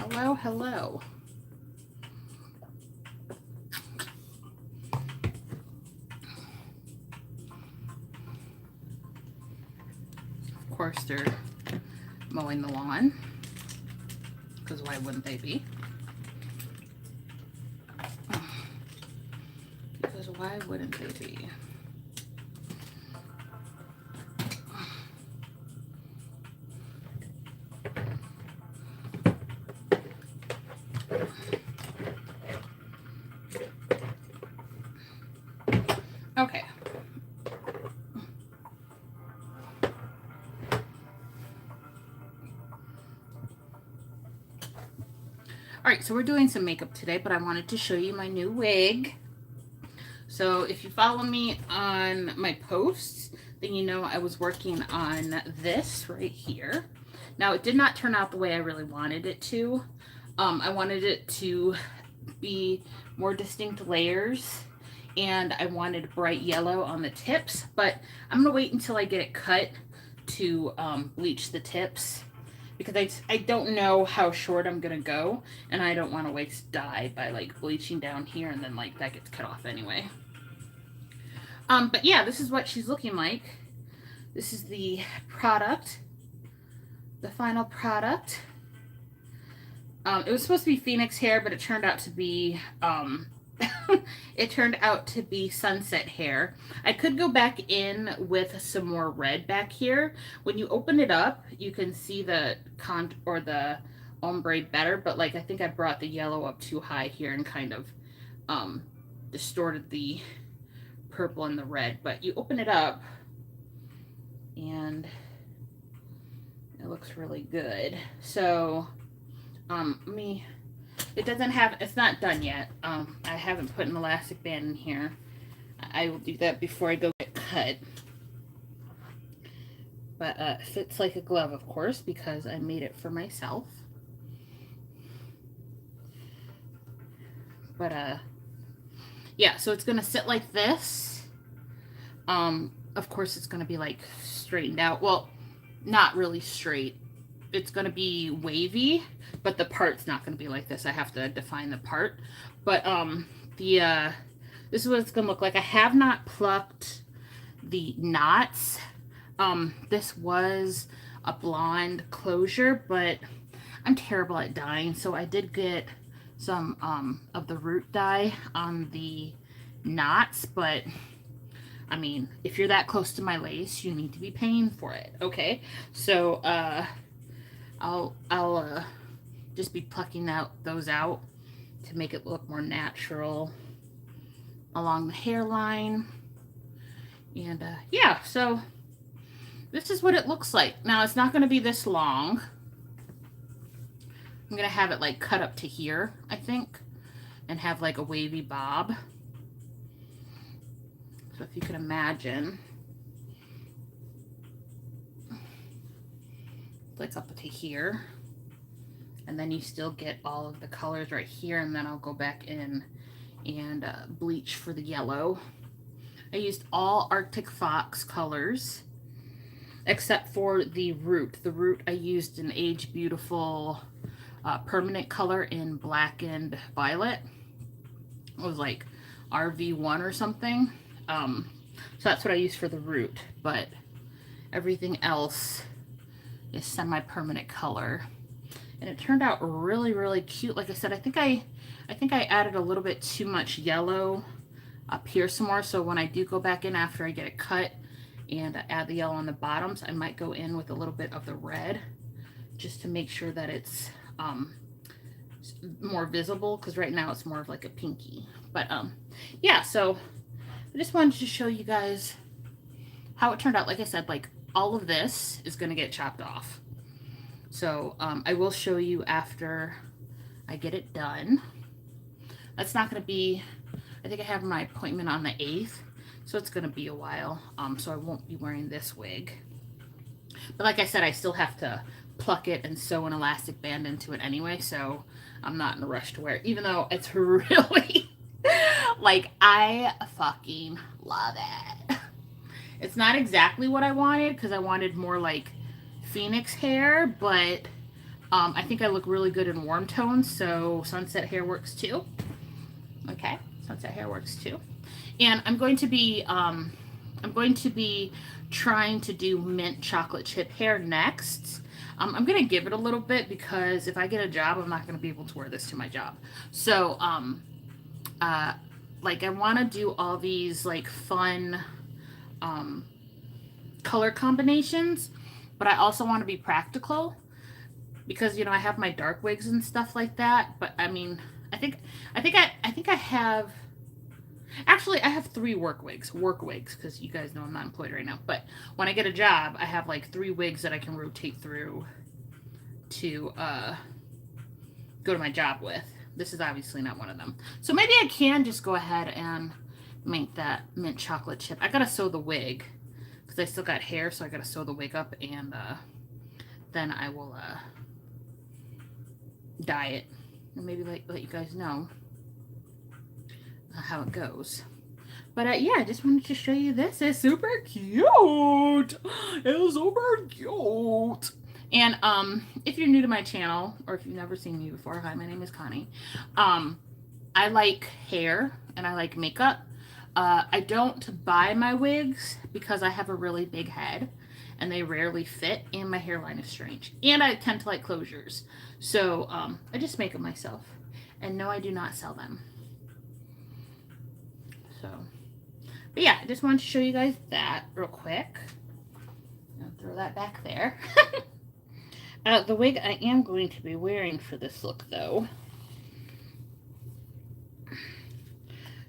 Hello, hello. Of course, they're mowing the lawn, because why wouldn't they be? Because why wouldn't they be? Okay. Alright, so we're doing some makeup today, but I wanted to show you my new wig. So if you follow me on my posts, then you know I was working on this right here. Now, it did not turn out the way I really wanted it to. I wanted it to be more distinct layers, and I wanted bright yellow on the tips, but I'm going to wait until I get it cut to bleach the tips, because I don't know how short I'm going to go, and I don't want to waste dye by like bleaching down here and then like that gets cut off anyway. But yeah, this is what she's looking like. This is the product, the final product. It was supposed to be Phoenix hair, but it turned out to be it turned out to be sunset hair. I could go back in with some more red back here. When you open it up, you can see the the ombre better, but like I think I brought the yellow up too high here and kind of distorted the purple and the red. But you open it up and it looks really good. So it doesn't have, it's not done yet. I haven't put an elastic band in here. I will do that before I go get cut. But it fits like a glove, of course, because I made it for myself. But yeah, so it's gonna sit like this. Of course it's gonna be like straightened out. Well, not really straight. It's going to be wavy, but the part's not going to be like this. I have to define the part. But this is what it's going to look like. I have not plucked the knots. This was a blonde closure, but I'm terrible at dyeing, so I did get some of the root dye on the knots, but I mean, if you're that close to my lace, you need to be paying for it, okay? So, I'll just be plucking those out to make it look more natural along the hairline. And yeah, so this is what it looks like. Now, it's not going to be this long. I'm going to have it like cut up to here, I think, and have like a wavy bob. So if you can imagine, like up to here, and then you still get all of the colors right here, and then I'll go back in and bleach for the yellow. I used all Arctic Fox colors except for the root. The root I used an Age Beautiful permanent color in black and violet. It was like RV1 or something. So that's what I used for the root, but everything else is semi-permanent color, and it turned out really, really cute. Like I said, I think I added a little bit too much yellow up here some more, so when I do go back in after I get it cut and add the yellow on the bottoms, I might go in with a little bit of the red just to make sure that it's more visible, because right now it's more of like a pinky. But yeah, so I just wanted to show you guys how it turned out. Like I said, like all of this is going to get chopped off. So I will show you after I get it done. That's not going to be, I think I have my appointment on the 8th, so it's going to be a while. So I won't be wearing this wig. But like I said, I still have to pluck it and sew an elastic band into it anyway, so I'm not in a rush to wear it, even though it's really, like, I fucking love it. It's not exactly what I wanted, because I wanted more like Phoenix hair, but I think I look really good in warm tones, so sunset hair works too. Okay, sunset hair works too. And I'm going to be trying to do mint chocolate chip hair next. I'm going to give it a little bit because if I get a job, I'm not going to be able to wear this to my job. So, uh, like I want to do all these like fun um, color combinations, but I also want to be practical because I have my dark wigs and stuff like that. But I mean, I think I have. Actually, I have 3 work wigs, because you guys know I'm not employed right now. But when I get a job, I have like 3 wigs that I can rotate through to go to my job with. This is obviously not one of them. So maybe I can just go ahead and make that mint chocolate chip. I gotta sew the wig because I still got hair, so I gotta sew the wig up, and then I will dye it and maybe let you guys know how it goes. But yeah, I just wanted to show you this. It's super cute. It's super cute. And if you're new to my channel, or if you've never seen me before, hi, my name is Connie. I like hair and I like makeup. I don't buy my wigs because I have a really big head and they rarely fit, and my hairline is strange. And I tend to like closures. So I just make them myself. And no, I do not sell them. So, but yeah, I just wanted to show you guys that real quick. I'll throw that back there. The wig I am going to be wearing for this look, though.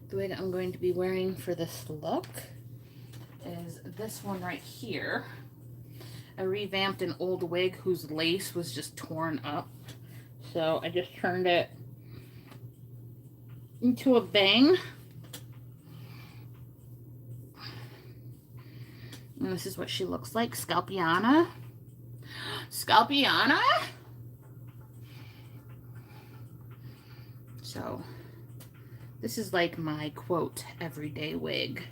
The wig I'm going to be wearing for this look is this one right here. I revamped an old wig whose lace was just torn up. So I just turned it into a bang. And this is what she looks like. Scalpiana. Scalpiana? So, this is like my, quote, everyday wig.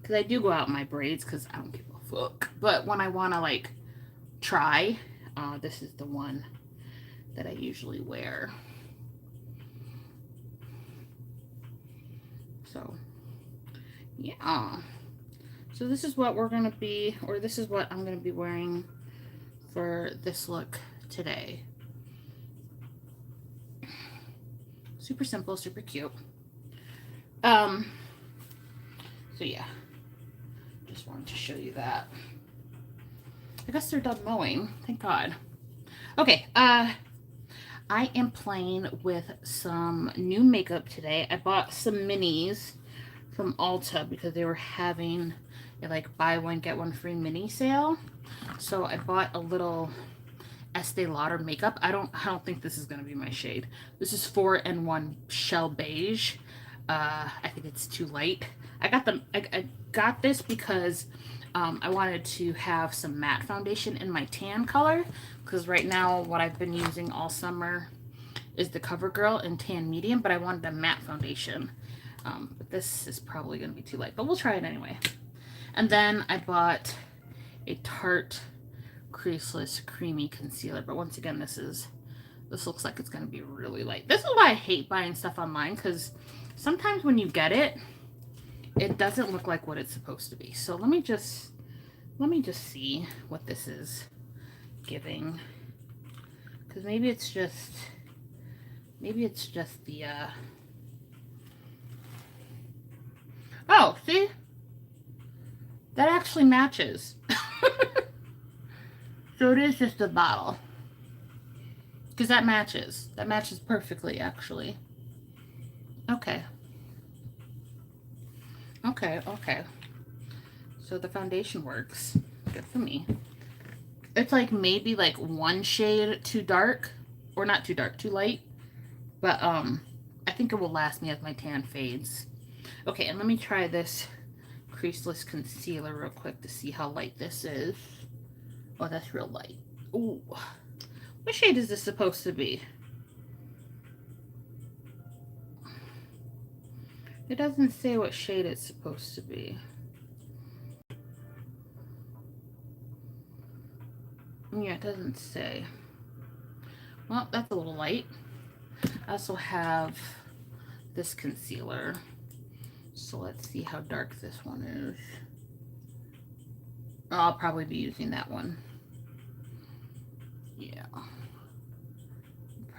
Because I do go out in my braids because I don't give a fuck. But when I want to, like, try, this is the one that I usually wear. So, yeah. So this is what we're going to be, or this is what I'm going to be wearing for this look today. Super simple, super cute. So yeah, just wanted to show you that. I guess they're done mowing, thank God. Okay, I am playing with some new makeup today. I bought some minis from Ulta because they were having a like buy one get one free mini sale. So I bought a little Estee Lauder makeup. I don't think this is gonna be my shade. This is 4-in-1 Shell Beige. I think it's too light. I got this because I wanted to have some matte foundation in my tan color, because right now what I've been using all summer is the CoverGirl in tan medium, but I wanted a matte foundation. But this is probably going to be too light, but we'll try it anyway. And then I bought a Tarte Creaseless Creamy Concealer, but once again, this looks like it's going to be really light. This is why I hate buying stuff online, because sometimes when you get it, it doesn't look like what it's supposed to be. So let me just see what this is giving, because maybe it's just the oh, see, that actually matches. So it is just a bottle, because that matches perfectly, actually. Okay. So the foundation works. Good for me. It's like maybe like one shade too dark, or not too dark, too light. But I think it will last me as my tan fades. Okay, and let me try this Creaseless Concealer real quick to see how light this is. Oh, that's real light. Ooh. What shade is this supposed to be? It doesn't say what shade it's supposed to be. Yeah, it doesn't say. Well, that's a little light. I also have this concealer. So let's see how dark this one is. I'll probably be using that one. Yeah.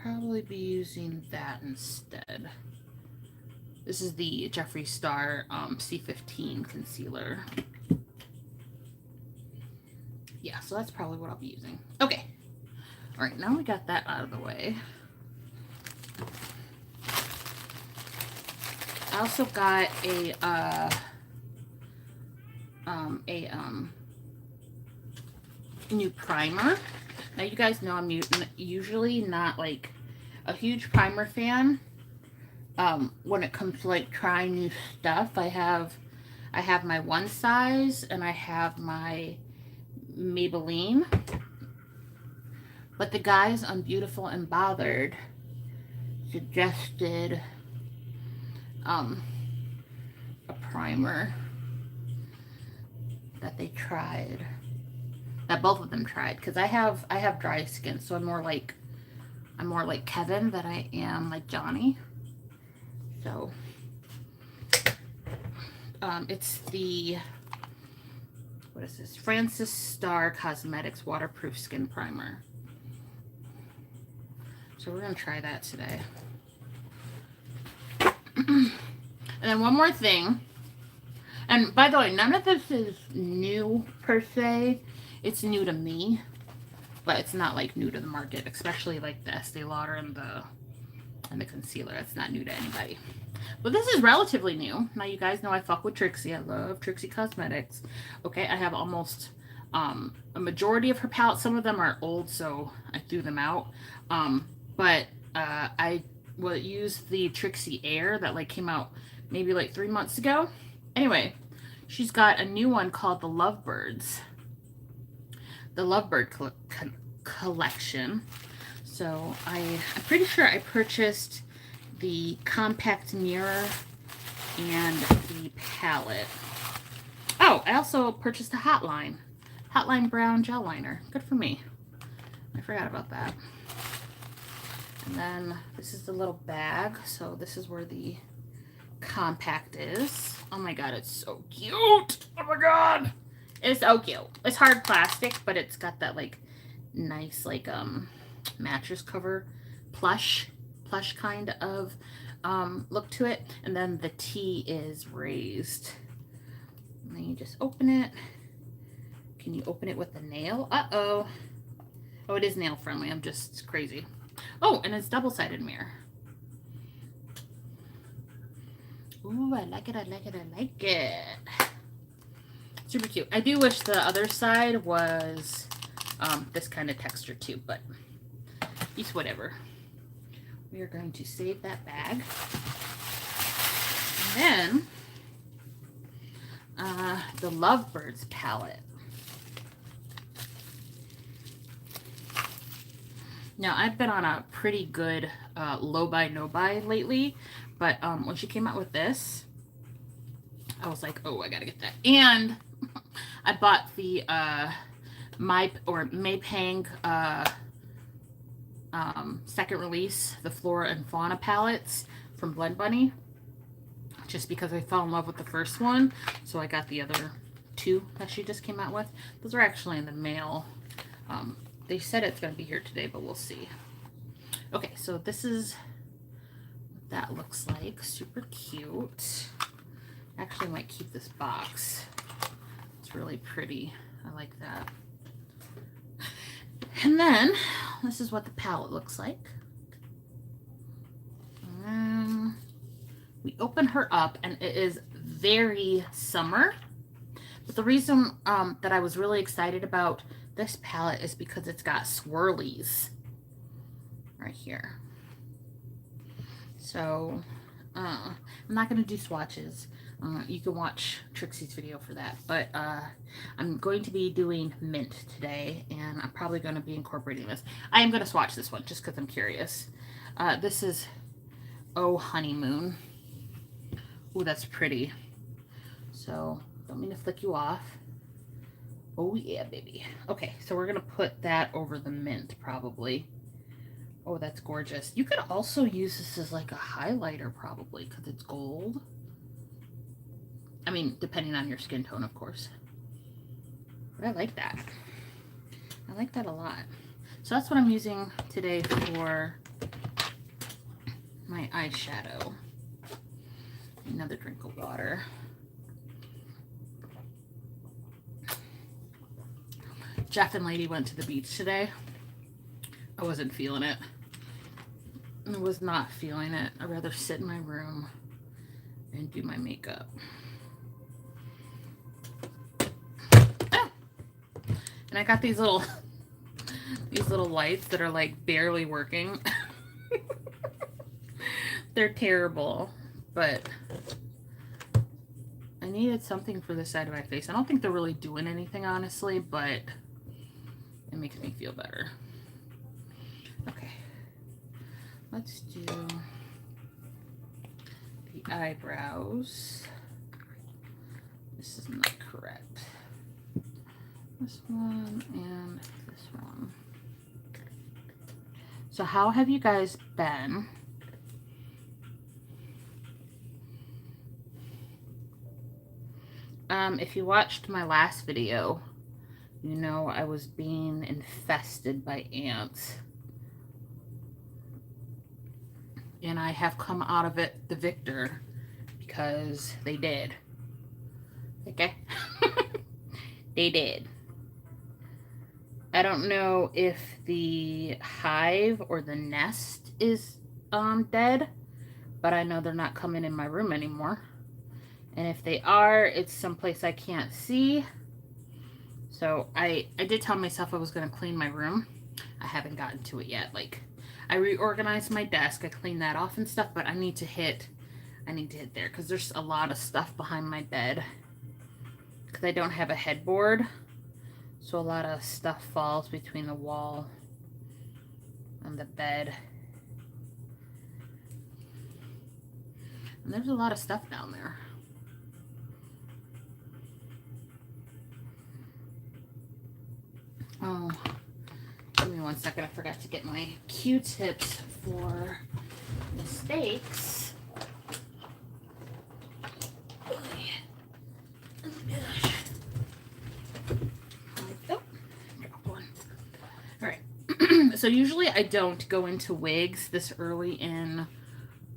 Probably be using that instead. This is the Jeffree Star C15 concealer. Yeah, so that's probably what I'll be using. Okay. All right, now we got that out of the way. I also got a new primer. Now you guys know I'm usually not like a huge primer fan. When it comes to like trying new stuff, I have my One Size and I have my Maybelline. But the guys on Beautiful and Bothered suggested a primer that they tried, that both of them tried, because I have dry skin, so I'm more like Kevin than I am like Johnny. So it's the, what is this, Francis Star Cosmetics Waterproof Skin Primer. So we're gonna try that today. And then one more thing, and by the way, none of this is new per se. It's new to me, but it's not like new to the market, especially like the Estee Lauder and the concealer. That's not new to anybody. But this is relatively new. Now you guys know I fuck with Trixie. I love Trixie Cosmetics. Okay, I have almost a majority of her palettes. Some of them are old, so I threw them out. But I will use the Trixie Air that like came out maybe like 3 months ago. Anyway, she's got a new one called the Lovebirds. The Lovebird collection. So I'm pretty sure I purchased the compact mirror and the palette. Oh, I also purchased a Hotline brown gel liner. Good for me. I forgot about that. And then this is the little bag. So this is where the compact is. Oh my god, it's so cute. Oh my god. It's so cute. It's hard plastic, but it's got that like nice like mattress cover plush kind of look to it. And then the T is raised. And then you just open it. Can you open it with a nail? Uh-oh. Oh, it is nail friendly. I'm just crazy. Oh, and it's double-sided mirror. Ooh, I like it, I like it, I like it. Super cute. I do wish the other side was this kind of texture too, but it's whatever. We are going to save that bag. And then the Lovebirds palette. Now, I've been on a pretty good low buy, no buy lately, but when she came out with this, I was like, oh, I gotta get that. And I bought the Maypang second release, the Flora and Fauna palettes from Blend Bunny, just because I fell in love with the first one. So I got the other two that she just came out with. Those are actually in the mail. They said it's going to be here today, but we'll see. Okay, so this is what that looks like. Super cute. Actually, I might keep this box. It's really pretty. I like that. And then, this is what the palette looks like. We open her up, and it is very summer. But the reason that I was really excited about this palette is because it's got swirlies right here. So I'm not going to do swatches. You can watch Trixie's video for that. But I'm going to be doing mint today, and I'm probably going to be incorporating this. I am going to swatch this one just because I'm curious. This is Oh Honeymoon. Ooh, that's pretty. So don't mean to flick you off. Oh yeah, baby. Okay, so we're gonna put that over the mint probably. Oh, that's gorgeous. You could also use this as like a highlighter probably because it's gold. I mean, depending on your skin tone, of course. But I like that. I like that a lot. So that's what I'm using today for my eyeshadow. Another drink of water. Jeff and Lady went to the beach today. I wasn't feeling it. I was not feeling it. I'd rather sit in my room and do my makeup. Oh! And I got these little lights that are like barely working. They're terrible, but I needed something for this side of my face. I don't think they're really doing anything, honestly, but it makes me feel better. Okay, let's do the eyebrows. This is not correct. This one and this one. So how have you guys been? If you watched my last video, you know I was being infested by ants. And I have come out of it the victor because they did. Okay? They did. I don't know if the hive or the nest is dead, but I know they're not coming in my room anymore. And if they are, it's someplace I can't see. So I did tell myself I was going to clean my room. I haven't gotten to it yet. Like, I reorganized my desk. I cleaned that off and stuff, but I need to hit there because there's a lot of stuff behind my bed because I don't have a headboard. So a lot of stuff falls between the wall and the bed. And there's a lot of stuff down there. Oh, give me 1 second. I forgot to get my Q-tips for mistakes. Oh, gosh. Oh, dropped one. All right. So usually I don't go into wigs this early in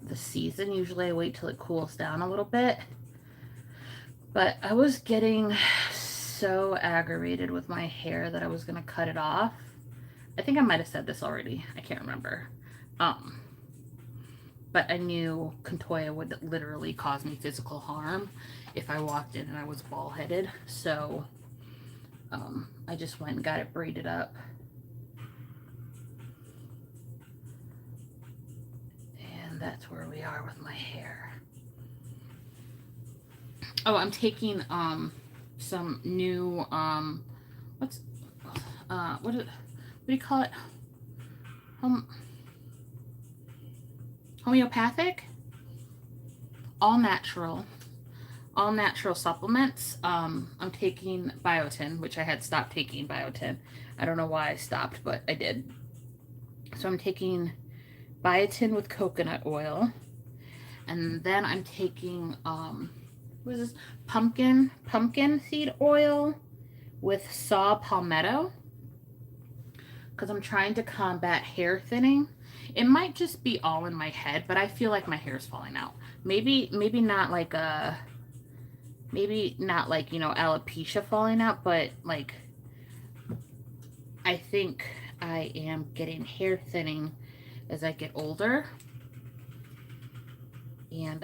the season. Usually I wait till it cools down a little bit. But I was getting so aggravated with my hair that I was going to cut it off. I think I might have said this already. I can't remember. But I knew Contoya would literally cause me physical harm if I walked in and I was bald-headed. So I just went and got it braided up. And that's where we are with my hair. Oh, I'm taking some new what do you call it? Homeopathic, all natural supplements. I'm taking biotin, which I had stopped taking biotin. I don't know why I stopped, but I did. So I'm taking biotin with coconut oil, and then I'm taking what is this? Pumpkin seed oil with saw palmetto, because I'm trying to combat hair thinning. It might just be all in my head, but I feel like my hair is falling out. Maybe not like you know, alopecia falling out, but like I think I am getting hair thinning as I get older. And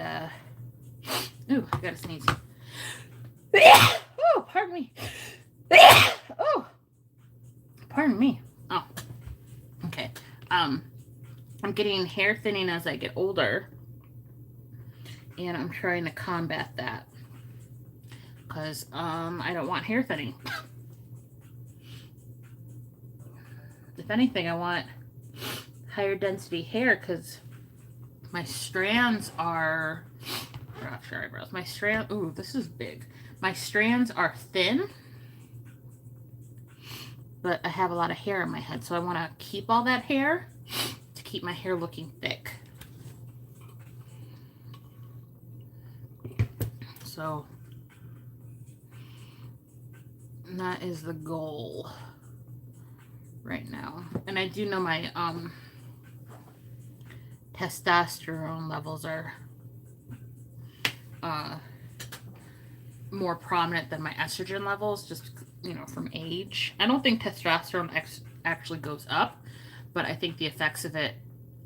ooh, I gotta sneeze. Oh, pardon me. Oh, pardon me. Oh, okay. I'm getting hair thinning as I get older, and I'm trying to combat that because I don't want hair thinning. If anything, I want higher density hair because my strands are, your eyebrows. My strand, ooh, this is big. My strands are thin, but I have a lot of hair in my head, so I want to keep all that hair keep my hair looking thick. So that is the goal right now. And I do know my testosterone levels are more prominent than my estrogen levels, just, you know, from age. I don't think testosterone actually goes up, but I think the effects of it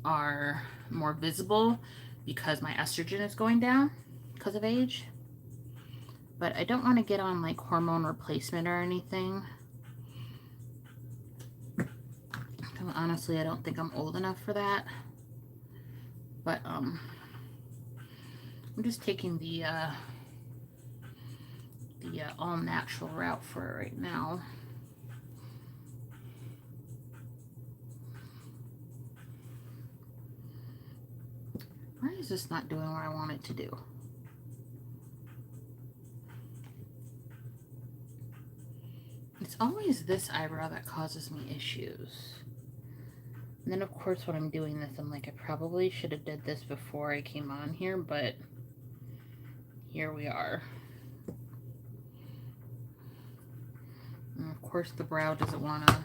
are more visible because my estrogen is going down because of age. But I don't want to get on like hormone replacement or anything. Honestly, I don't think I'm old enough for that. But I'm just taking the all natural route for it right now. Why is this not doing what I want it to do? It's always this eyebrow that causes me issues. And then, of course, when I'm doing this, I'm like, I probably should have did this before I came on here, but here we are. And of course, the brow doesn't want to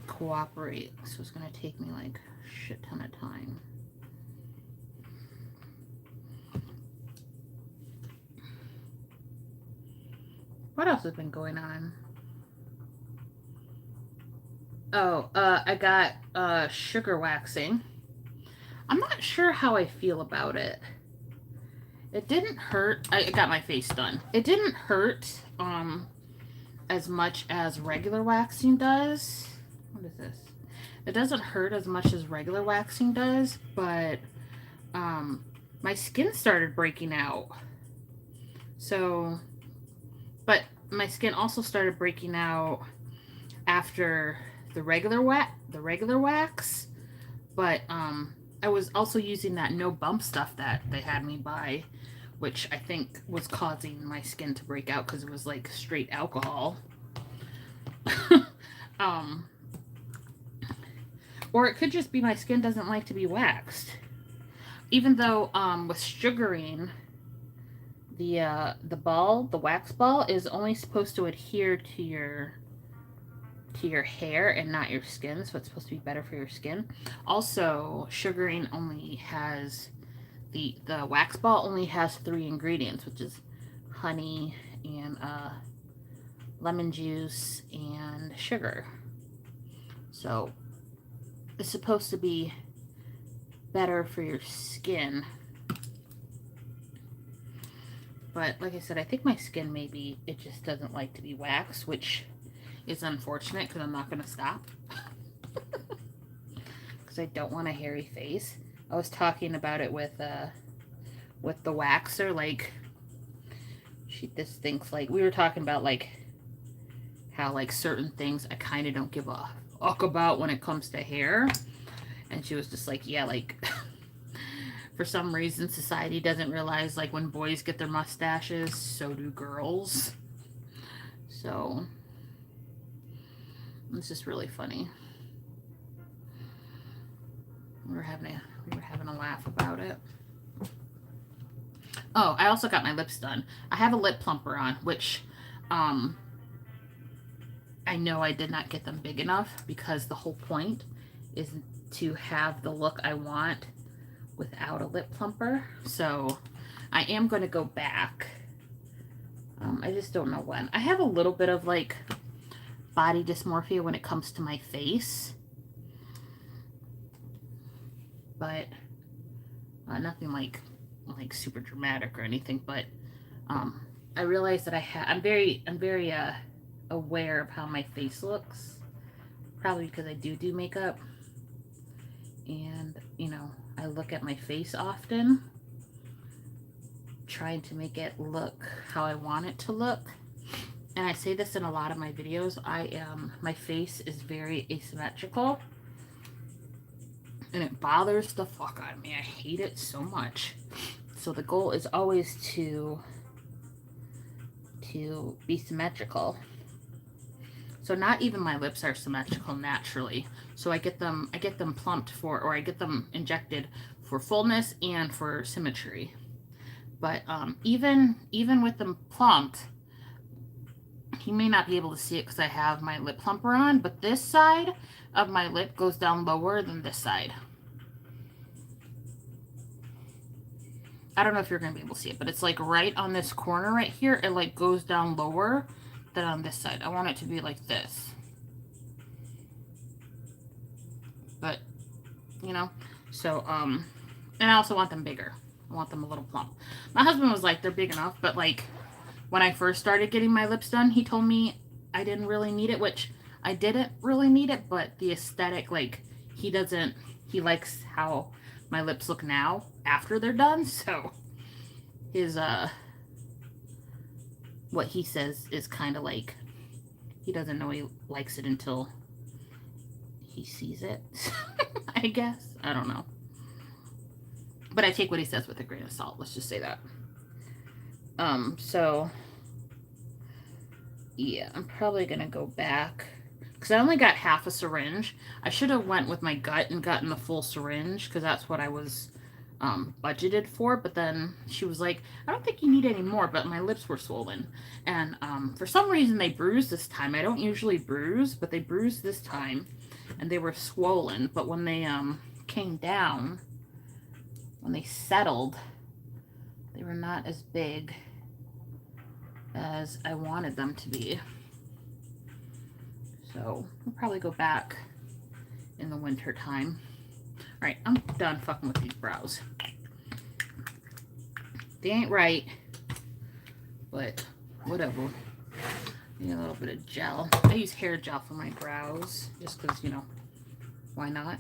cooperate, so it's going to take me like a shit ton of time. What else has been going on? Oh, I got sugar waxing. I'm not sure how I feel about it. It didn't hurt. I got my face done. It didn't hurt as much as regular waxing does. What is this? It doesn't hurt as much as regular waxing does, but my skin started breaking out. So, but my skin also started breaking out after the regular wax. But I was also using that no bump stuff that they had me buy, which I think was causing my skin to break out because it was like straight alcohol. Or it could just be my skin doesn't like to be waxed. Even though with sugaring, the wax ball is only supposed to adhere to your hair and not your skin, so it's supposed to be better for your skin. Also, sugaring only has the wax ball only has 3 ingredients, which is honey and lemon juice and sugar. So it's supposed to be better for your skin. But like I said, I think my skin, maybe it just doesn't like to be waxed, which is unfortunate because I'm not going to stop. Because I don't want a hairy face. I was talking about it with the waxer, like, this thinks, like, we were talking about, like, how, like, certain things I kind of don't give a fuck about when it comes to hair. And she was just like, yeah, like, for some reason, society doesn't realize, like, when boys get their mustaches, so do girls. So it's just really funny. We were having a laugh about it. Oh, I also got my lips done. I have a lip plumper on, which I know I did not get them big enough because the whole point is to have the look I want without a lip plumper. So I am going to go back. I just don't know when. I have a little bit of like body dysmorphia when it comes to my face, but nothing like super dramatic or anything. But I realize that I'm very aware of how my face looks, probably because I do makeup, and you know, I look at my face often, trying to make it look how I want it to look. And I say this in a lot of my videos. My face is very asymmetrical, and it bothers the fuck out of me. I hate it so much. So the goal is always to be symmetrical. So not even my lips are symmetrical naturally. So I get them plumped for, or I get them injected for fullness and for symmetry. But even with them plumped, you may not be able to see it because I have my lip plumper on, but this side of my lip goes down lower than this side. I don't know if you're going to be able to see it, but it's like right on this corner right here. It like goes down lower than on this side. I want it to be like this. But, you know, so, and I also want them bigger. I want them a little plump. My husband was like, they're big enough, but like, when I first started getting my lips done, he told me I didn't really need it, which I didn't really need it, but the aesthetic, like, he likes how my lips look now after they're done, so his, what he says is kind of like, he doesn't know he likes it until he sees it, I guess. I don't know. But I take what he says with a grain of salt, let's just say that. So, yeah, I'm probably going to go back, because I only got half a syringe. I should have went with my gut and gotten the full syringe, because that's what I was budgeted for. But then she was like, I don't think you need any more, but my lips were swollen. And for some reason, they bruised this time. I don't usually bruise, but they bruised this time, and they were swollen. But when they came down, when they settled, they were not as big as I wanted them to be. So I'll probably go back in the winter time. All right, I'm done fucking with these brows. They ain't right, but whatever. Need a little bit of gel. I use hair gel for my brows, just because, you know, why not?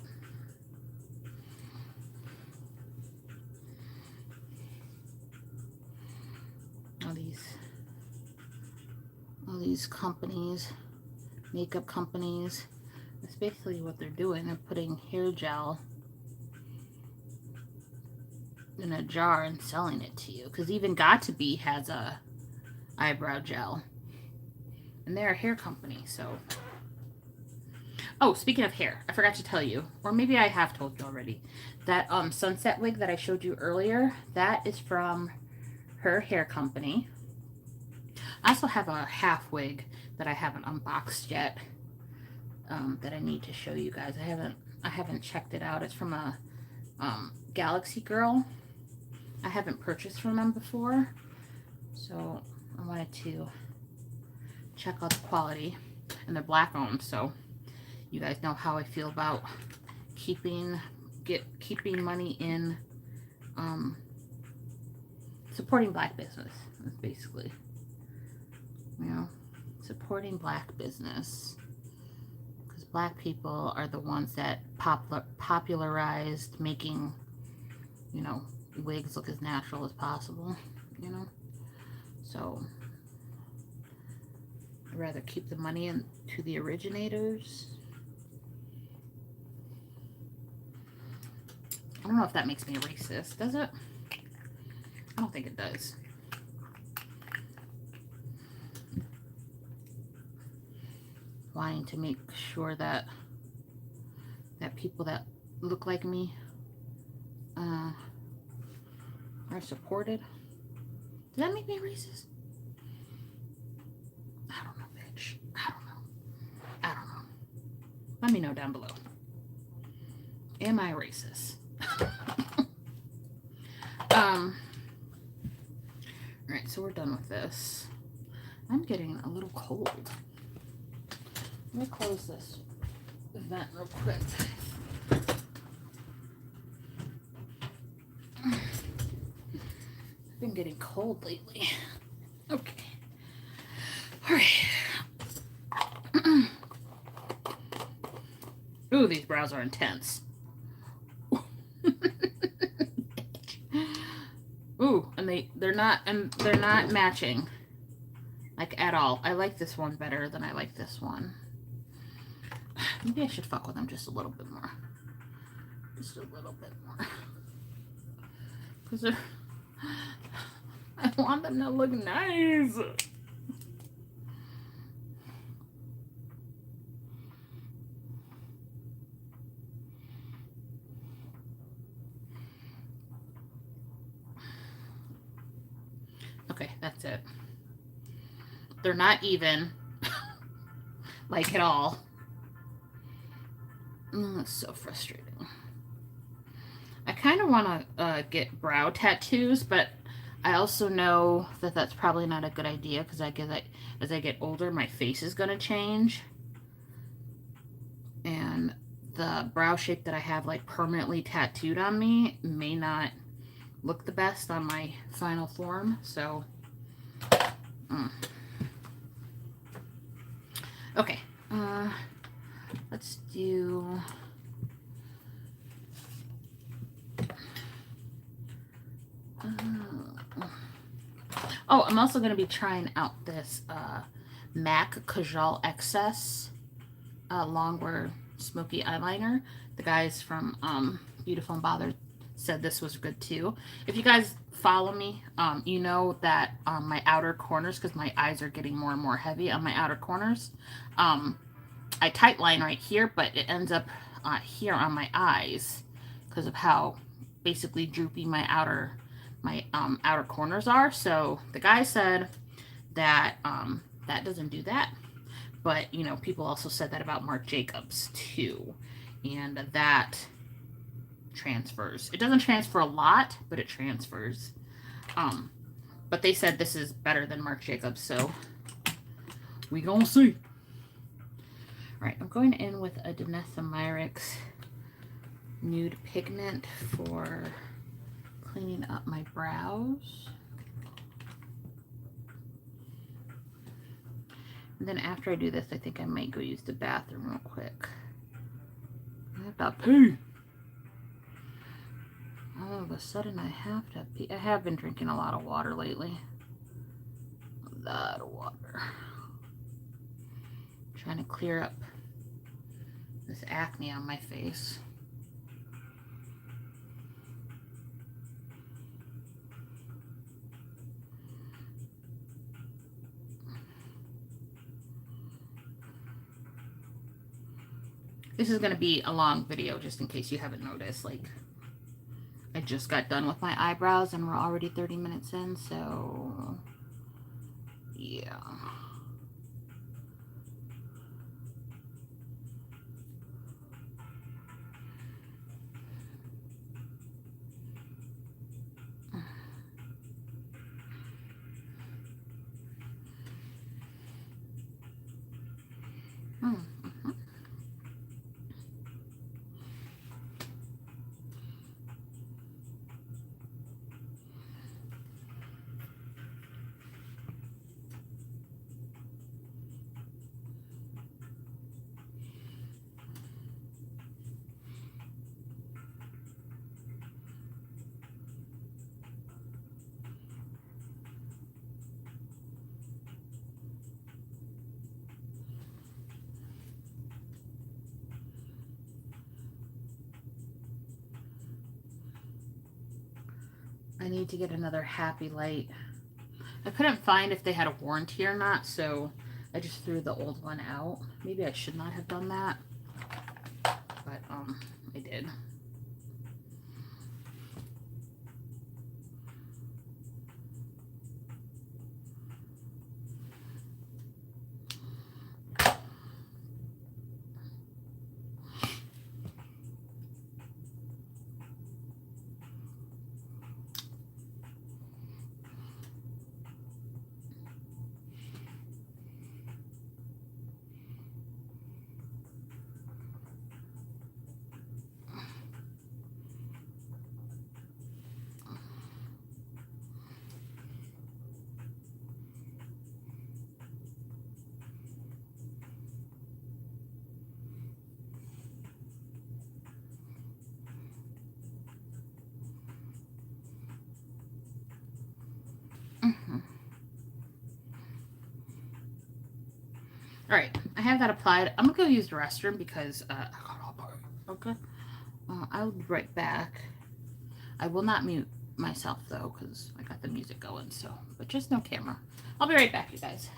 All these companies, makeup companies, that's basically what they're doing. They're putting hair gel in a jar and selling it to you. Because even Got2b has a eyebrow gel, and they're a hair company. So, oh, speaking of hair, I forgot to tell you, or maybe I have told you already, that sunset wig that I showed you earlier, that is from her hair company. I also have a half wig that I haven't unboxed yet, that I need to show you guys. I haven't checked it out. It's from a Galaxy Girl. I haven't purchased from them before, so I wanted to check out the quality. And they're black owned, so you guys know how I feel about keeping money in supporting black business, basically. You know, supporting black business, because black people are the ones that popularized making, you know, wigs look as natural as possible, you know. So I'd rather keep the money in to the originators. I don't know if that makes me a racist, does it? I don't think it does. Wanting to make sure that people that look like me are supported. Does that make me racist? I don't know, bitch. I don't know. Let me know down below. Am I racist? Alright, so we're done with this. I'm getting a little cold. Let me close this vent real quick. I've been getting cold lately. Okay. Alright. Ooh, these brows are intense. Ooh, and they're not matching, like, at all. I like this one better than I like this one. Maybe I should fuck with them just a little bit more. Just a little bit more. Because I want them to look nice. That's it. They're not even, like at all. It's so frustrating. I kind of want to get brow tattoos, but I also know that that's probably not a good idea because as I get older, my face is going to change. And the brow shape that I have like permanently tattooed on me may not look the best on my final form. So, okay. Let's do... oh, I'm also going to be trying out this MAC Kajal XS Longwear Smoky Eyeliner. The guys from Beautiful and Bothered said this was good too. If you guys follow me, you know that my outer corners, because my eyes are getting more and more heavy on my outer corners, I tight line right here, but it ends up here on my eyes because of how basically droopy my outer corners are. So the guy said that that doesn't do that. But, you know, people also said that about Marc Jacobs too. And that transfers. It doesn't transfer a lot, but it transfers. But they said this is better than Marc Jacobs, so we gonna see. All right, I'm going in with a Danessa Myricks Nude Pigment for cleaning up my brows. And then after I do this, I think I might go use the bathroom real quick. I have to pee. All of a sudden, I have to pee. I have been drinking a lot of water lately. A lot of water. Trying to clear up this acne on my face. This is going to be a long video, just in case you haven't noticed. Like, I just got done with my eyebrows and we're already 30 minutes in, so yeah. I need to get another Happy Light. I couldn't find if they had a warranty or not, so I just threw the old one out. Maybe I should not have done that, but I did. All right, I have that applied. I'm gonna go use the restroom because okay. I'll be right back. I will not mute myself though because I got the music going. So, but just no camera. I'll be right back, you guys.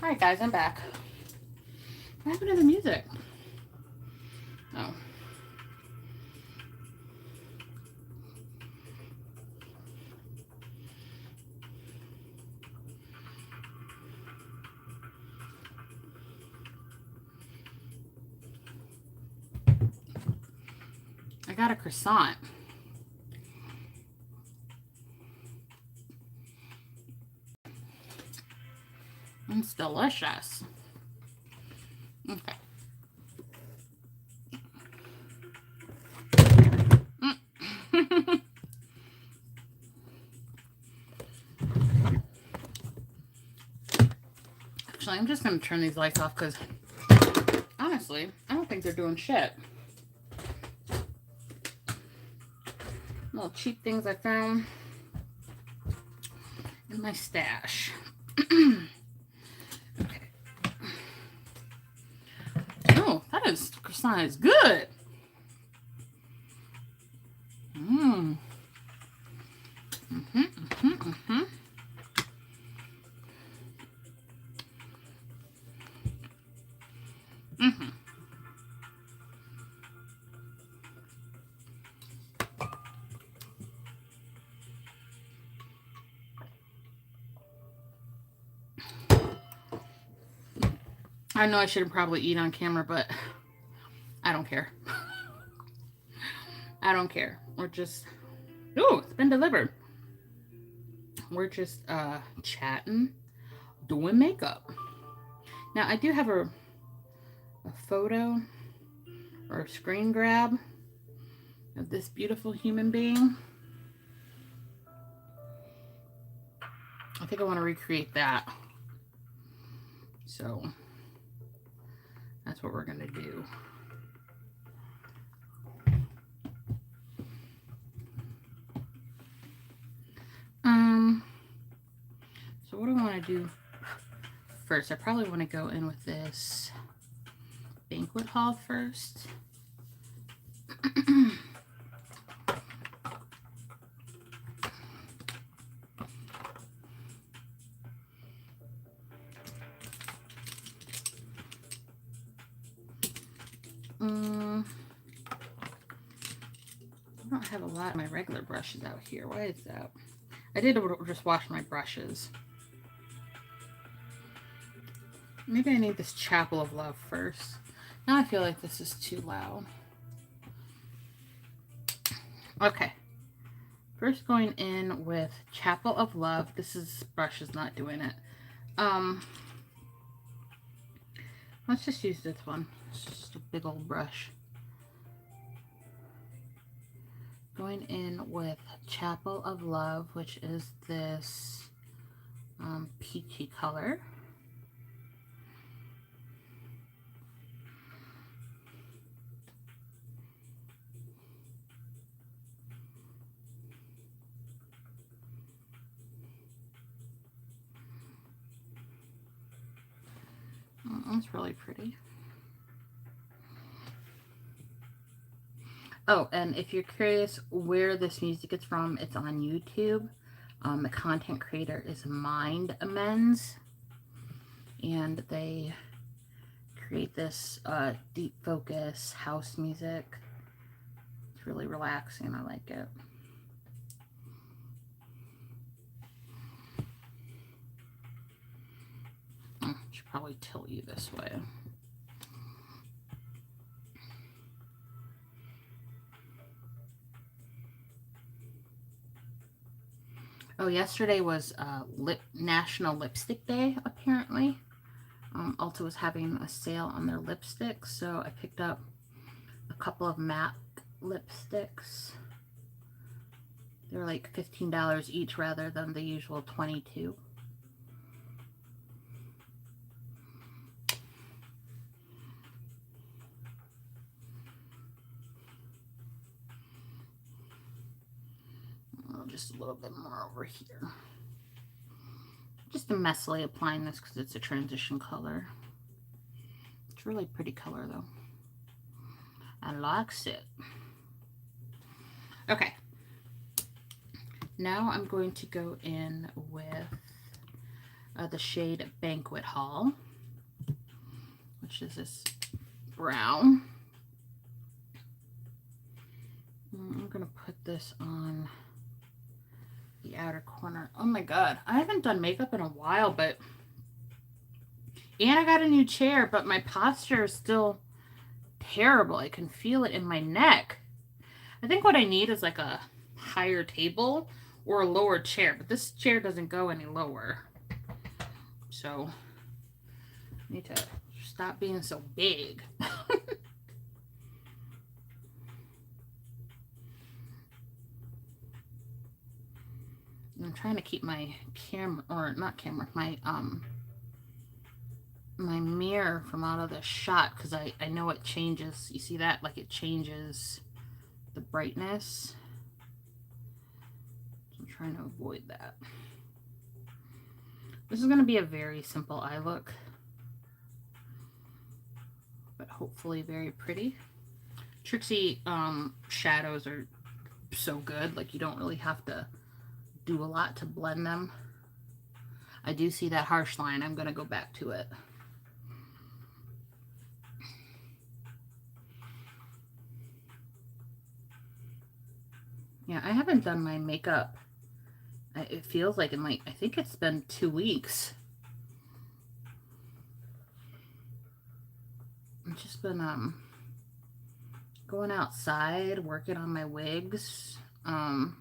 Alright guys, I'm back. What happened to the music? Oh. I got a croissant. It's delicious. Okay. Actually, I'm just going to turn these lights off because, honestly, I don't think they're doing shit. Little cheap things I found in my stash. Okay. Oh, croissant is good. Mmm. Mm-hmm, mm-hmm, mm-hmm. Mm-hmm. I know I shouldn't probably eat on camera, but I don't care. I don't care. We're just... Oh, it's been delivered. We're just chatting, doing makeup. Now, I do have a photo or a screen grab of this beautiful human being. I think I want to recreate that. So, that's what we're going to do. So what do I want to do first? I probably want to go in with this banquet hall first. I don't have a lot of my regular brushes out here. Why is that? I did just wash my brushes. Maybe I need this Chapel of Love first. Now I feel like this is too loud. Okay. First going in with Chapel of Love. This brush is not doing it. Let's just use this one. It's just a big old brush. Going in with Chapel of Love, which is this peachy color. That's really pretty. Oh, and if you're curious where this music is from, it's on YouTube. The content creator is Mind Amends, and they create this deep focus house music. It's really relaxing. I like it. I should probably tilt you this way. Oh, yesterday was National Lipstick Day, apparently. Ulta was having a sale on their lipsticks, so I picked up a couple of MAC lipsticks. They're like $15 each rather than the usual $22. Just a little bit more over here. Just messily applying this because it's a transition color. It's a really pretty color though. I like it. Okay. Now I'm going to go in with the shade Banquet Hall, which is this brown. I'm going to put this on the outer corner. Oh my god, I haven't done makeup in a while, and I got a new chair, but my posture is still terrible. I can feel it in my neck. I think what I need is like a higher table or a lower chair, but this chair doesn't go any lower. So I need to stop being so big. I'm trying to keep my camera, or not camera, my mirror from out of the shot, because I know it changes. You see that? Like, it changes the brightness. So I'm trying to avoid that. This is going to be a very simple eye look, but hopefully very pretty. Trixie shadows are so good. Like, you don't really have to do a lot to blend them. I do see that harsh line. I'm going to go back to it. Yeah, I haven't done my makeup. It feels like in like, I think it's been 2 weeks. I've just been going outside, working on my wigs, hanging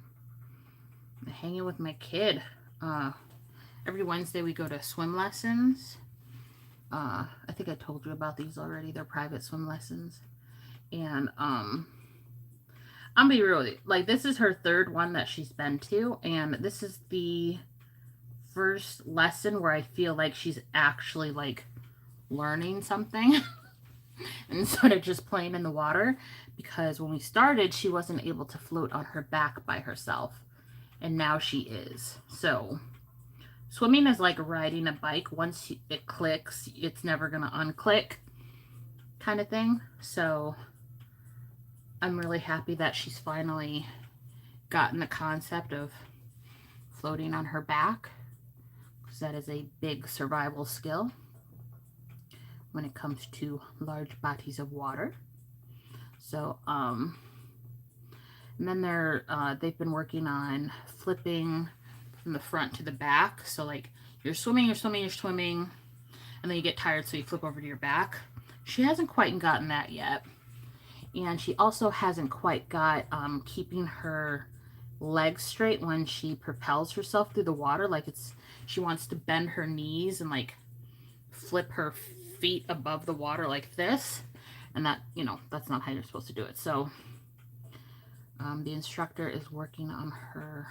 with my kid. Every Wednesday we go to swim lessons. I think I told you about these already. They're private swim lessons. And I'll be real with you. Like, this is her 3rd one that she's been to, and this is the first lesson where I feel like she's actually like learning something instead of just playing in the water, because when we started she wasn't able to float on her back by herself, and now she is. So swimming is like riding a bike. Once it clicks, it's never gonna unclick, kind of thing. So I'm really happy that she's finally gotten the concept of floating on her back, because that is a big survival skill when it comes to large bodies of water. So, and then they've been working on flipping from the front to the back. So like, you're swimming, and then you get tired, so you flip over to your back. She hasn't quite gotten that yet. And she also hasn't quite got keeping her legs straight when she propels herself through the water. Like, she wants to bend her knees and like flip her feet above the water like this, and that, you know, that's not how you're supposed to do it. So the instructor is working on her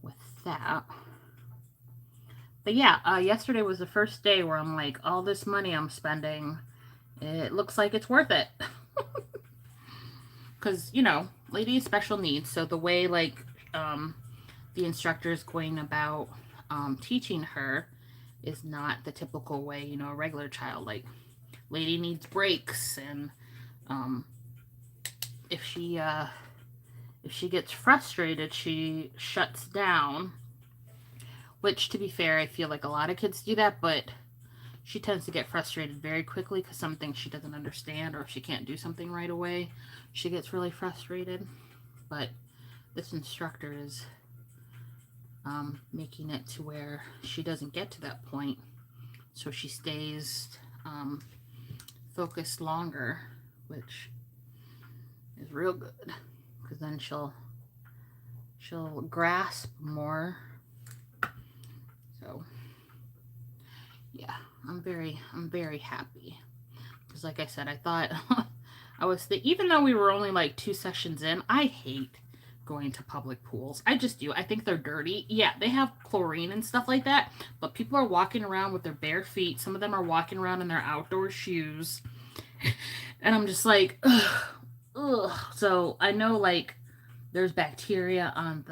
with that. But yeah, yesterday was the first day where I'm like, all this money I'm spending, it looks like it's worth it. Because, you know, lady has special needs, so the way like the instructor is going about teaching her is not the typical way, you know, a regular child. Like, lady needs breaks, and if she gets frustrated, she shuts down, which, to be fair, I feel like a lot of kids do that, but she tends to get frustrated very quickly because something she doesn't understand, or if she can't do something right away, she gets really frustrated. But this instructor is making it to where she doesn't get to that point, so she stays focused longer, which is real good, because then she'll grasp more. So yeah, I'm very happy, because like I said, I thought even though we were only like 2 sessions in, I hate going to public pools. I just do. I think they're dirty. Yeah, they have chlorine and stuff like that, but people are walking around with their bare feet. Some of them are walking around in their outdoor shoes, and I'm just like, ugh, ugh. So I know, like, there's bacteria on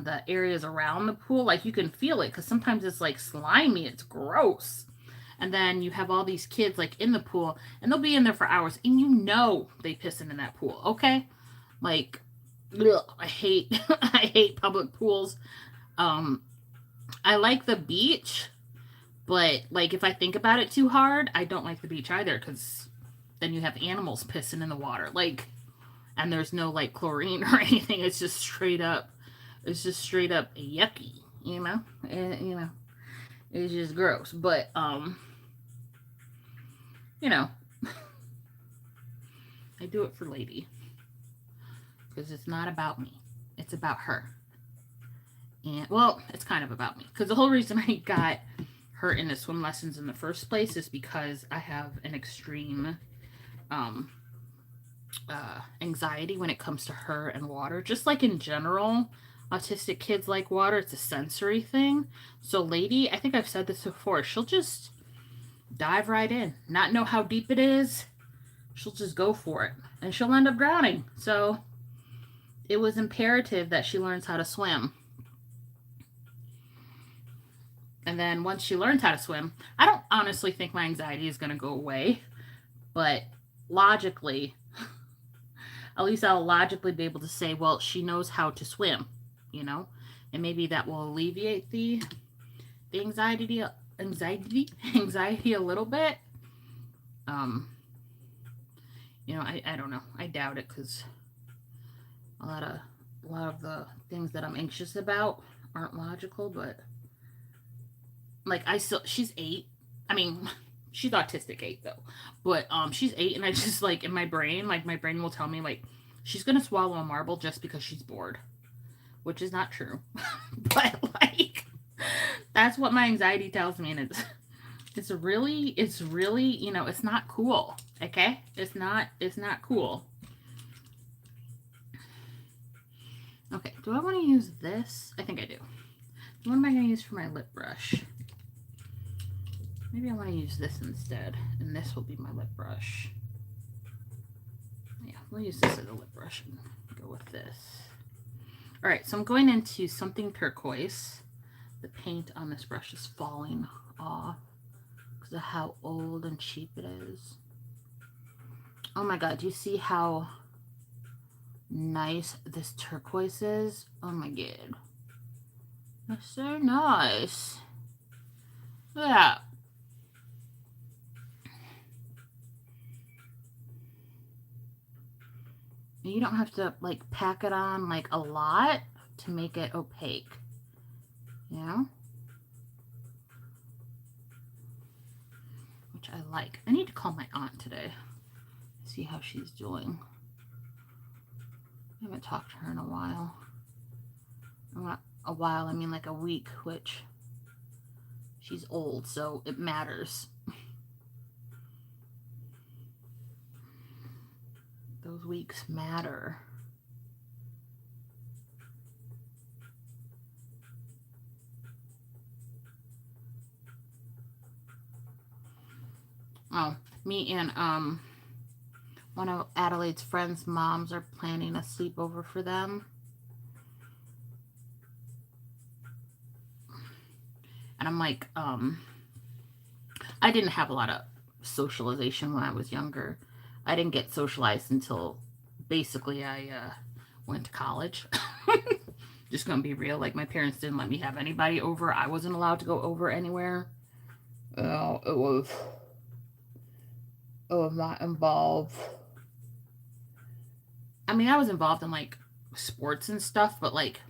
the areas around the pool. Like, you can feel it, because sometimes it's like slimy. It's gross. And then you have all these kids like in the pool, and they'll be in there for hours, and you know they pissing in that pool. Okay, like, ugh, I hate I hate public pools. I like the beach, but like if I think about it too hard, I don't like the beach either because then you have animals pissing in the water. Like, and there's no like chlorine or anything. It's just straight up yucky, you know? And, you know, it's just gross. But, you know, I do it for Lady because it's not about me, it's about her. And, well, it's kind of about me because the whole reason I got her into swim lessons in the first place is because I have an extreme um, anxiety when it comes to her and water. Just like in general, autistic kids like water. It's a sensory thing. So, Lady, I think I've said this before. She'll just dive right in, not know how deep it is. She'll just go for it, and she'll end up drowning. So, it was imperative that she learns how to swim. And then once she learns how to swim, I don't honestly think my anxiety is going to go away, but logically, at least I'll logically be able to say, well, she knows how to swim, you know, and maybe that will alleviate the anxiety a little bit. Um, you know, I don't know. I doubt it because a lot of the things that I'm anxious about aren't logical, but like she's 8. I mean, she's autistic 8 though, but she's 8, and I just like in my brain, like my brain will tell me like she's gonna swallow a marble just because she's bored, which is not true, but like that's what my anxiety tells me, and it's really it's not cool. Okay, it's not cool. Okay, do I want to use this? I think I do. What am I going to use for my lip brush? Maybe I want to use this instead, and this will be my lip brush. Yeah, we'll use this as a lip brush and go with this. All right, so I'm going into something turquoise. The paint on this brush is falling off because of how old and cheap it is. Oh my god, do you see how nice this turquoise is? Oh my god. It's so nice. Yeah. You don't have to like pack it on like a lot to make it opaque. You know? Which I like. I need to call my aunt today. See how she's doing. I haven't talked to her in a while. I mean like a week, which she's old, so it matters. Those weeks matter. Oh, me and one of Adelaide's friends' moms are planning a sleepover for them. And I'm like, I didn't have a lot of socialization when I was younger. I didn't get socialized until basically I went to college. Just gonna be real. Like, my parents didn't let me have anybody over. I wasn't allowed to go over anywhere. It was not involved. I mean, I was involved in like sports and stuff, but like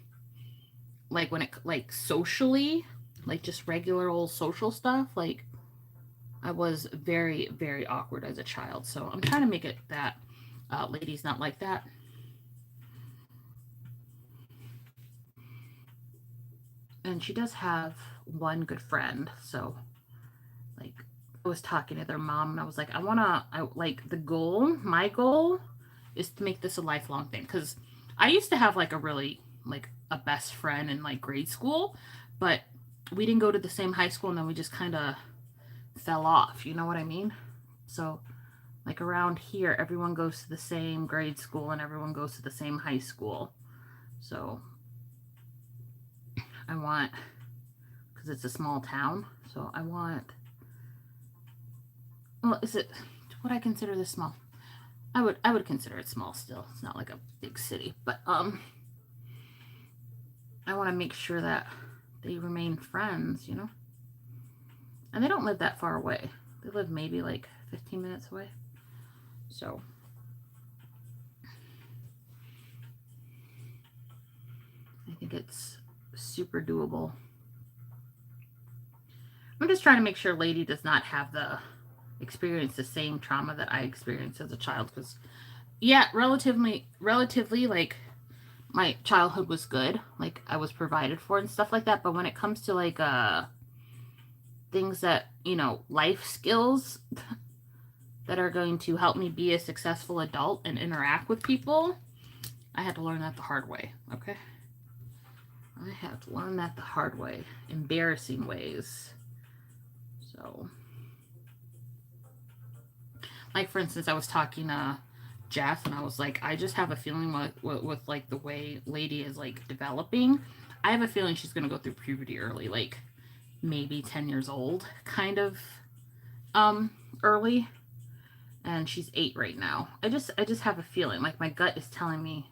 when it like socially, like just regular old social stuff, like I was very, very awkward as a child. So I'm trying to make it that Lady's not like that. And she does have one good friend. So, like, I was talking to their mom, and I was like, like, my goal is to make this a lifelong thing. Because I used to have, like, a best friend in, like, grade school, but we didn't go to the same high school, and then we just kind of fell off. You know what I mean? So, like, around here, everyone goes to the same grade school, and everyone goes to the same high school. So, I want, because it's a small town, so I want, well, is it, would I consider this small? I would consider it small still. It's not like a big city, but I want to make sure that they remain friends, you know? And they don't live that far away. They live maybe like 15 minutes away. So I think it's super doable. I'm just trying to make sure Lady does not have experience the same trauma that I experienced as a child. Because, yeah, relatively, like, my childhood was good. Like, I was provided for and stuff like that. But when it comes to, like, things that, you know, life skills that are going to help me be a successful adult and interact with people, I had to learn that the hard way, okay? I had to learn that the hard way. Embarrassing ways. So, like, for instance, I was talking to Jeff, and I was like, I just have a feeling with like, the way Lady is, like, developing, I have a feeling she's going to go through puberty early, like, maybe 10 years old, kind of, early. And she's 8 right now. I just have a feeling, like, my gut is telling me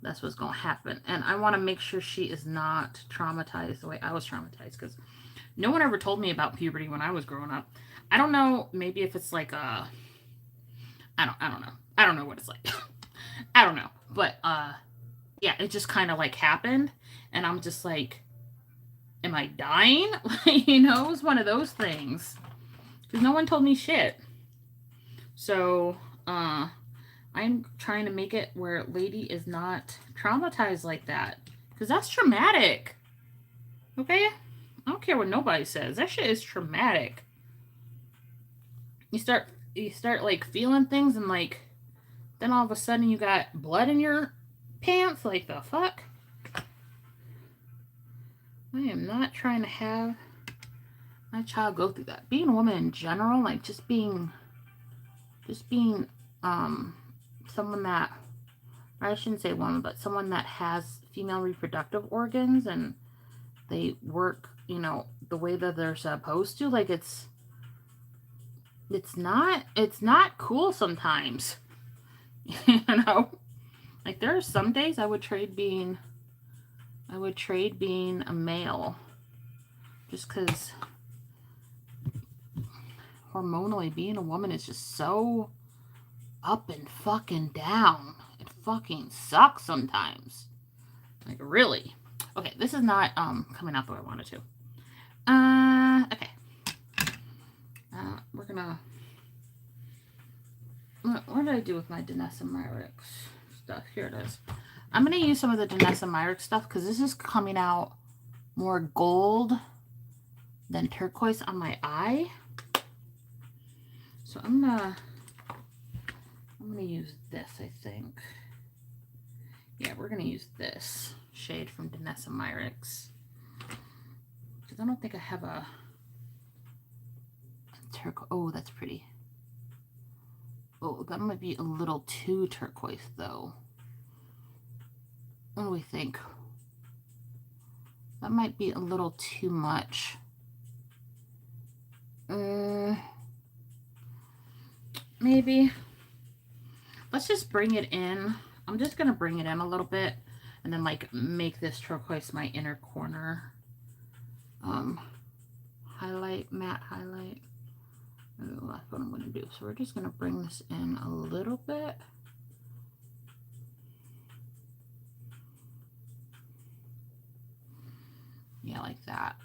that's what's going to happen. And I want to make sure she is not traumatized the way I was traumatized, because no one ever told me about puberty when I was growing up. I don't know, maybe if it's like I don't know. I don't know what it's like. I don't know. But yeah, it just kind of like happened, and I'm just like, am I dying? You know, it was one of those things. Because no one told me shit. So, I'm trying to make it where Lady is not traumatized like that. Because that's traumatic. Okay? I don't care what nobody says. That shit is traumatic. You start like feeling things, and like, then all of a sudden you got blood in your pants. Like, the fuck? I am not trying to have my child go through that. Being a woman in general, like, just being someone that, I shouldn't say woman, but someone that has female reproductive organs and they work, you know, the way that they're supposed to, like, it's not cool sometimes. You know? Like, there are some days I would trade being a male, just because hormonally being a woman is just so up and fucking down. It fucking sucks sometimes. Like, really. Okay, this is not coming out the way I wanted to. Okay. We're gonna. What did I do with my Danessa Myricks stuff? Here it is. I'm gonna use some of the Danessa Myricks stuff because this is coming out more gold than turquoise on my eye. So I'm gonna use this, I think. Yeah, we're gonna use this shade from Danessa Myricks. Because I don't think I have a turquoise. Oh, that's pretty. Oh, that might be a little too turquoise, though. What do we think? That might be a little too much. Maybe. Let's just bring it in. I'm just going to bring it in a little bit and then, like, make this turquoise my inner corner. Highlight, matte highlight. Oh, that's what I'm going to do. So we're just going to bring this in a little bit. Yeah, like that.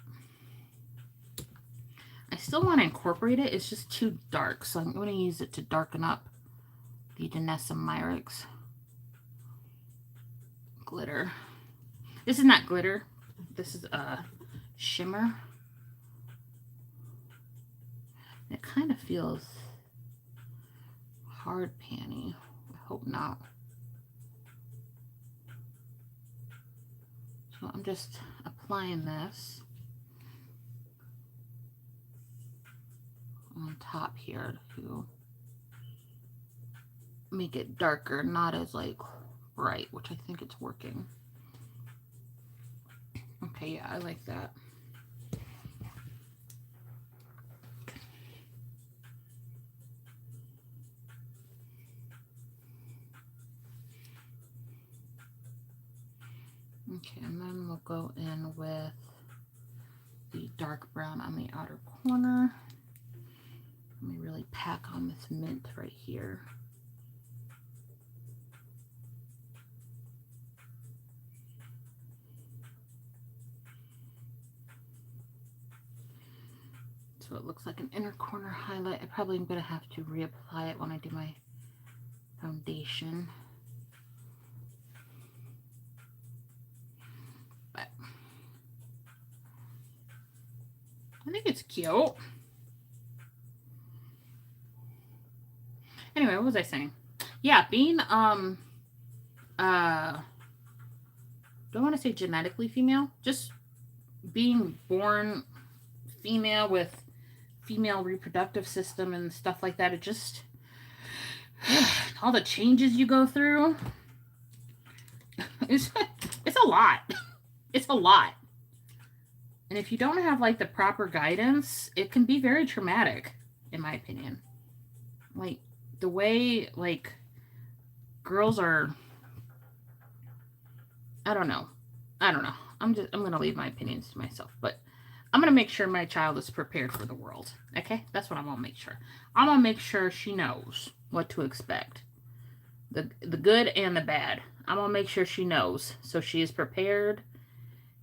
I still want to incorporate it. It's just too dark, so I'm going to use it to darken up the Danessa Myricks glitter. This is not glitter. This is a shimmer. It kind of feels hard panty. I hope not. So I'm just applying this on top here to make it darker, not as, like, bright, which I think it's working. Okay, yeah, I like that. Okay, and then we'll go in with the dark brown on the outer corner. Let me really pack on this mint right here. So it looks like an inner corner highlight. I probably am going to have to reapply it when I do my foundation. But I think it's cute. Anyway, what was I saying? Yeah, being don't want to say genetically female, just being born female with female reproductive system and stuff like that. It just all the changes you go through. It's a lot. It's a lot. And if you don't have like the proper guidance, it can be very traumatic, in my opinion. Like the way like girls are, I don't know. I'm gonna leave my opinions to myself, but I'm gonna make sure my child is prepared for the world. Okay, that's what I'm gonna make sure. I'm gonna make sure she knows what to expect, the good and the bad. I'm gonna make sure she knows so she is prepared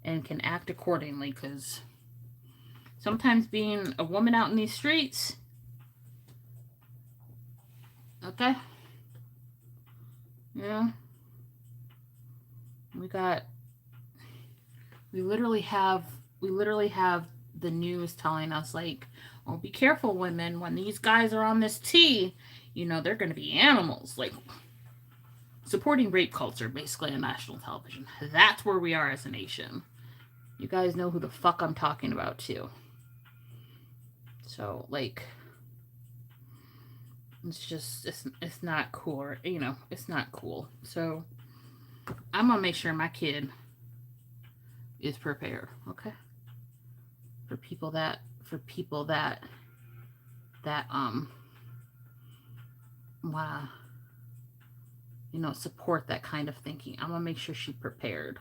and can act accordingly. Because sometimes being a woman out in these streets, okay, yeah, we literally have the news telling us like, oh, be careful, women, when these guys are on this tee, you know, they're going to be animals. Like, supporting rape culture, basically, on national television. That's where we are as a nation. You guys know who the fuck I'm talking about, too. So, like, it's just, it's not cool, or, you know, it's not cool. So, I'm going to make sure my kid is prepared, okay? For people that wanna, you know, support that kind of thinking. I'm gonna make sure she's prepared.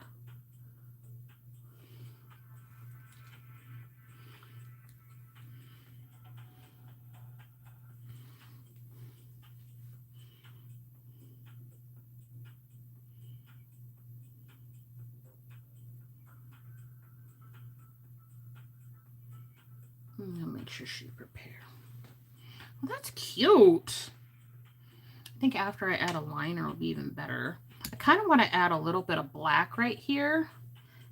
I'm gonna make sure she's prepared. Well, that's cute. I think after I add a liner, it'll be even better. I kind of want to add a little bit of black right here,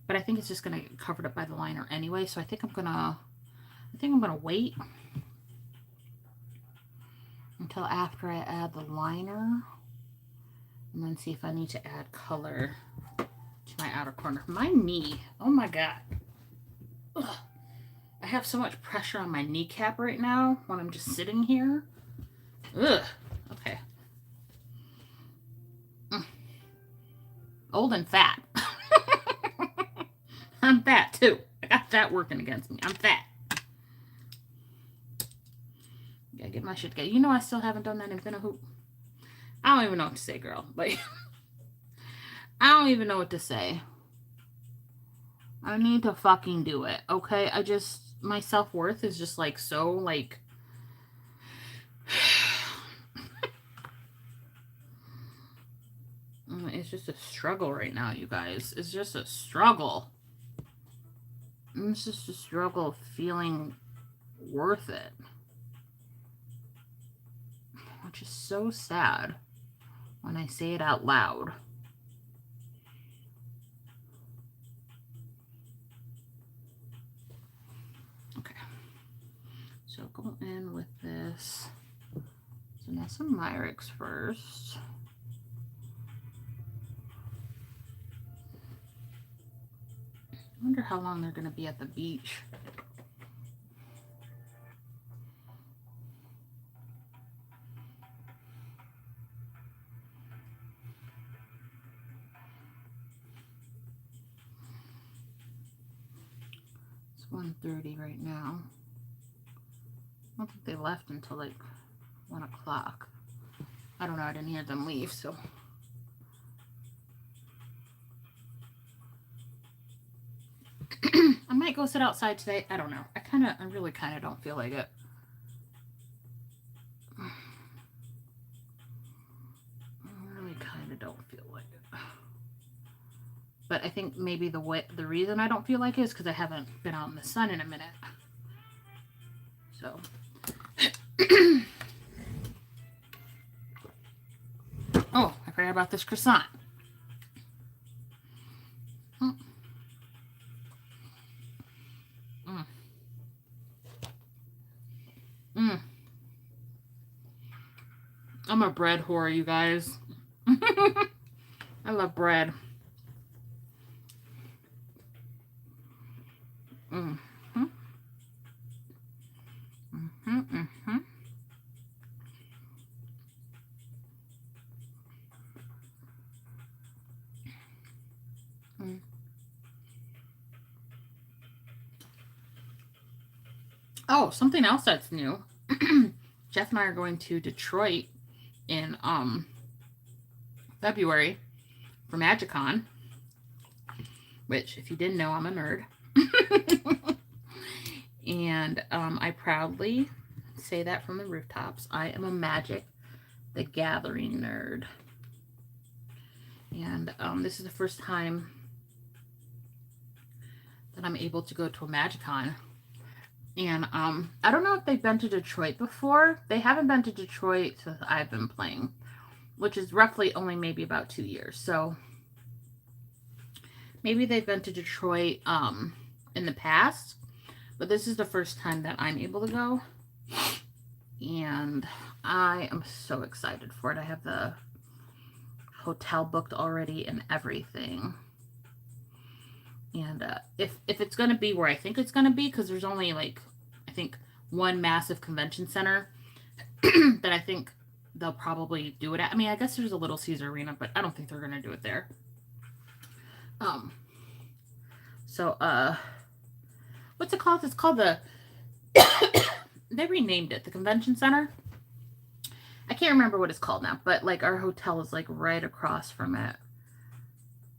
but I think it's just gonna get covered up by the liner anyway. So I think I'm gonna wait until after I add the liner, and then see if I need to add color to my outer corner. My knee, oh my god. Ugh. I have so much pressure on my kneecap right now when I'm just sitting here. Ugh. Okay. Old and fat. I'm fat too. I got that working against me. I'm fat. Gotta get my shit together. You know I still haven't done that Infinna hoop. I don't even know what to say, girl. Like, I don't even know what to say. I need to fucking do it, okay? My self-worth is just, like, so, like... It's just a struggle right now, you guys. It's just a struggle. It's just a struggle of feeling worth it. Which is so sad when I say it out loud. Okay. So go in with this. So now some Myricks first. I wonder how long they're going to be at the beach. It's 1:30 right now. I don't think they left until like 1 o'clock. I don't know. I didn't hear them leave, so... I might go sit outside today. I don't know. I really kind of don't feel like it. I really kind of don't feel like it. But I think maybe the reason I don't feel like it is because I haven't been out in the sun in a minute. So. Oh, I forgot about this croissant. Mm. Mm. Mm. I'm a bread whore, you guys. I love bread. Mm-hmm. Mm-hmm. Mm-hmm. Mm. Oh, something else that's new. Jeff and I are going to Detroit in February for MagicCon, which, if you didn't know, I'm a nerd. And I proudly say that from the rooftops. I am a Magic the Gathering nerd. And this is the first time that I'm able to go to a MagicCon. And I don't know if they've been to Detroit before. They haven't been to Detroit since I've been playing, which is roughly only maybe about 2 years. So maybe they've been to Detroit in the past, but this is the first time that I'm able to go. And I am so excited for it. I have the hotel booked already and everything. And if it's going to be where I think it's going to be, because there's only like, I think, one massive convention center that I think they'll probably do it at. I mean, I guess there's a Little Caesar Arena, but I don't think they're going to do it there. So, what's it called? It's called the, they renamed it, the convention center. I can't remember what it's called now, but like our hotel is like right across from it.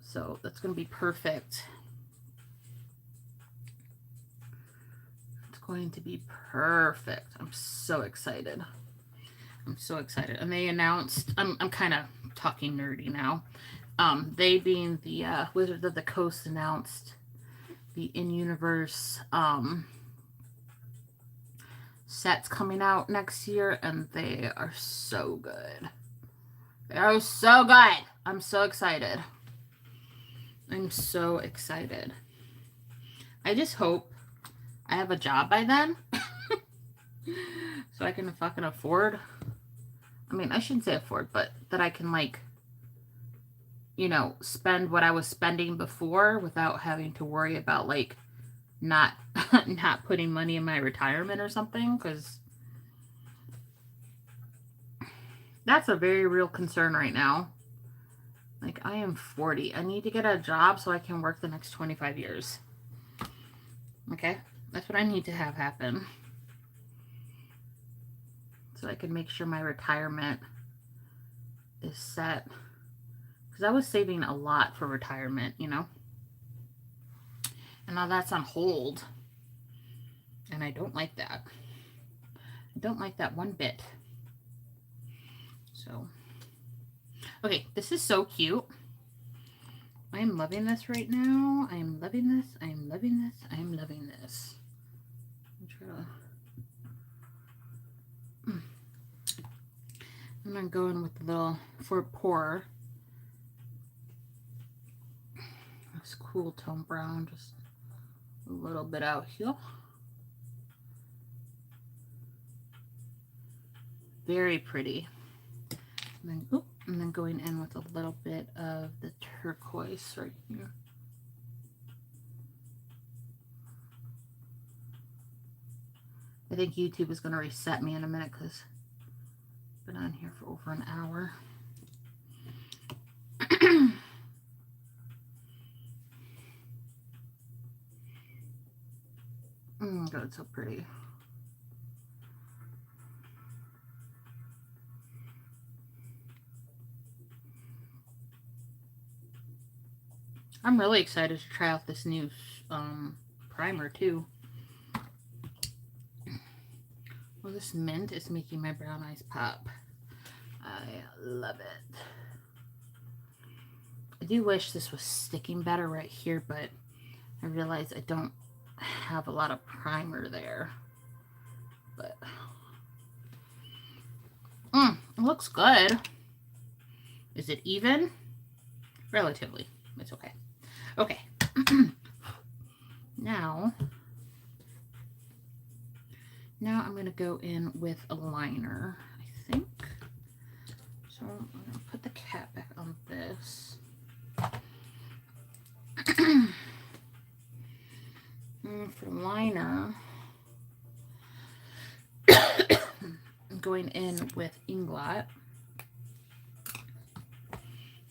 So that's going to be perfect. It's going to be perfect. I'm so excited. I'm so excited. And they announced, I'm kind of talking nerdy now. They being the Wizards of the Coast announced the in-universe sets coming out next year, and they are so good. They are so good. I'm so excited. I'm so excited. I just hope I have a job by then so I can fucking afford. I mean, I shouldn't say afford, but that I can, like, you know, spend what I was spending before without having to worry about, like, not putting money in my retirement or something, because that's a very real concern right now. Like, I am 40. I need to get a job so I can work the next 25 years. Okay? That's what I need to have happen. So I can make sure my retirement is set. Because I was saving a lot for retirement, you know? And now that's on hold. And I don't like that. I don't like that one bit. So, okay, this is so cute. I am loving this right now. I am loving this. I am loving this. I am loving this. I'm gonna go in with the little for pour. This cool tone brown, just a little bit out here. Very pretty. And then going in with a little bit of the turquoise right here. I think YouTube is going to reset me in a minute because I've been on here for over an hour. God, it's so pretty. I'm really excited to try out this new primer too. Well, this mint is making my brown eyes pop. I love it. I do wish this was sticking better right here, but I realize I don't have a lot of primer there. But it looks good. Is it even? Relatively. It's okay. Okay. Now I'm going to go in with a liner, I think. So I'm going to put the cap back on this. And for liner, I'm going in with Inglot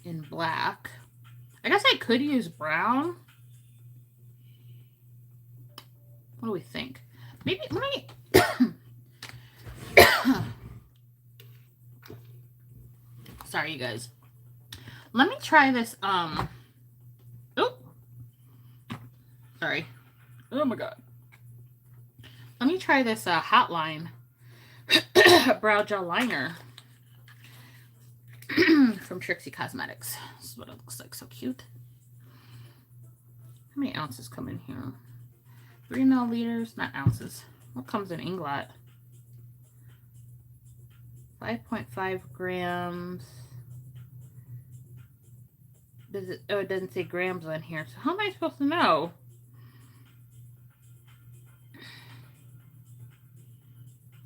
in black. I guess I could use brown. What do we think? Maybe let me sorry you guys. Let me try this sorry. Oh my god. Let me try this Hotline brow gel liner from Trixie Cosmetics. This is what it looks like. So cute. How many ounces come in here? 3 milliliters, not ounces. What comes in Inglot? 5.5 grams. Does it? Oh, it doesn't say grams on here. So how am I supposed to know?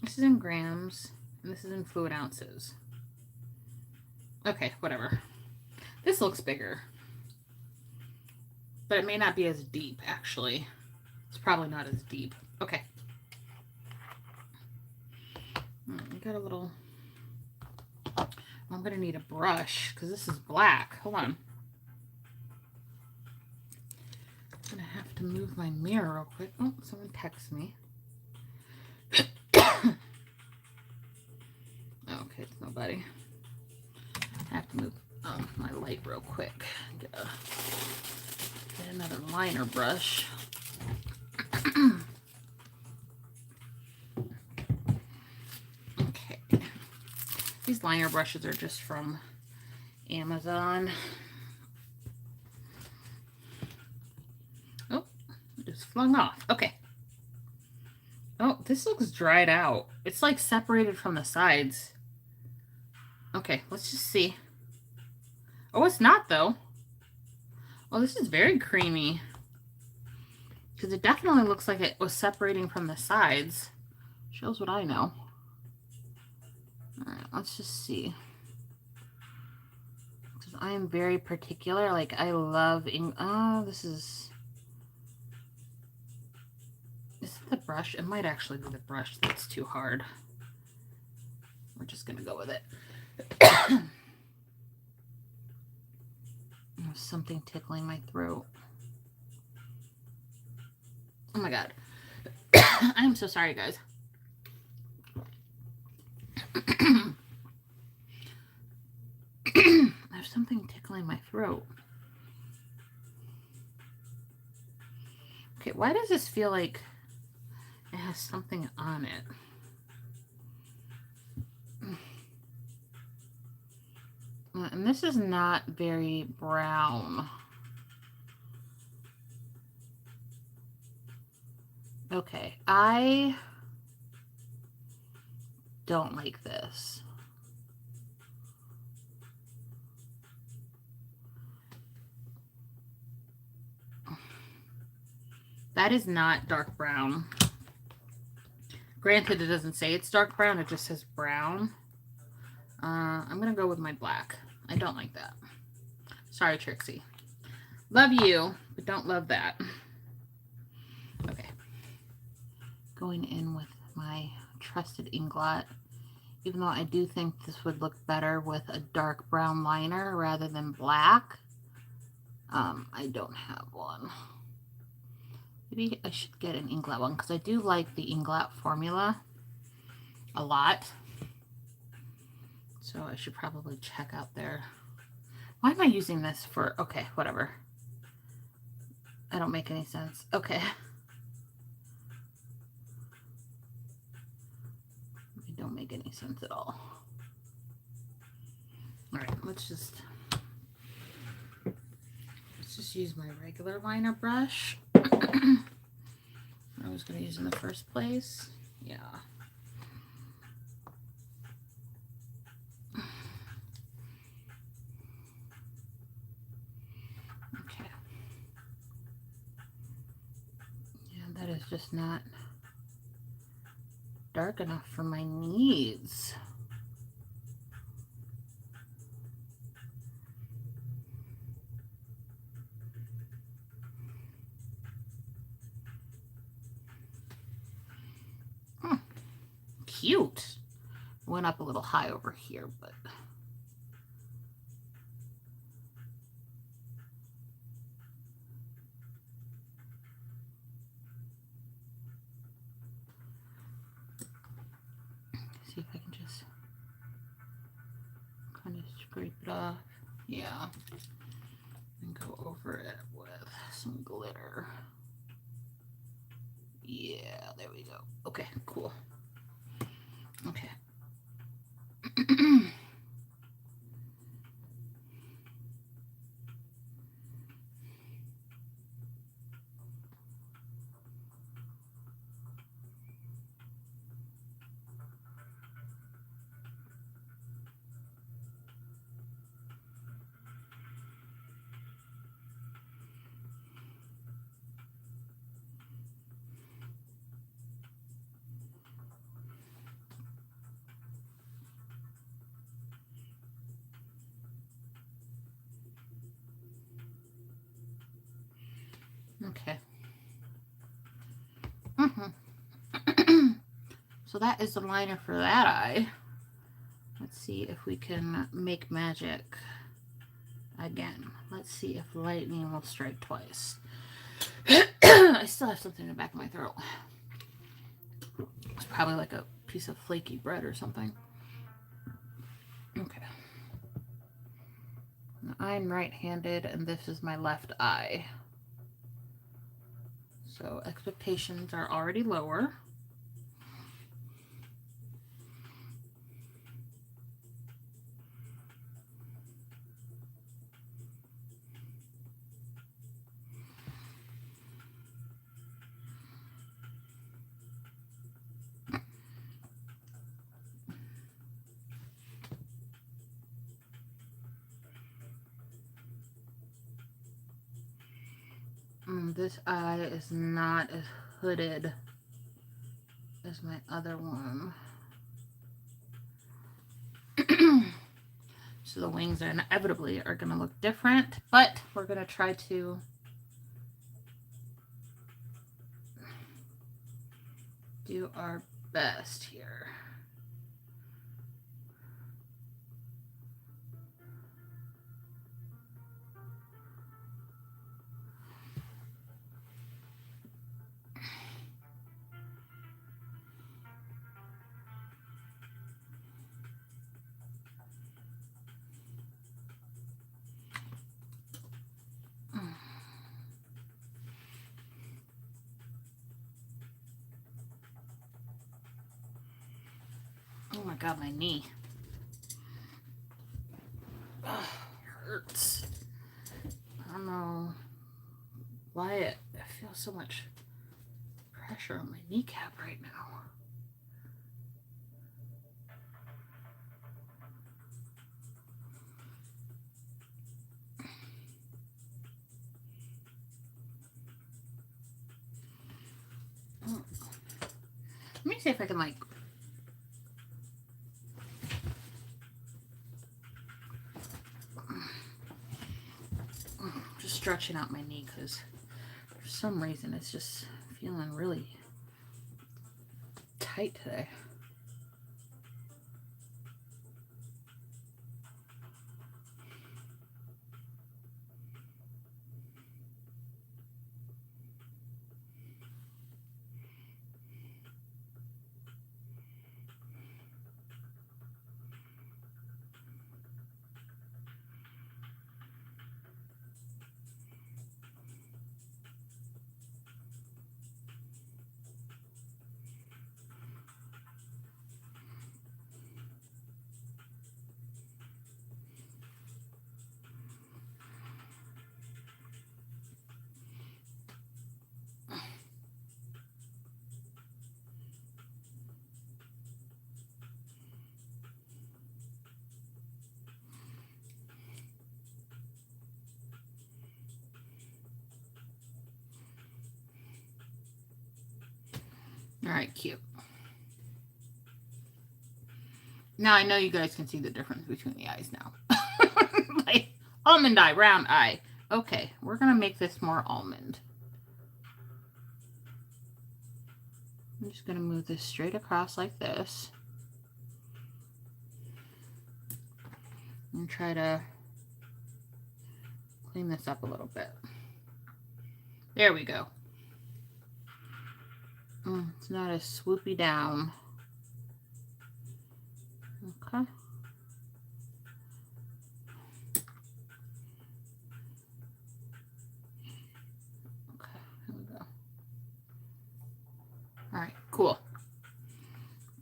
This is in grams, and this is in fluid ounces. Okay, whatever. This looks bigger. But it may not be as deep, actually. It's probably not as deep. Okay. We got a little... I'm going to need a brush, because this is black. Hold on. I'm going to have to move my mirror real quick. Oh, someone texts me. Okay, it's nobody. I have to move my light real quick. Get another liner brush. Okay. These liner brushes are just from Amazon. Oh, it just flung off. Okay. Oh, this looks dried out. It's like separated from the sides. Okay, let's just see. Oh, it's not though. Oh, this is very creamy. Because it definitely looks like it was separating from the sides. Shows what I know. Alright, let's just see. Because I am very particular. Like, I love... Oh, this is... Is it the brush? It might actually be the brush that's too hard. We're just going to go with it. There's something tickling my throat. Oh my god. I am so sorry, guys. There's something tickling my throat. Okay, why does this feel like it has something on it? And this is not very brown. Okay, I don't like this. That is not dark brown. Granted, it doesn't say it's dark brown, it just says brown. I'm going to go with my black. I don't like that. Sorry, Trixie. Love you, but don't love that. Okay. Going in with my trusted Inglot. Even though I do think this would look better with a dark brown liner rather than black. I don't have one. Maybe I should get an Inglot one because I do like the Inglot formula a lot. So I should probably check out their... Why am I using this for... Okay, whatever. I don't make any sense. Okay. They don't make any sense at all. Alright, let's just use my regular liner brush. I was going to use in the first place. Yeah. Okay. Yeah, that is just not dark enough for my needs. Cute. Went up a little high over here, but see if I can just kind of scrape it off. Yeah. And go over it with some glitter. Yeah, there we go. Okay, cool. Okay. Okay. So that is the liner for that eye. Let's see if we can make magic again. Let's see if lightning will strike twice. I still have something in the back of my throat. It's probably like a piece of flaky bread or something. Okay. Now, I'm right-handed and this is my left eye. So expectations are already lower. This eye is not as hooded as my other one. So the wings are inevitably are going to look different, but we're going to try to do our best here. Oh my god, my knee. Ugh, hurts. I don't know why I feel so much pressure on my kneecap right now. Let me see if I can like just stretching out my knee because for some reason it's just feeling really tight today. All right, cute. Now I know you guys can see the difference between the eyes now. Like almond eye, round eye. Okay, we're gonna make this more almond. I'm just gonna move this straight across like this. And try to clean this up a little bit. There we go. It's not as swoopy down. Okay. Okay, here we go. All right, cool.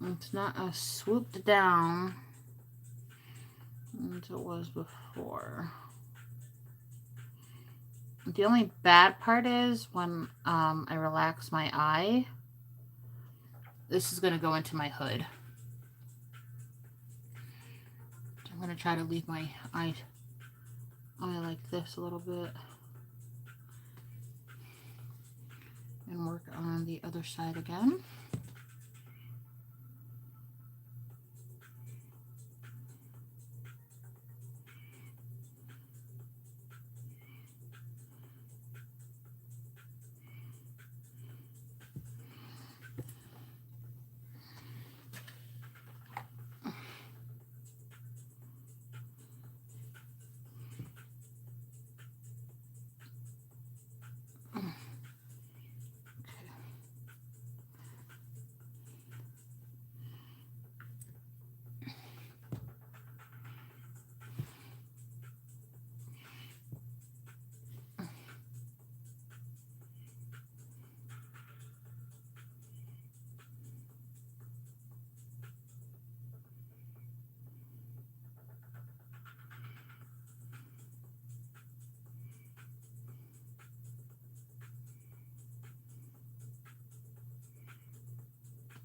It's not as swooped down as it was before. The only bad part is when I relax my eye, this is going to go into my hood. I'm going to try to leave my eye like this a little bit. And work on the other side again.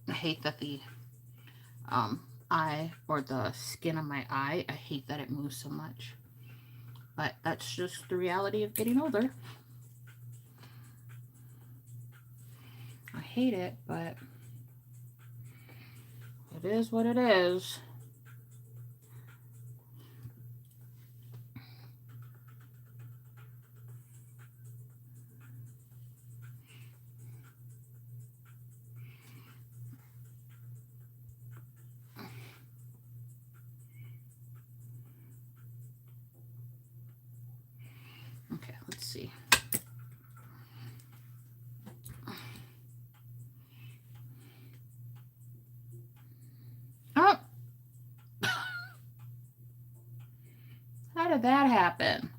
I hate that the eye or the skin of my eye, I hate that it moves so much. But that's just the reality of getting older. I hate it, but it is what it is. Okay, let's see. Oh! How did that happen?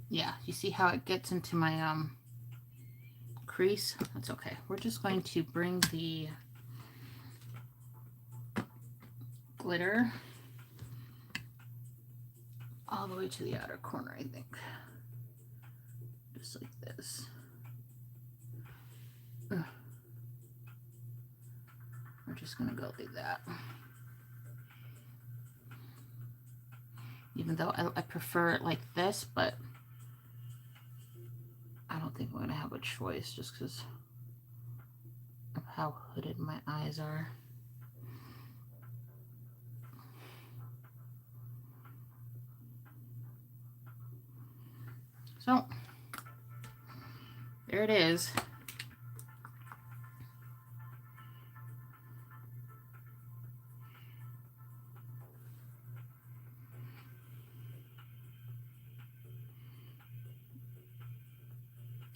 Yeah, you see how it gets into my crease? That's okay. We're just going to bring the glitter all the way to the outer corner, I think. Just like this. Ugh. We're just going to go like that. Even though I prefer it like this, but I don't think I'm going to have a choice just because of how hooded my eyes are. So, there it is.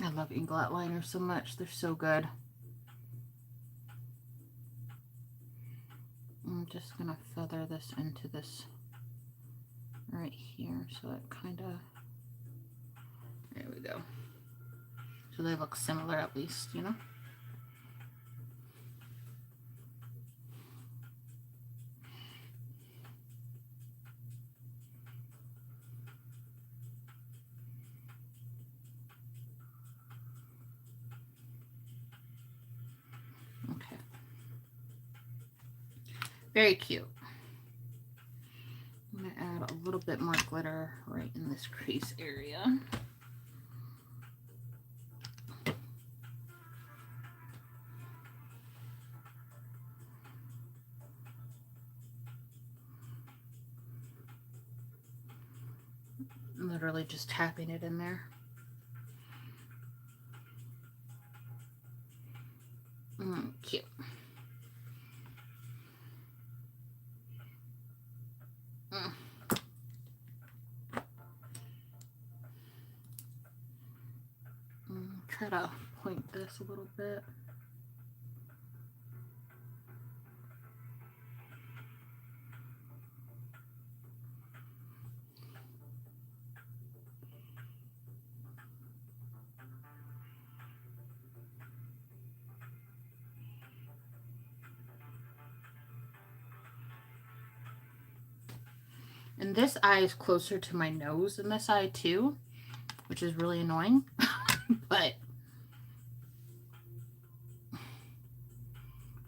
I love Inglot liners so much. They're so good. I'm just going to feather this into this right here so it kind of, there we go. So they look similar at least, you know? Very cute. I'm going to add a little bit more glitter right in this crease area. Literally just tapping it in there. Cute. Try to point this a little bit. And this eye is closer to my nose than this eye too, which is really annoying. But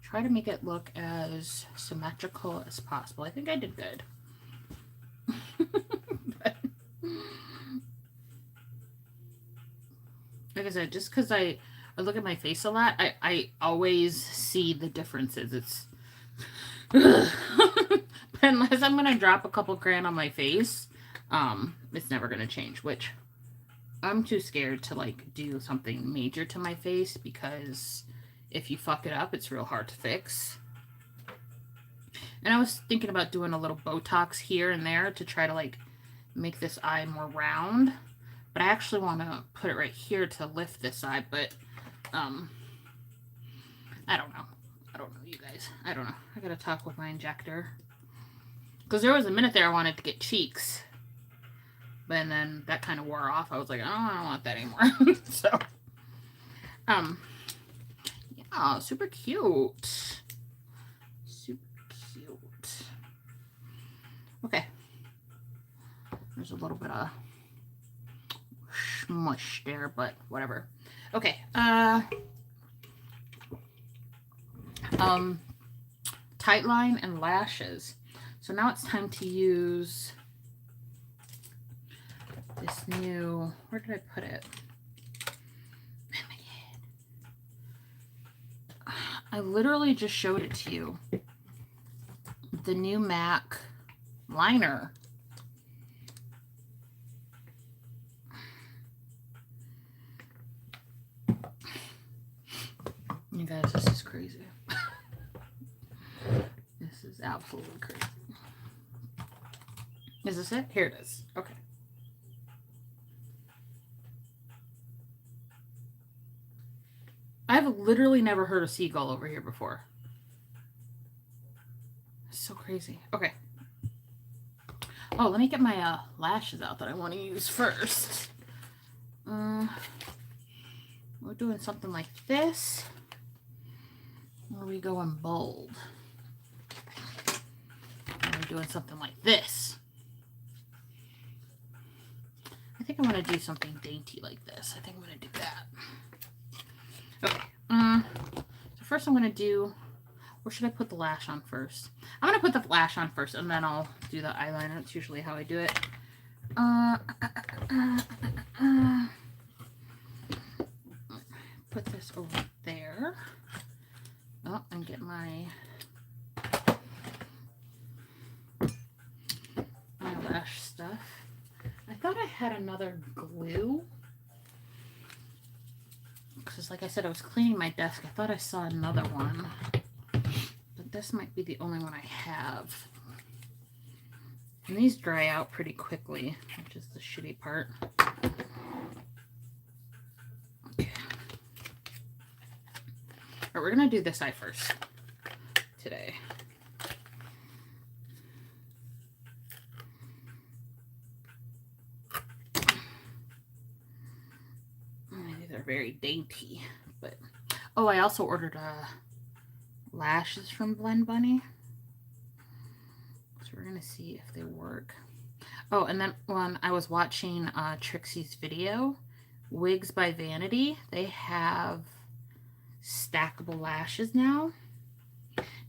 try to make it look as symmetrical as possible. I think I did good. But, like I said, just because I look at my face a lot, I always see the differences. It's unless I'm gonna drop a couple crayon on my face, it's never gonna change, which I'm too scared to like do something major to my face, because if you fuck it up, it's real hard to fix. And I was thinking about doing a little Botox here and there to try to like make this eye more round, but I actually want to put it right here to lift this eye, but I don't know. I don't know, you guys. I don't know. I gotta talk with my injector. Because there was a minute there I wanted to get cheeks. But then that kind of wore off. I was like, oh, I don't want that anymore. So, yeah, super cute. Super cute. Okay. There's a little bit of smush there, but whatever. Okay. Tightline and lashes. So now it's time to use this new, where did I put it? Oh my God. I literally just showed it to you. The new MAC liner. You guys, this is crazy. This is absolutely crazy. Is this it? Here it is. Okay. I've literally never heard a seagull over here before. It's so crazy. Okay. Oh, let me get my lashes out that I want to use first. We're doing something like this. Or we going bold. And we're doing something like this. I think I'm going to do something dainty like this. I think I'm going to do that. Okay. So first I'm going to do, where should I put the lash on first? I'm going to put the lash on first and then I'll do the eyeliner. That's usually how I do it. Put this over there. Oh, and get my eyelash stuff. I thought I had another glue. Because like I said, I was cleaning my desk. I thought I saw another one. But this might be the only one I have. And these dry out pretty quickly, which is the shitty part. Okay. All right, we're going to do this eye first today. These are very dainty, but oh, I also ordered lashes from Blend Bunny. So we're going to see if they work. Oh, and then when I was watching Trixie's video, Wigs by Vanity, they have stackable lashes now.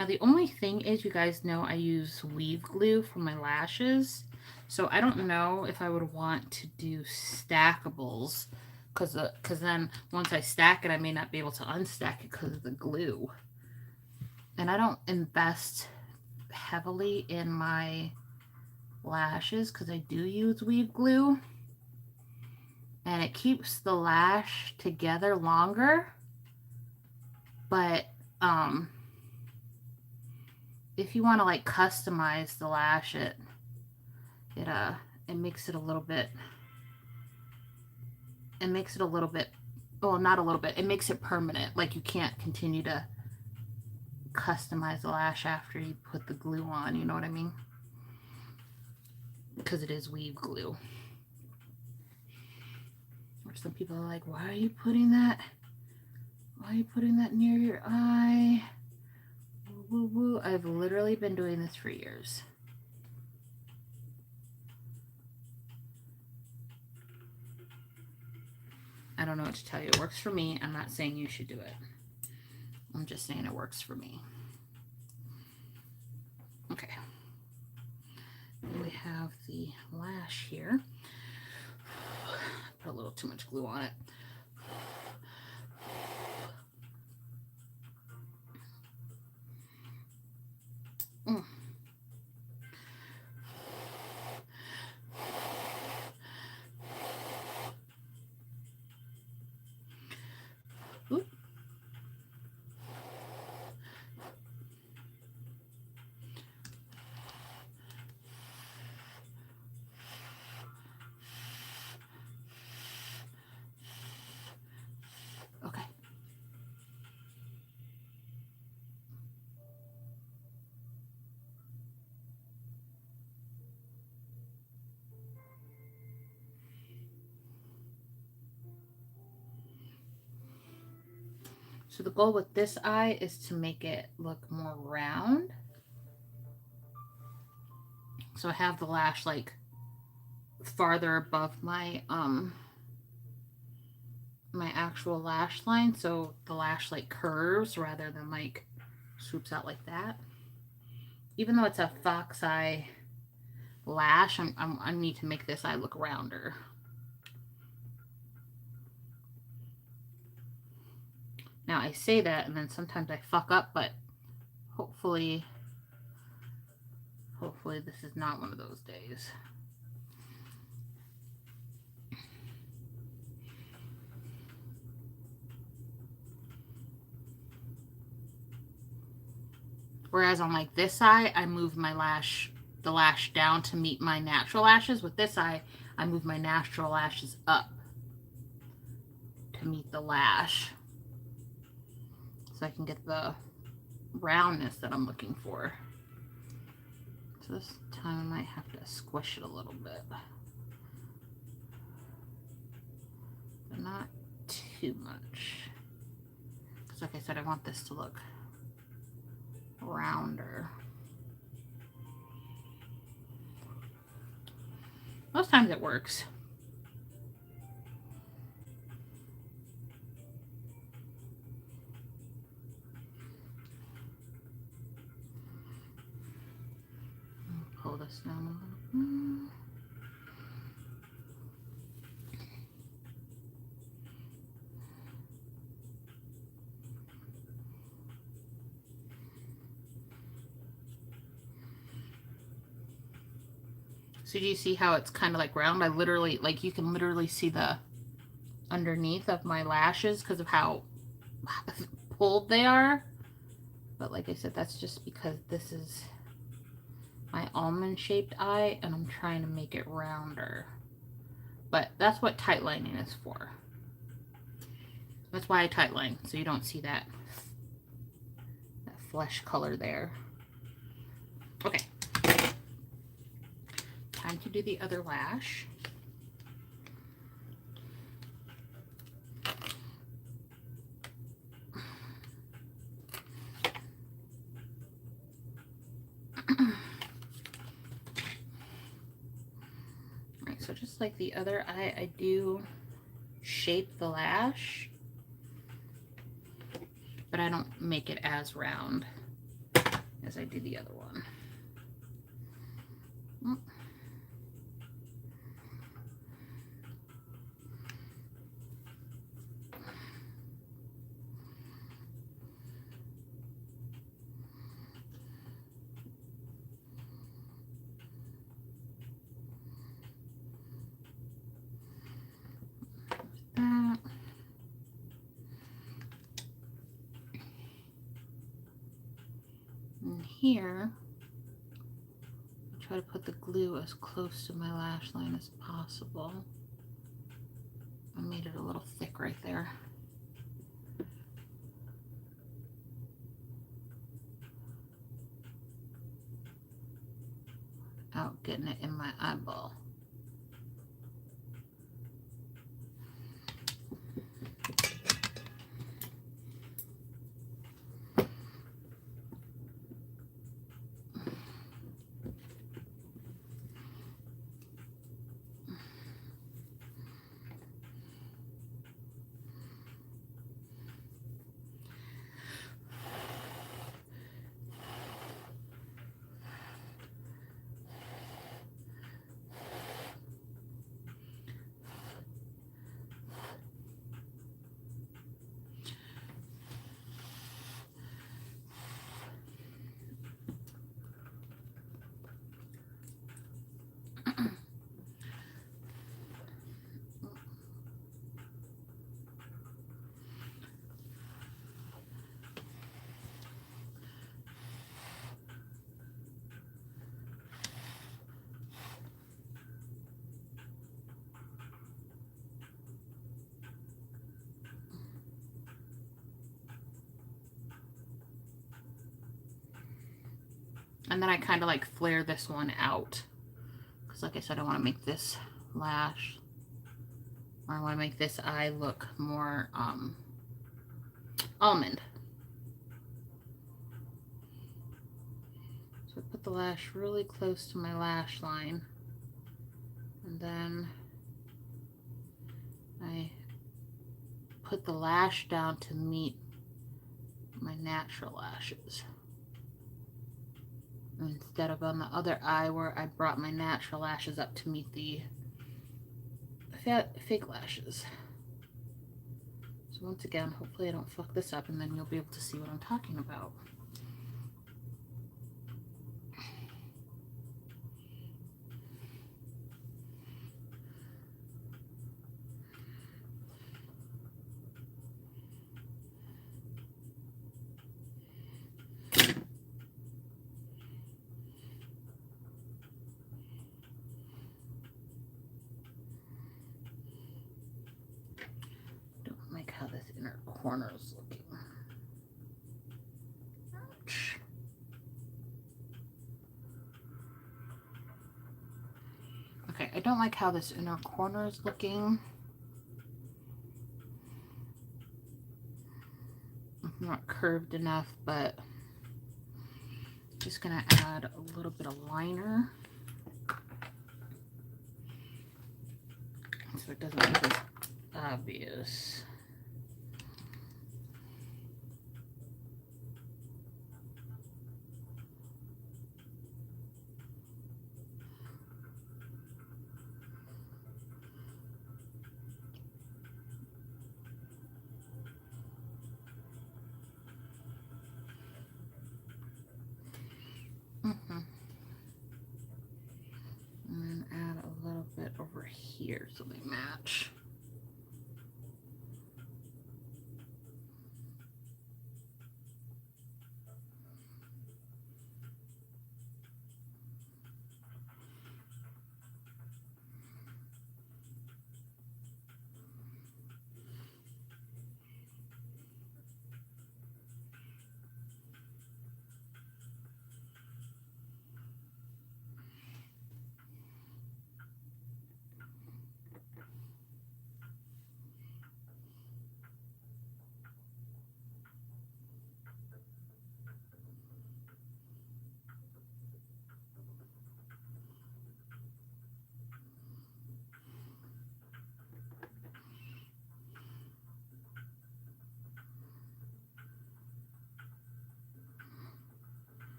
Now the only thing is, you guys know I use weave glue for my lashes. So I don't know if I would want to do stackables, because then once I stack it, I may not be able to unstack it because of the glue. And I don't invest heavily in my lashes because I do use weave glue. And it keeps the lash together longer. But if you want to like customize the lash, it makes it a little bit, well, not a little bit, it makes it permanent. Like you can't continue to customize the lash after you put the glue on, you know what I mean? Because it is weave glue. Or some people are like, why are you putting that? Why are you putting that near your eye? Woo, woo, woo. I've literally been doing this for years. I don't know what to tell you. It works for me. I'm not saying you should do it. I'm just saying it works for me. Okay. Then we have the lash here. Put a little too much glue on it. Oop. Okay. So the goal with this eye is to make it look more round. So I have the lash like farther above my my actual lash line, so the lash like curves rather than like swoops out like that. Even though it's a fox eye lash, I need to make this eye look rounder. Now I say that and then sometimes I fuck up, but hopefully this is not one of those days. Whereas on like this eye, I move my the lash down to meet my natural lashes. With this eye, I move my natural lashes up to meet the lash, so I can get the roundness that I'm looking for. So this time I might have to squish it a little bit, but not too much. Because like I said, I want this to look rounder. Most times it works. Pull this down a little. So do you see how it's kind of like round? I literally, like, you can literally see the underneath of my lashes because of how pulled they are. But like I said, that's just because this is my almond shaped eye and I'm trying to make it rounder. But that's what tight lining is for. That's why I tight line, so you don't see that flesh color there. Okay. Time to do the other lash. Alright, so just like the other eye, I do shape the lash, but I don't make it as round. as I do the other one. That. And here, I try to put the glue as close to my lash line as possible. I made it a little thick right there. Out getting it in my eyeball. And then I kind of like flare this one out. Because like I said, I want to make this lash, or I want to make this eye look more almond. So I put the lash really close to my lash line. And then I put the lash down to meet my natural lashes, instead of on the other eye where I brought my natural lashes up to meet the fake lashes. So once again, hopefully I don't fuck this up, and then you'll be able to see what I'm talking about. How this inner corner is looking. Ouch. Okay, I don't like how this inner corner is looking. It's not curved enough, but just gonna add a little bit of liner so it doesn't look as obvious. And then add a little bit over here so they match.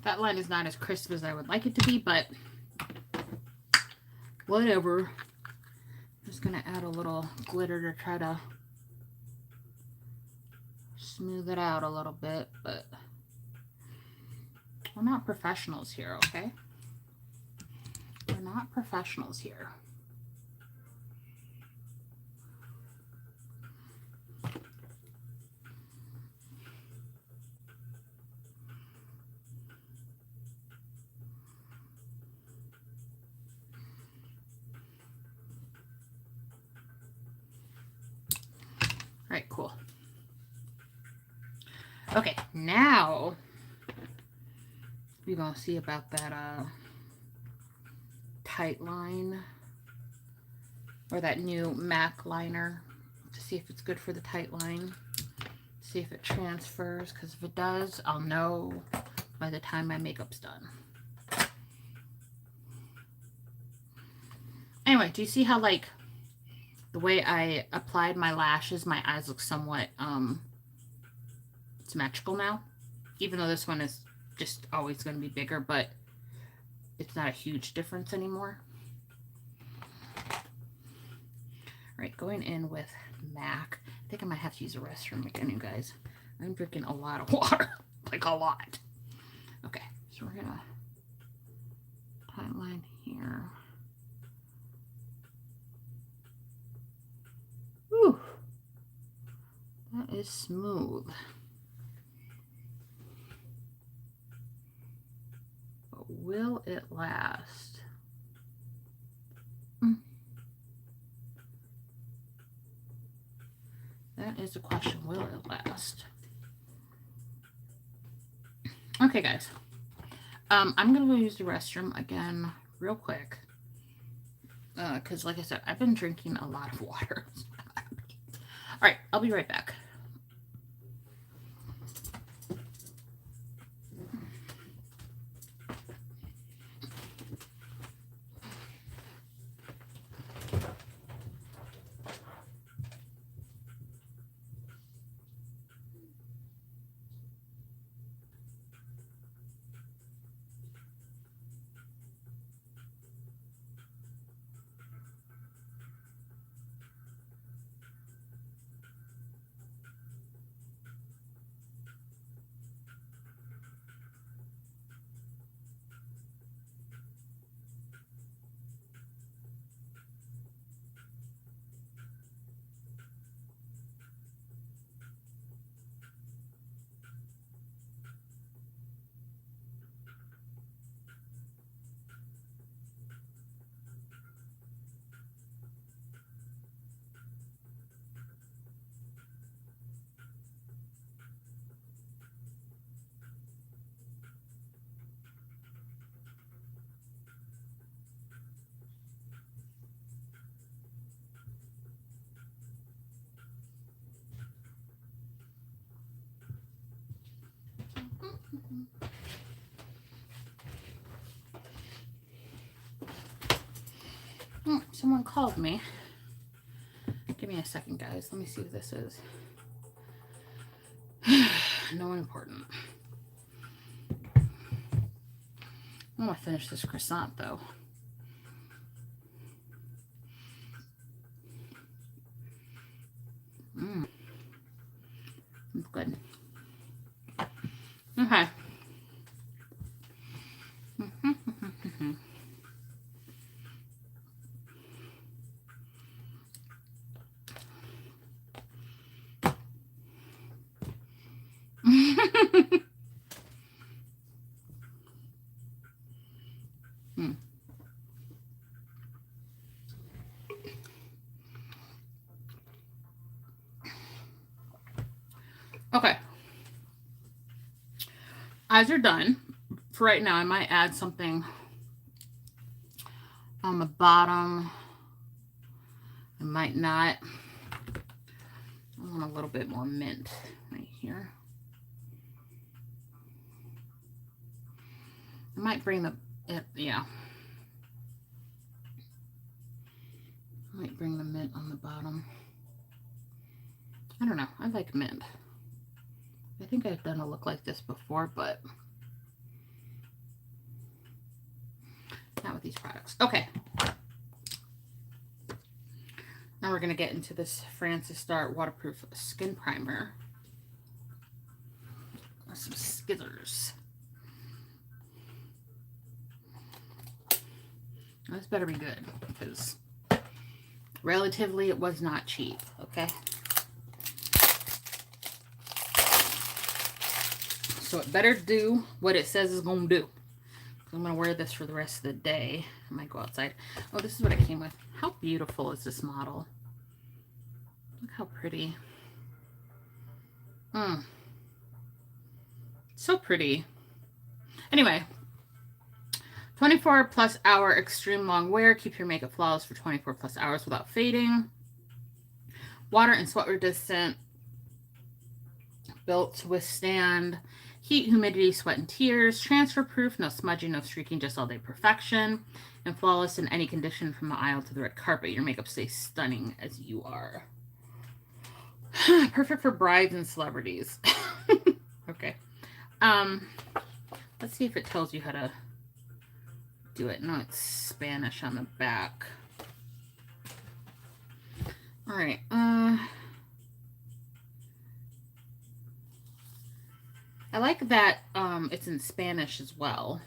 That line is not as crisp as I would like it to be, but whatever. I'm just going to add a little glitter to try to smooth it out a little bit, but we're not professionals here, okay? We're not professionals here. All right, cool. Okay, now we're going to see about that tight line, or that new MAC liner, to see if it's good for the tight line. See if it transfers, because if it does, I'll know by the time my makeup's done. Anyway, do you see how, like, the way I applied my lashes, my eyes look somewhat symmetrical now? Even though this one is just always going to be bigger, but it's not a huge difference anymore. All right, going in with MAC. I think I might have to use the restroom again, you guys. I'm drinking a lot of water, like a lot. Okay, so we're gonna tight line here. Whew, that is smooth. But will it last? That is the question. Will it last? Okay, guys. I'm gonna go use the restroom again real quick. Because like I said, I've been drinking a lot of water. Alright, I'll be right back. Oh, someone called me. Give me a second, guys. Let me see who this is. No one important. I want to finish this croissant, though. It's good. Okay. Okay. Eyes are done. For right now, I might add something on the bottom. I might not. I want a little bit more mint right here. I might bring yeah. I might bring the mint on the bottom. I don't know. I like mint. I think I've done a look like this before, but products. Okay. Now we're going to get into this Francis Star Waterproof Skin Primer. Some scissors. This better be good because relatively it was not cheap, okay? So it better do what it says it's going to do. I'm going to wear this for the rest of the day. I might go outside. Oh, this is what it came with. How beautiful is this model? Look how pretty. So pretty. Anyway, 24 plus hour extreme long wear. Keep your makeup flawless for 24 plus hours without fading. Water and sweat resistant. Built to withstand heat, humidity, sweat, and tears. Transfer proof. No smudging, no streaking, just all day perfection. And flawless in any condition from the aisle to the red carpet. Your makeup stays stunning as you are. Perfect for brides and celebrities. Okay. Let's see if it tells you how to do it. No, it's Spanish on the back. All right. I like that it's in Spanish as well.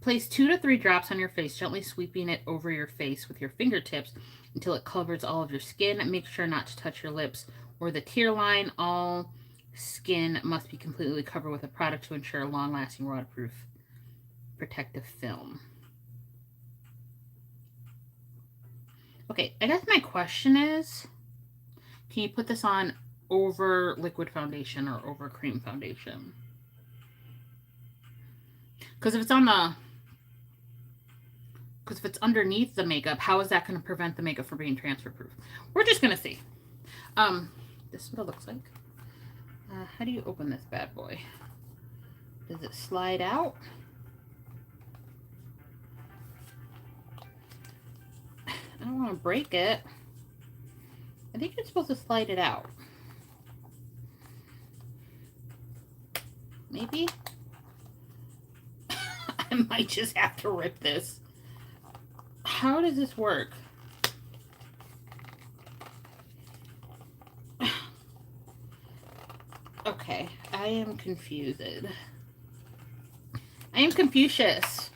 Place 2 to 3 drops on your face, gently sweeping it over your face with your fingertips until it covers all of your skin. Make sure not to touch your lips or the tear line. All skin must be completely covered with a product to ensure long-lasting waterproof protective film. Okay, I guess my question is, can you put this on over liquid foundation or over cream foundation? Because if it's on the... Because if it's underneath the makeup, how is that going to prevent the makeup from being transfer proof? We're just going to see. This is what it looks like. How do you open this bad boy? Does it slide out? I don't want to break it. I think you're supposed to slide it out. Maybe? I might just have to rip this. How does this work? Okay, I am confused. I am Confucius.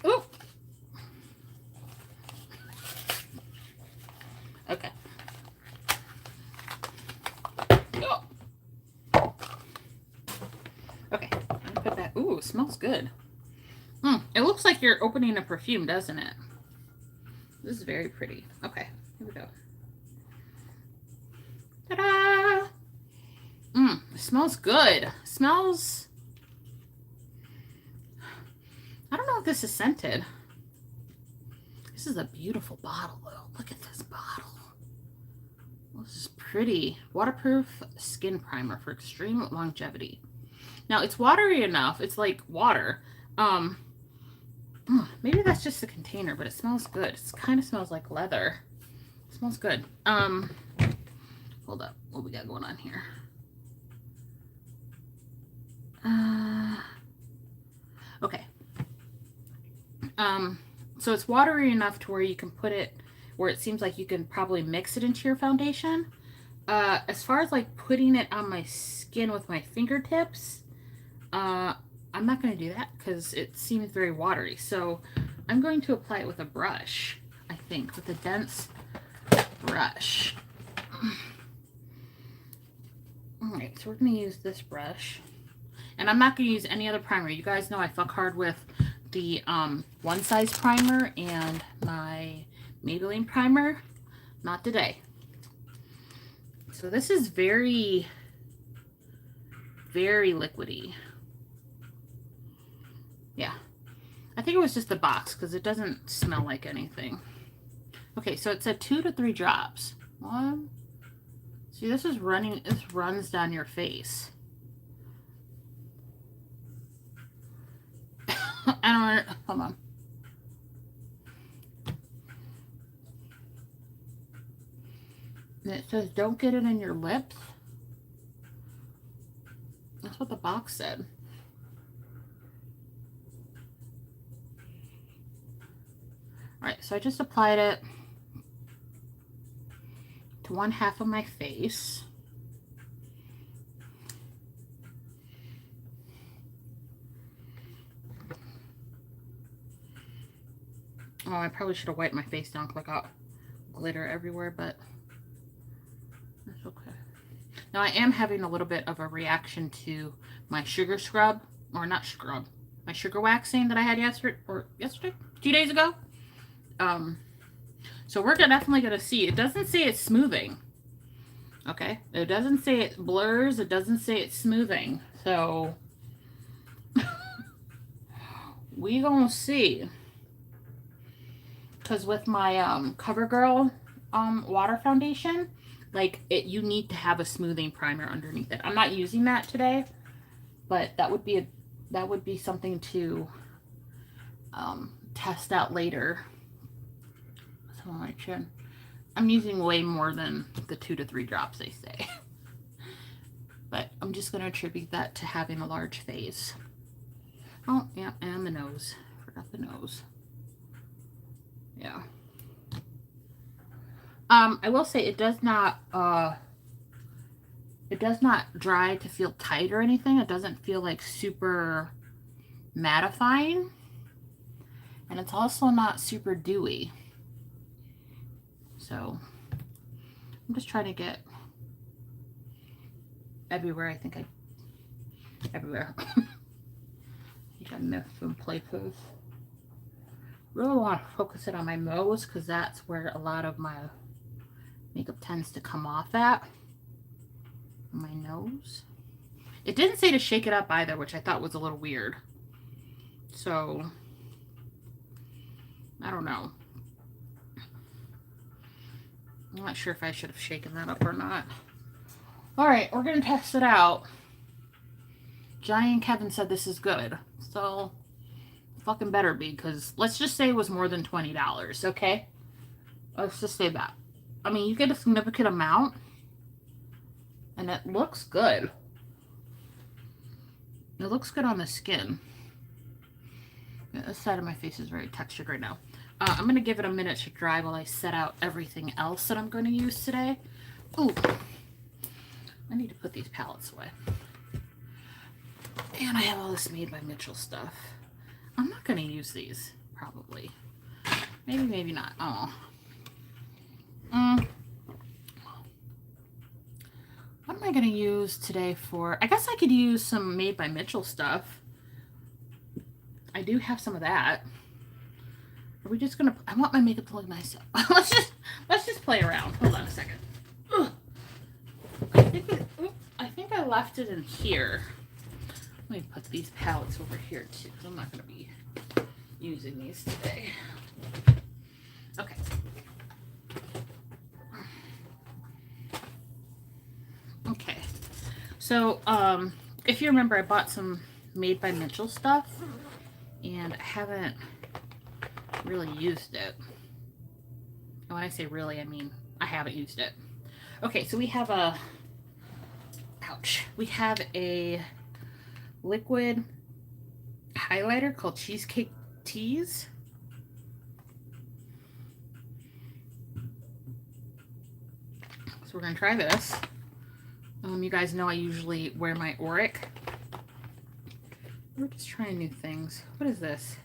Ooh. Okay. Oh. Okay, I'm gonna put that. Ooh, it smells good. It looks like you're opening a perfume, doesn't it? This is very pretty. Okay, here we go. Ta-da! It smells good. It smells... I don't know if this is scented. This is a beautiful bottle, though. Look at this bottle. This is pretty. Waterproof skin primer for extreme longevity. Now, it's watery enough. It's like water. Maybe that's just the container, but it smells good. It kind of smells like leather. It smells good. Hold up. What we got going on here? Okay. So it's watery enough to where you can put it where it seems like you can probably mix it into your foundation. As far as like putting it on my skin with my fingertips, I'm not going to do that because it seems very watery. So I'm going to apply it with a brush, I think, with a dense brush. All right, so we're going to use this brush. And I'm not going to use any other primer. You guys know I fuck hard with the One Size primer and my Maybelline primer. Not today. So this is very, very liquidy. Yeah. I think it was just the box because it doesn't smell like anything. Okay, so it said 2 to 3 drops. One. See, this is running, this runs down your face. I don't, hold on. And it says don't get it in your lips. That's what the box said. Alright, so I just applied it to one half of my face. Oh, I probably should have wiped my face down because I got glitter everywhere, but that's okay. Now I am having a little bit of a reaction to my sugar scrub, or not scrub, my sugar waxing that I had yesterday, 2 days ago. So we're definitely going to see. It doesn't say it's smoothing. Okay? It doesn't say it blurs. It doesn't say it's smoothing. So we gonna see. Because with my CoverGirl water foundation, like you need to have a smoothing primer underneath it. I'm not using that today, but that would be something to test out later. So on my chin, I'm using way more than the 2 to 3 drops they say, but I'm just going to attribute that to having a large face. Oh yeah, and the nose. Forgot the nose. Yeah. I will say it does not dry to feel tight or anything. It doesn't feel like super mattifying, and it's also not super dewy. So I'm just trying to get everywhere. Everywhere. I think I missed some places. Really want to focus it on my nose because that's where a lot of my makeup tends to come off at. My nose. It didn't say to shake it up either, which I thought was a little weird. So I don't know. I'm not sure if I should have shaken that up or not. Alright, we're going to test it out. Johnny and Kevin said this is good. So fucking better be, because let's just say it was more than $20, okay? Let's just say that. I mean, you get a significant amount, and it looks good. It looks good on the skin. Yeah, this side of my face is very textured right now. I'm going to give it a minute to dry while I set out everything else that I'm going to use today. Ooh, I need to put these palettes away. And I have all this Made by Mitchell stuff. I'm not going to use these, probably. Maybe, maybe not. Oh. What am I going to use today for? I guess I could use some Made by Mitchell stuff. I do have some of that. Are we just going to... I want my makeup to look nice. let's just play around. Hold on a second. Ugh. I think I left it in here. Let me put these palettes over here too, because I'm not going to be using these today. Okay. Okay. So, if you remember, I bought some Made by Mitchell stuff, and I haven't really used it. And when I say really, I mean I haven't used it. Okay, so we have a... Ouch. We have a liquid highlighter called Cheesecake Tease. So we're going to try this. You guys know I usually wear my Auric. We're just trying new things. What is this?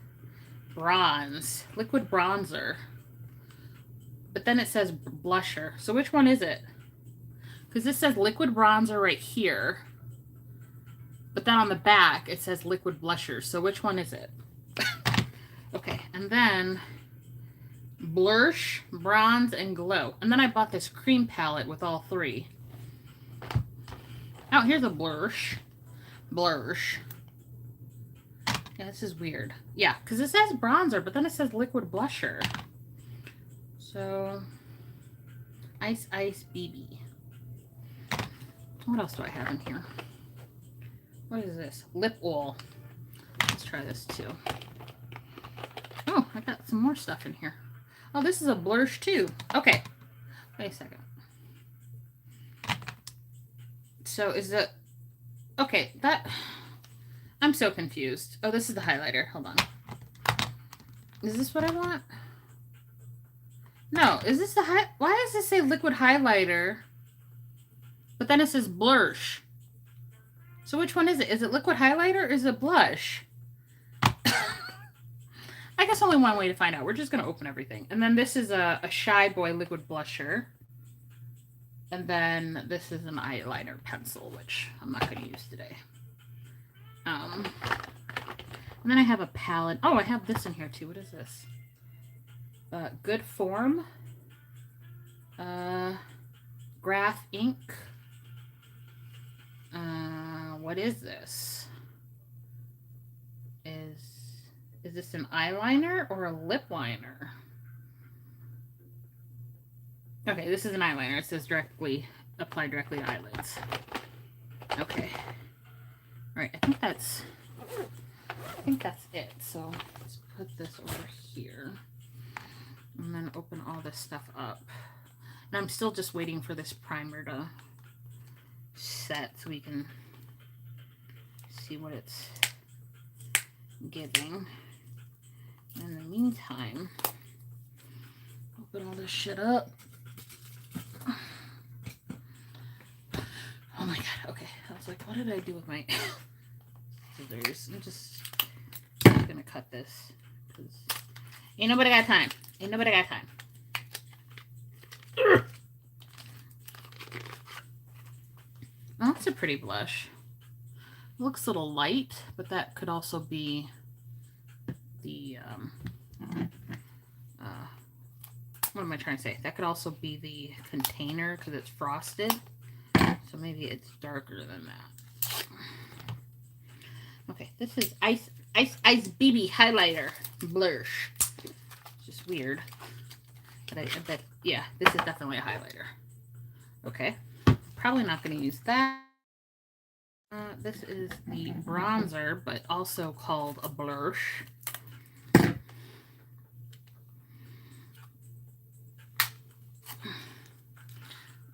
Bronze. Liquid bronzer. But then it says blusher. So which one is it? Because this says liquid bronzer right here. But then on the back, it says liquid blusher. So which one is it? Okay, and then Blursh, Bronze, and Glow. And then I bought this cream palette with all three. Oh, here's a Blursh. Blursh. Yeah, this is weird. Yeah, because it says bronzer, but then it says liquid blusher. So, Ice Ice BB. What else do I have in here? What is this? Lip oil. Let's try this too. Oh, I got some more stuff in here. Oh, this is a Blursh too. Okay. Wait a second. So is it Okay, that... I'm so confused. Oh, this is the highlighter. Hold on. Is this what I want? No, is this the why does this say liquid highlighter? But then it says blush. So which one is it? Is it liquid highlighter or is it blush? I guess only one way to find out. We're just going to open everything. And then this is a Shy Boy liquid blusher. And then this is an eyeliner pencil, which I'm not going to use today. And then I have a palette. Oh, I have this in here too. What is this? Good Form. Graph ink. What is this? Is this an eyeliner or a lip liner? Okay, this is an eyeliner. It says apply directly to eyelids. Okay. All right, I think that's it. So let's put this over here and then open all this stuff up. And I'm still just waiting for this primer to set so we can see what it's giving. In the meantime, open all this shit up. Oh my god, okay. I was like, what did I do with my scissors? I'm just gonna cut this because ain't nobody got time. Ain't nobody got time. Oh, that's a pretty blush. It looks a little light, but that could also be the what am I trying to say? That could also be the container because it's frosted. So maybe it's darker than that. Okay, this is Ice BB highlighter blush. It's just weird. But I bet, yeah, this is definitely a highlighter. Okay, probably not going to use that. This is the bronzer, but also called a blush.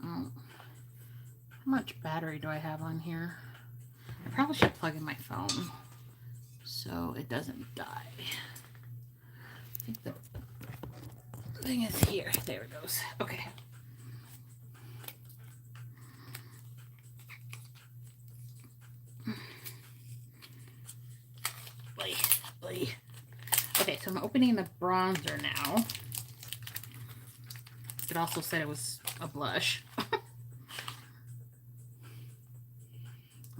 How much battery do I have on here? I probably should plug in my phone so it doesn't die. I think the thing is here. There it goes. Okay. Okay, so I'm opening the bronzer now. It also said it was a blush.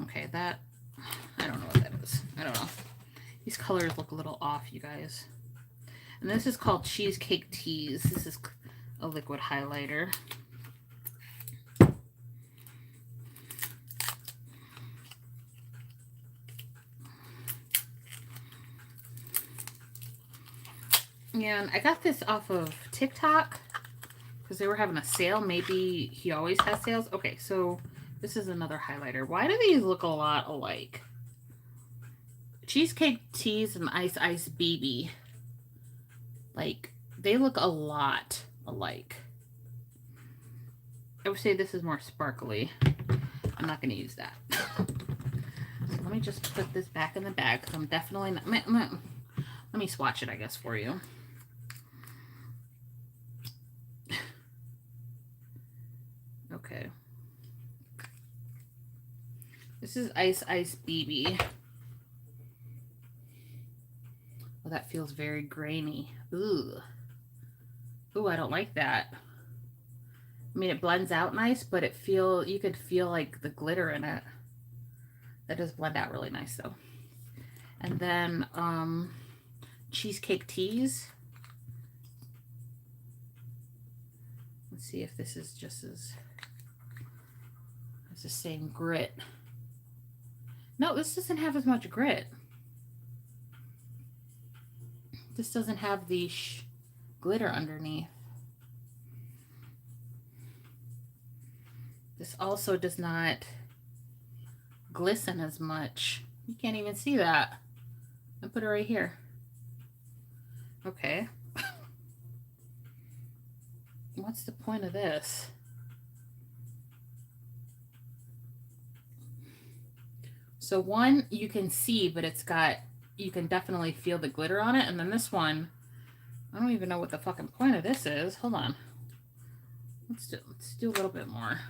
Okay, that, I don't know what that is. I don't know. These colors look a little off, you guys. And this is called Cheesecake Tease. This is a liquid highlighter. And I got this off of TikTok because they were having a sale. Maybe he always has sales. Okay, so this is another highlighter. Why do these look a lot alike? Cheesecake Tease and Ice BB. Like, they look a lot alike. I would say this is more sparkly. I'm not going to use that. So let me just put this back in the bag because I'm definitely not... Let me swatch it, I guess, for you. Okay. This is Ice BB. Oh, that feels very grainy. Ooh. Ooh, I don't like that. I mean, it blends out nice, but you could feel like the glitter in it. That does blend out really nice though. And then Cheesecake Tease. Let's see if this is just as it's the same grit. No, this doesn't have as much grit. This doesn't have the glitter underneath. This also does not glisten as much. You can't even see that. I put it right here. Okay. What's the point of this? So one you can see, but you can definitely feel the glitter on it. And then this one, I don't even know what the fucking point of this is. Hold on. Let's do a little bit more.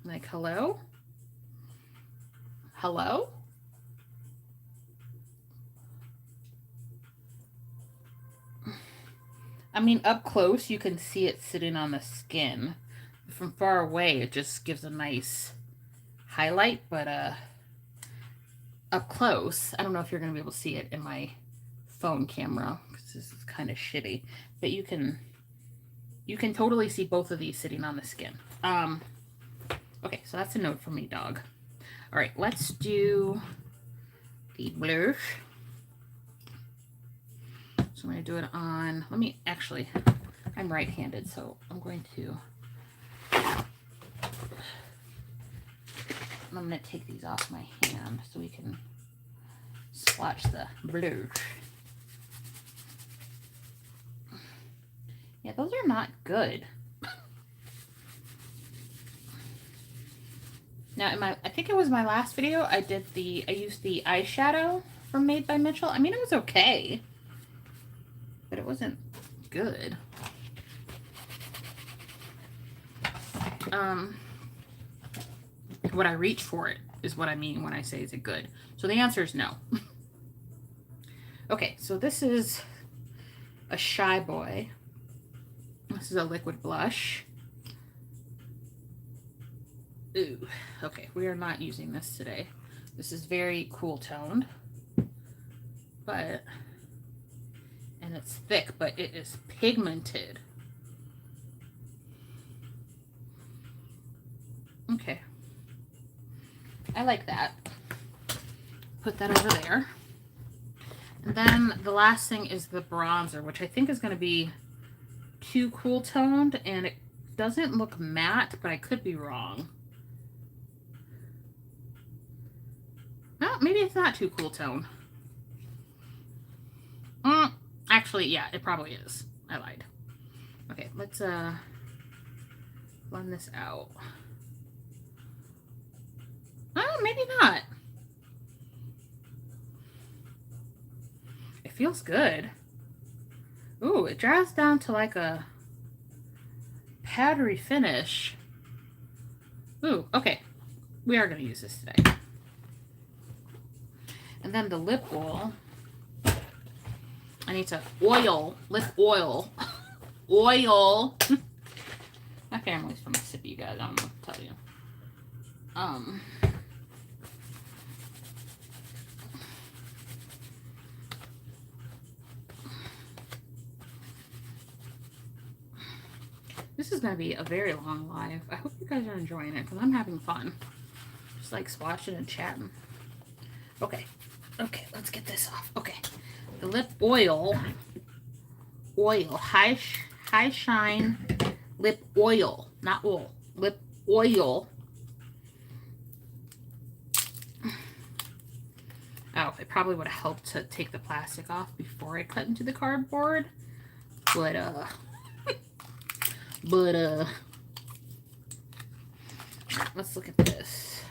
Like, hello? Hello? I mean, up close, you can see it sitting on the skin. From far away, it just gives a nice highlight, but up close, I don't know if you're going to be able to see it in my phone camera, because this is kind of shitty, but you can totally see both of these sitting on the skin. Okay, so that's a note from me, dog. All right, let's do the blush. So I'm going to do it on, let me actually, I'm right-handed, so I'm going to take these off my hand so we can swatch the blush. Yeah, those are not good. Now, I think it was my last video, I used the eyeshadow from Made by Mitchell. I mean, it was okay, but it wasn't good. Would I reach for it is what I mean when I say is it good. So the answer is no. Okay, so this is a Shy Boy. This is a liquid blush. Ooh, okay, we are not using this today. This is very cool toned, and it's thick, but it is pigmented. Okay, I like that. Put that over there. And then the last thing is the bronzer, which I think is going to be too cool toned, and it doesn't look matte, but I could be wrong. No, maybe it's not too cool toned. Actually, yeah, it probably is. I lied. Okay, let's blend this out. Oh, maybe not. It feels good. Ooh, it dries down to like a powdery finish. Ooh, okay. We are going to use this today. And then the lip oil. I need to lip oil. Oil. My family's from Mississippi, you guys. I don't know what to tell you. This is going to be a very long live. I hope you guys are enjoying it because I'm having fun. Just like swatching and chatting. Okay, let's get this off. Okay, the lip oil, high shine lip oil, not wool, lip oil. Oh, it probably would have helped to take the plastic off before I cut into the cardboard, but let's look at this.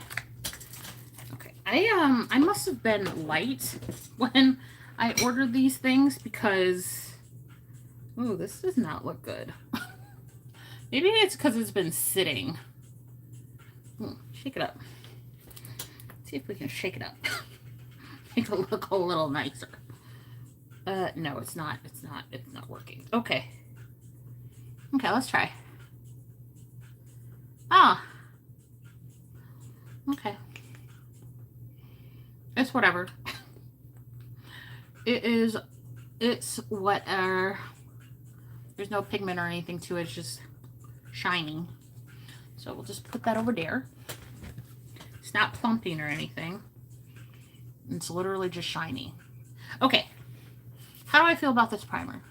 Okay, I must have been light when I ordered these things because, ooh, this does not look good. Maybe it's because it's been sitting. Shake it up. See if we can shake it up. Make it look a little nicer. No, it's not. It's not working. Okay. Okay, let's try. Ah. Okay. It's whatever. It's whatever. There's no pigment or anything to it. It's just shiny. So we'll just put that over there. It's not plumping or anything. It's literally just shiny. Okay. How do I feel about this primer?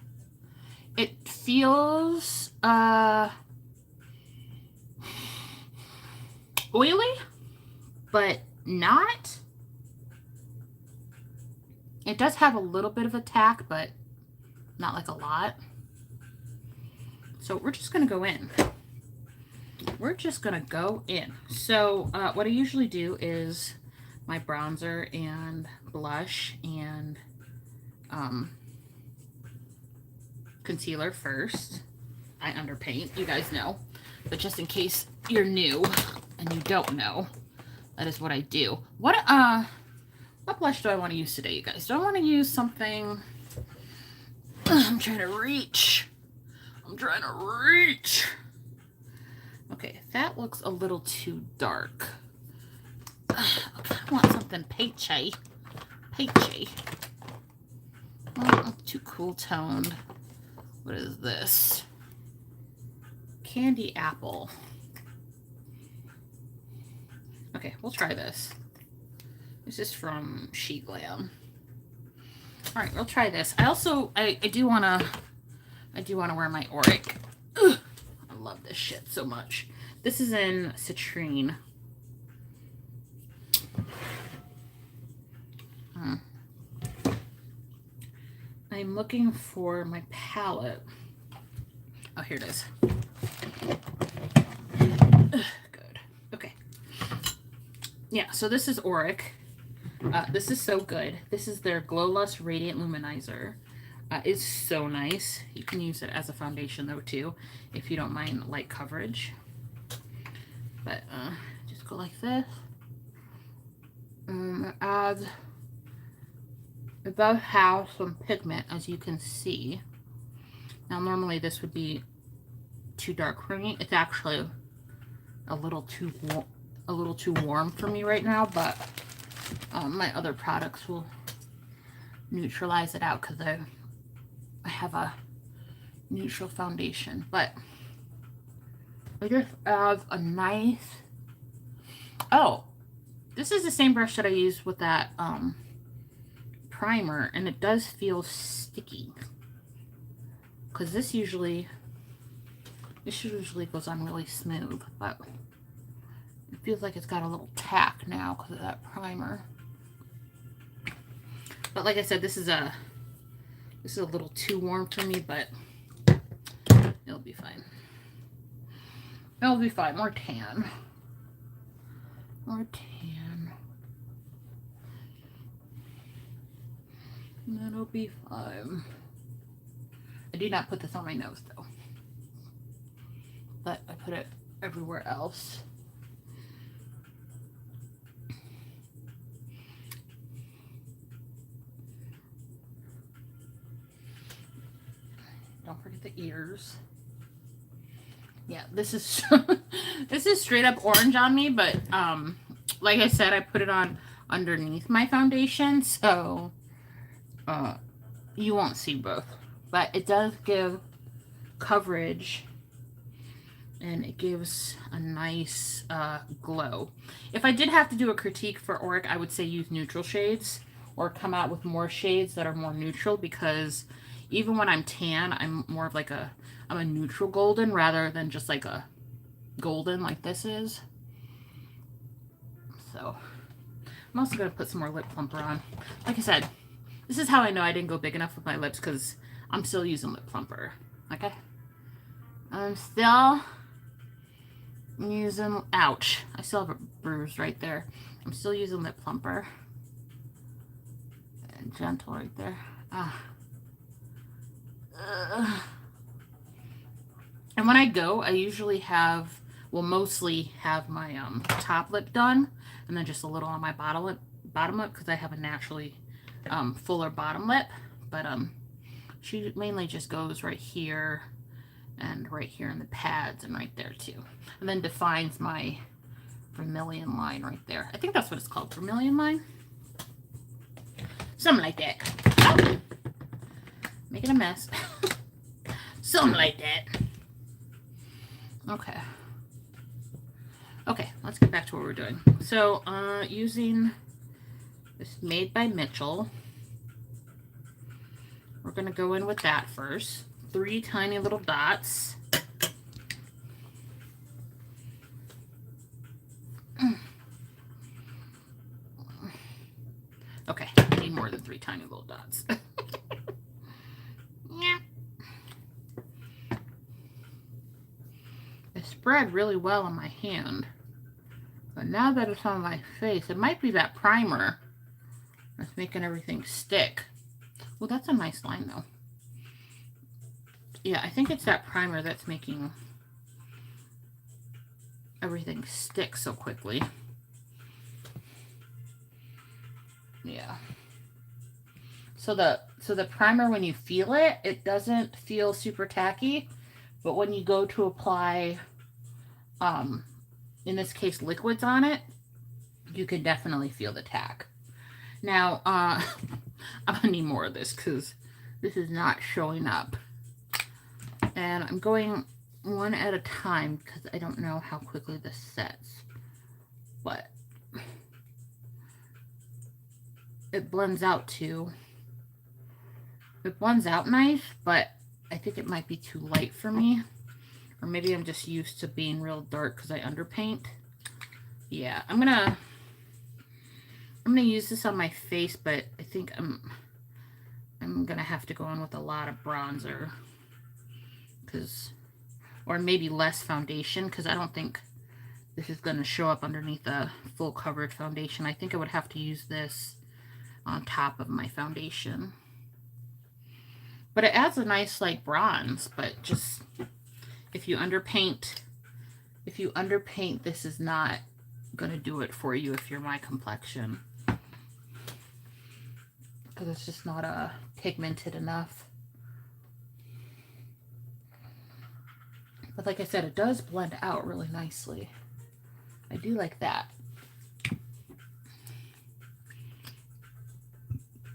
It feels oily, but not. It does have a little bit of a tack, but not like a lot. So we're just going to go in. We're just going to go in. So what I usually do is my bronzer and blush and concealer first. I underpaint, you guys know. But just in case you're new and you don't know, that is what I do. What blush do I want to use today, you guys? Do I want to use something... I'm trying to reach. Okay, that looks a little too dark. Okay, I want something peachy. Too cool toned. What is this? Candy apple. Okay, we'll try this. This is from She Glam. All right, we'll try this. I do wanna wear my Auric. Ugh, I love this shit so much. This is in Citrine. I'm looking for my palette. Oh, here it is. Good. Okay. Yeah, so this is Auric. This is so good. This is their Glow Lust Radiant Luminizer. It's so nice. You can use it as a foundation though too, if you don't mind light coverage. But just go like this. Add about have some pigment, as you can see. Now normally this would be too dark for me. It's actually a little too warm for me right now, but my other products will neutralize it out because I have a neutral foundation. But I just have a nice... Oh, this is the same brush that I used with that primer, and it does feel sticky because this usually goes on really smooth, but it feels like it's got a little tack now because of that primer. But like I said, this is a little too warm for me, but it'll be fine. It'll be fine. More tan. That'll be fine. I do not put this on my nose though, but I put it everywhere else. Don't forget the ears. Yeah, this is this is straight up orange on me, but like I said, I put it on underneath my foundation, so you won't see both. But it does give coverage, and it gives a nice glow. If I did have to do a critique for Auric, I would say use neutral shades or come out with more shades that are more neutral, because even when I'm tan, I'm more of like I'm a neutral golden rather than just like a golden like this is. So I'm also going to put some more lip plumper on. Like I said, this is how I know I didn't go big enough with my lips, because I'm still using lip plumper. Okay? I'm still using... Ouch. I still have a bruise right there. I'm still using lip plumper. And gentle right there. And when I go, I usually have... Well, mostly have my top lip done. And then just a little on my bottom lip, because I have a naturally fuller bottom lip. But she mainly just goes right here and right here in the pads and right there too. And then defines my vermilion line right there. I think that's what it's called, vermilion line. Something like that. Oh, making a mess. Something like that. Okay. Okay, let's get back to what we're doing. So, using this Made by Mitchell, we're going to go in with that first. 3 tiny little dots. Okay, I need more than 3 tiny little dots. Yeah. spread really well on my hand. But now that it's on my face, it might be that primer that's making everything stick. Well, that's a nice line though. Yeah, I think it's that primer that's making everything stick so quickly. Yeah. So the primer, when you feel it, it doesn't feel super tacky, but when you go to apply, in this case, liquids on it, you can definitely feel the tack. Now, I'm gonna need more of this because this is not showing up. And I'm going one at a time because I don't know how quickly this sets, but it blends out too. It blends out nice, but I think it might be too light for me. Or maybe I'm just used to being real dark because I underpaint. Yeah, I'm gonna use this on my face, but I think I'm gonna have to go in with a lot of bronzer, or maybe less foundation, because I don't think this is gonna show up underneath a full coverage foundation. I think I would have to use this on top of my foundation. But it adds a nice like bronze, but just if you underpaint, this is not gonna do it for you if you're my complexion. Because it's just not pigmented enough. But like I said, it does blend out really nicely. I do like that.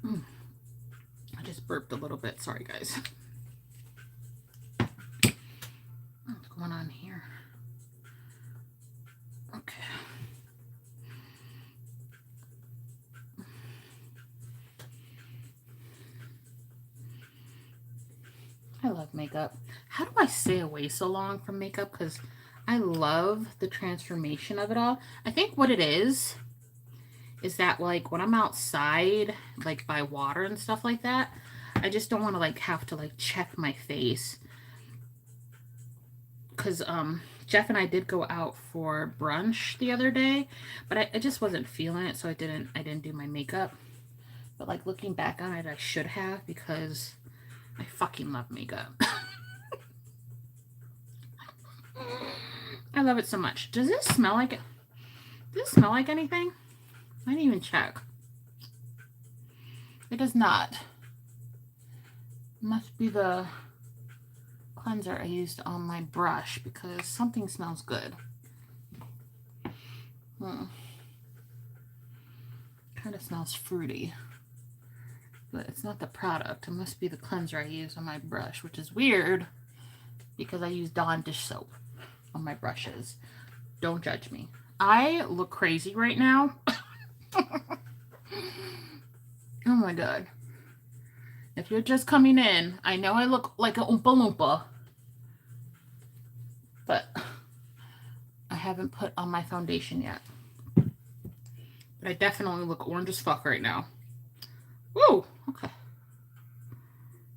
I just burped a little bit. Sorry, guys. What's going on here? Okay. I love makeup. How do I stay away so long from makeup? Because I love the transformation of it all. I think what it is that like when I'm outside, like by water and stuff like that, I just don't want to like have to like check my face. Because Jeff and I did go out for brunch the other day, but I just wasn't feeling it, so I didn't do my makeup. But like looking back on it, I should have, because I fucking love makeup. I love it so much. Does this smell like it? Does it smell like anything? I didn't even check. It does not. Must be the cleanser I used on my brush, because something smells good. Kind of smells fruity, but it's not the product. It must be the cleanser I use on my brush, which is weird because I use Dawn dish soap on my brushes. Don't judge me. I look crazy right now. Oh my god. If you're just coming in, I know I look like a Oompa Loompa, but I haven't put on my foundation yet. But I definitely look orange as fuck right now. Woo! Okay.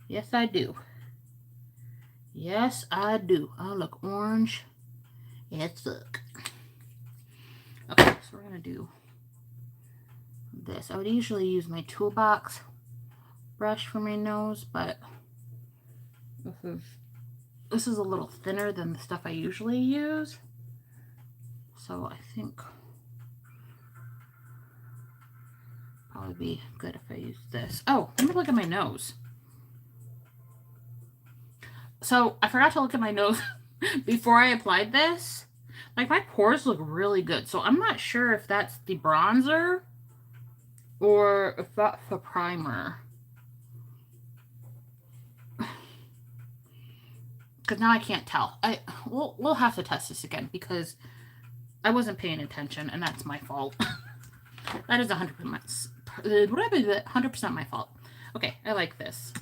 Yes, I do. Yes, I do. I look orange as fuck. Okay, so we're going to do this. I would usually use my toolbox brush for my nose, but this is a little thinner than the stuff I usually use. So I think probably be good if I use this. Oh, let me look at my nose. So I forgot to look at my nose before I applied this. Like, my pores look really good. So I'm not sure if that's the bronzer or if that's the primer. Because now I can't tell. We'll have to test this again because I wasn't paying attention, and that's my fault. That is 100% my fault. Okay, I like this.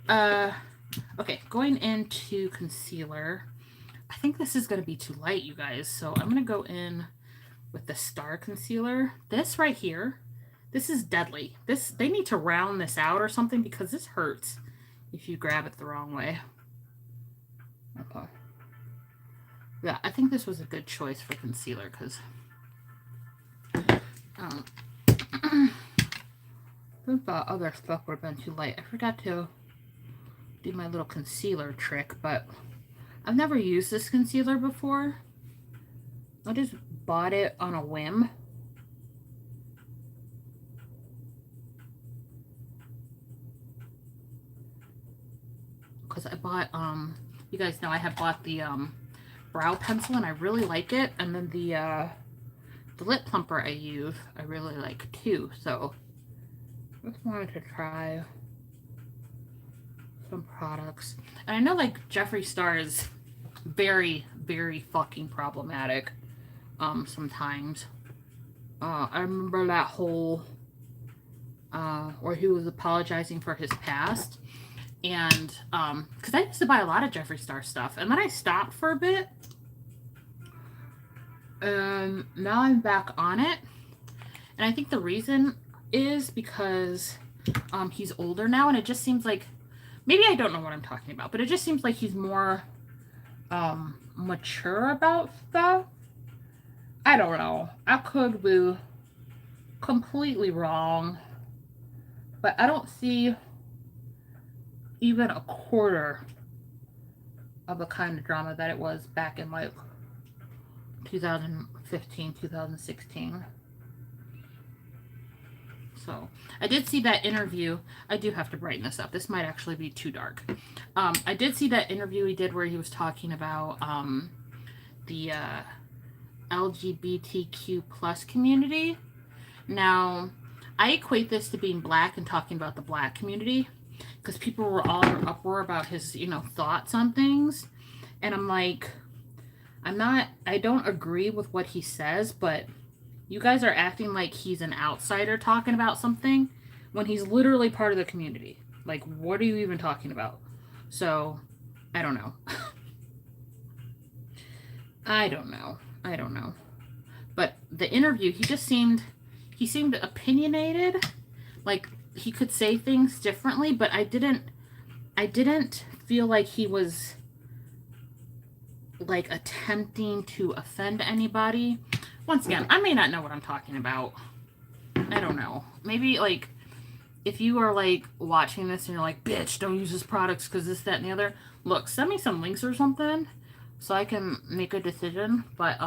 Okay, going into concealer. I think this is going to be too light, you guys. So I'm going to go in with the Star Concealer. This right here, this is deadly. They need to round this out or something, because this hurts if you grab it the wrong way. Okay. Yeah, I think this was a good choice for concealer because um, the other stuff would have been too light. I forgot to do my little concealer trick, but I've never used this concealer before. I just bought it on a whim. Because I bought, you guys know I have bought the brow pencil and I really like it. And then the lip plumper I use, I really like too. So just wanted to try some products. And I know like Jeffree Star is very, very fucking problematic sometimes. I remember that whole where he was apologizing for his past. And because I used to buy a lot of Jeffree Star stuff, and then I stopped for a bit, and now I'm back on it. And I think the reason is because he's older now, and it just seems like, maybe I don't know what I'm talking about, but it just seems like he's more mature about stuff. I don't know. I could be completely wrong, but I don't see even a quarter of the kind of drama that it was back in like 2015, 2016. So I did see that interview. I do have to brighten this up. This might actually be too dark. I did see that interview he did where he was talking about the LGBTQ plus community. Now, I equate this to being black and talking about the black community because people were all in uproar about his, thoughts on things. And I'm like, I don't agree with what he says, but you guys are acting like he's an outsider talking about something when he's literally part of the community. Like, what are you even talking about? So, I don't know. I don't know. But the interview, he seemed opinionated. Like, he could say things differently, but I didn't feel like he was like attempting to offend anybody. Once again, I may not know what I'm talking about. I don't know. Maybe like if you are like watching this and you're like, bitch, don't use his products because this, that, and the other. Look, send me some links or something so I can make a decision. But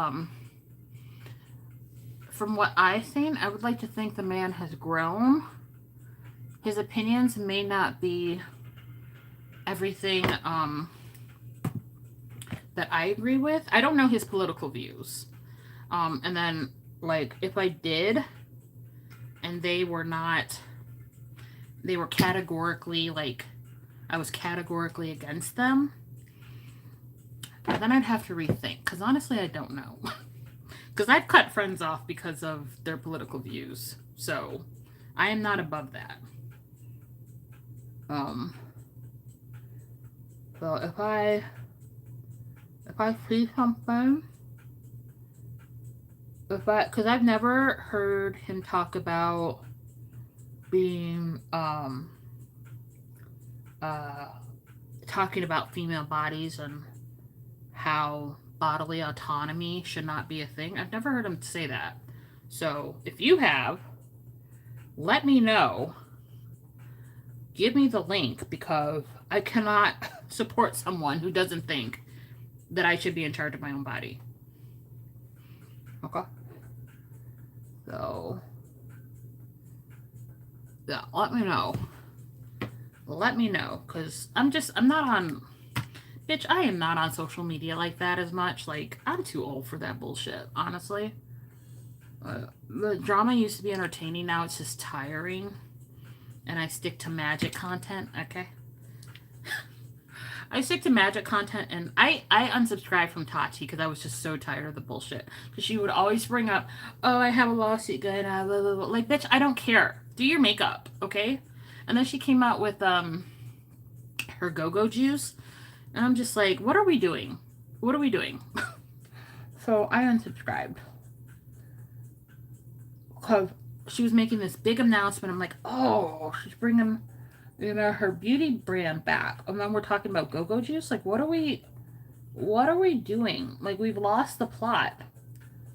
from what I've seen, I would like to think the man has grown. His opinions may not be everything that I agree with. I don't know his political views. And then, like, if I did, and they were categorically, like, I was categorically against them, then I'd have to rethink. Because honestly, I don't know. Because I've cut friends off because of their political views. So, I am not above that. So if I see something, because I've never heard him talk about being, talking about female bodies and how bodily autonomy should not be a thing. I've never heard him say that. So if you have, let me know. Give me the link because I cannot support someone who doesn't think that I should be in charge of my own body. Okay? So, yeah, let me know. Let me know because I'm not on, bitch, I am not on social media like that as much. Like, I'm too old for that bullshit, honestly. The drama used to be entertaining, now it's just tiring. And I stick to magic content, okay? I stick to magic content, and I unsubscribed from Tati because I was just so tired of the bullshit. Because she would always bring up, oh, I have a lawsuit going on, blah, blah, blah. Like, bitch, I don't care. Do your makeup, okay? And then she came out with her go-go juice, and I'm just like, what are we doing? What are we doing? So I unsubscribed. Because she was making this big announcement. I'm like, oh, she's bringing, her beauty brand back. And then we're talking about go-go juice. Like, what are we What are we doing? Like, we've lost the plot.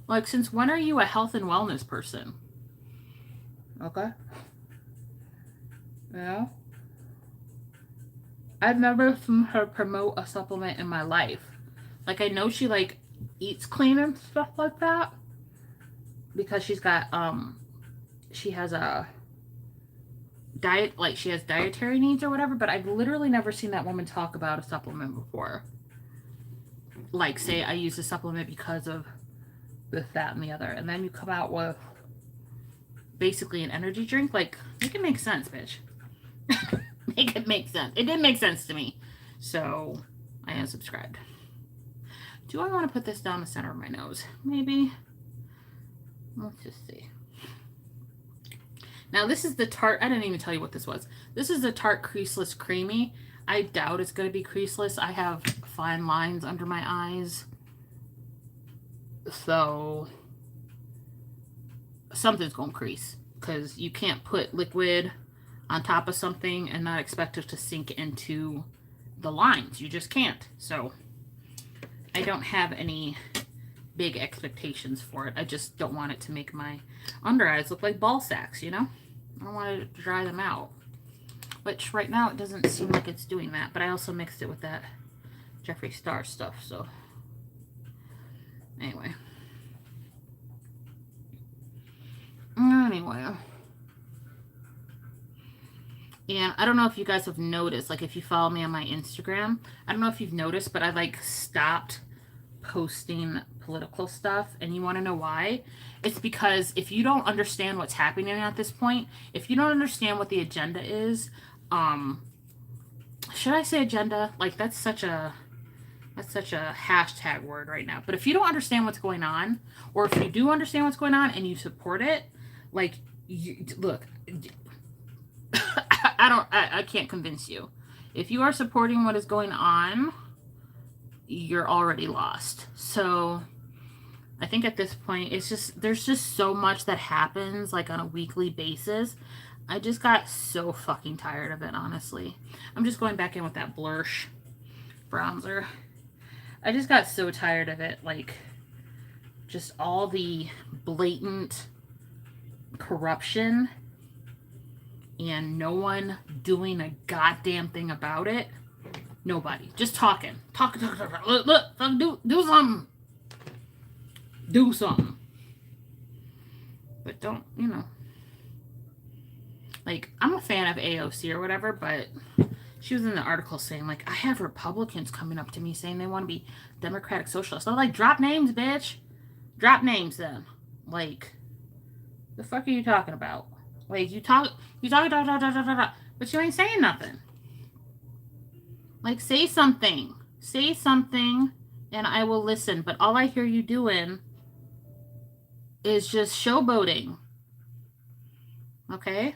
Like, since when are you a health and wellness person? Okay. Yeah. I've never seen her promote a supplement in my life. Like, I know she, like, eats clean and stuff like that. Because she's got, she has a diet, like, she has dietary needs or whatever, but I've literally never seen that woman talk about a supplement before. Like, say, I use a supplement because of this, that, and the other. And then you come out with basically an energy drink. Like, make it make sense, bitch. Make it make sense. It didn't make sense to me. So, I unsubscribed. Do I want to put this down the center of my nose? Maybe. Let's just see. Now, this is the Tarte. I didn't even tell you what this was. This is the Tarte Creaseless Creamy. I doubt it's going to be creaseless. I have fine lines under my eyes. So, something's going to crease. Because you can't put liquid on top of something and not expect it to sink into the lines. You just can't. So, I don't have any big expectations for it. I just don't want it to make my under eyes look like ball sacks, you know? I don't want to dry them out. Which right now it doesn't seem like it's doing that, but I also mixed it with that Jeffree Star stuff, so anyway. And I don't know if you guys have noticed, like if you follow me on my Instagram, I don't know if you've noticed, but I like stopped posting political stuff. And you want to know why? It's because if you don't understand what's happening at this point, if you don't understand what the agenda is, should I say agenda? Like that's such a hashtag word right now. But if you don't understand what's going on, or if you do understand what's going on and you support it, like look, I can't convince you. If you are supporting what is going on, you're already lost. So I think at this point, there's just so much that happens like on a weekly basis. I just got so fucking tired of it, honestly. I'm just going back in with that Blursh bronzer. I just got so tired of it, like just all the blatant corruption and no one doing a goddamn thing about it. Nobody. Just talking. Talk. Look, do something. Do something. But don't, like, I'm a fan of AOC or whatever, but she was in the article saying, like, I have Republicans coming up to me saying they want to be Democratic Socialists. I'm like, drop names, bitch. Drop names then. Like, the fuck are you talking about? Like, you talk, but you ain't saying nothing. Like, say something. Say something, and I will listen. But all I hear you doing is just showboating. Okay?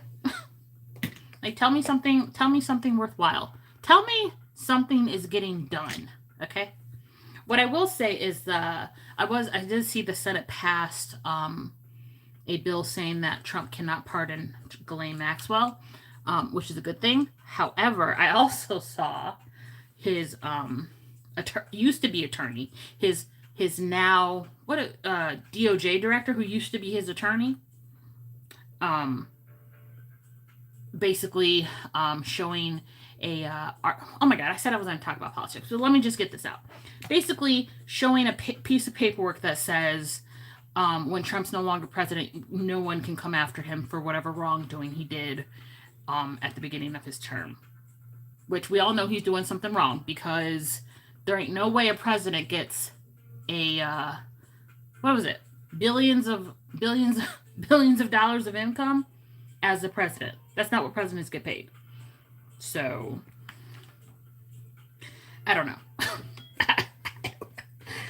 Like, tell me something worthwhile. Tell me something is getting done. Okay? What I will say is I did see the Senate passed a bill saying that Trump cannot pardon Ghislaine Maxwell, which is a good thing. However, I also saw his used to be attorney, his now DOJ director who used to be his attorney, basically showing oh my god, I said I was going to talk about politics, so let me just get this out. Basically showing a piece of paperwork that says when Trump's no longer president, no one can come after him for whatever wrongdoing he did at the beginning of his term. Which we all know he's doing something wrong, because there ain't no way a president gets a what was it? Billions of dollars of income as the president. That's not what presidents get paid. So I don't know.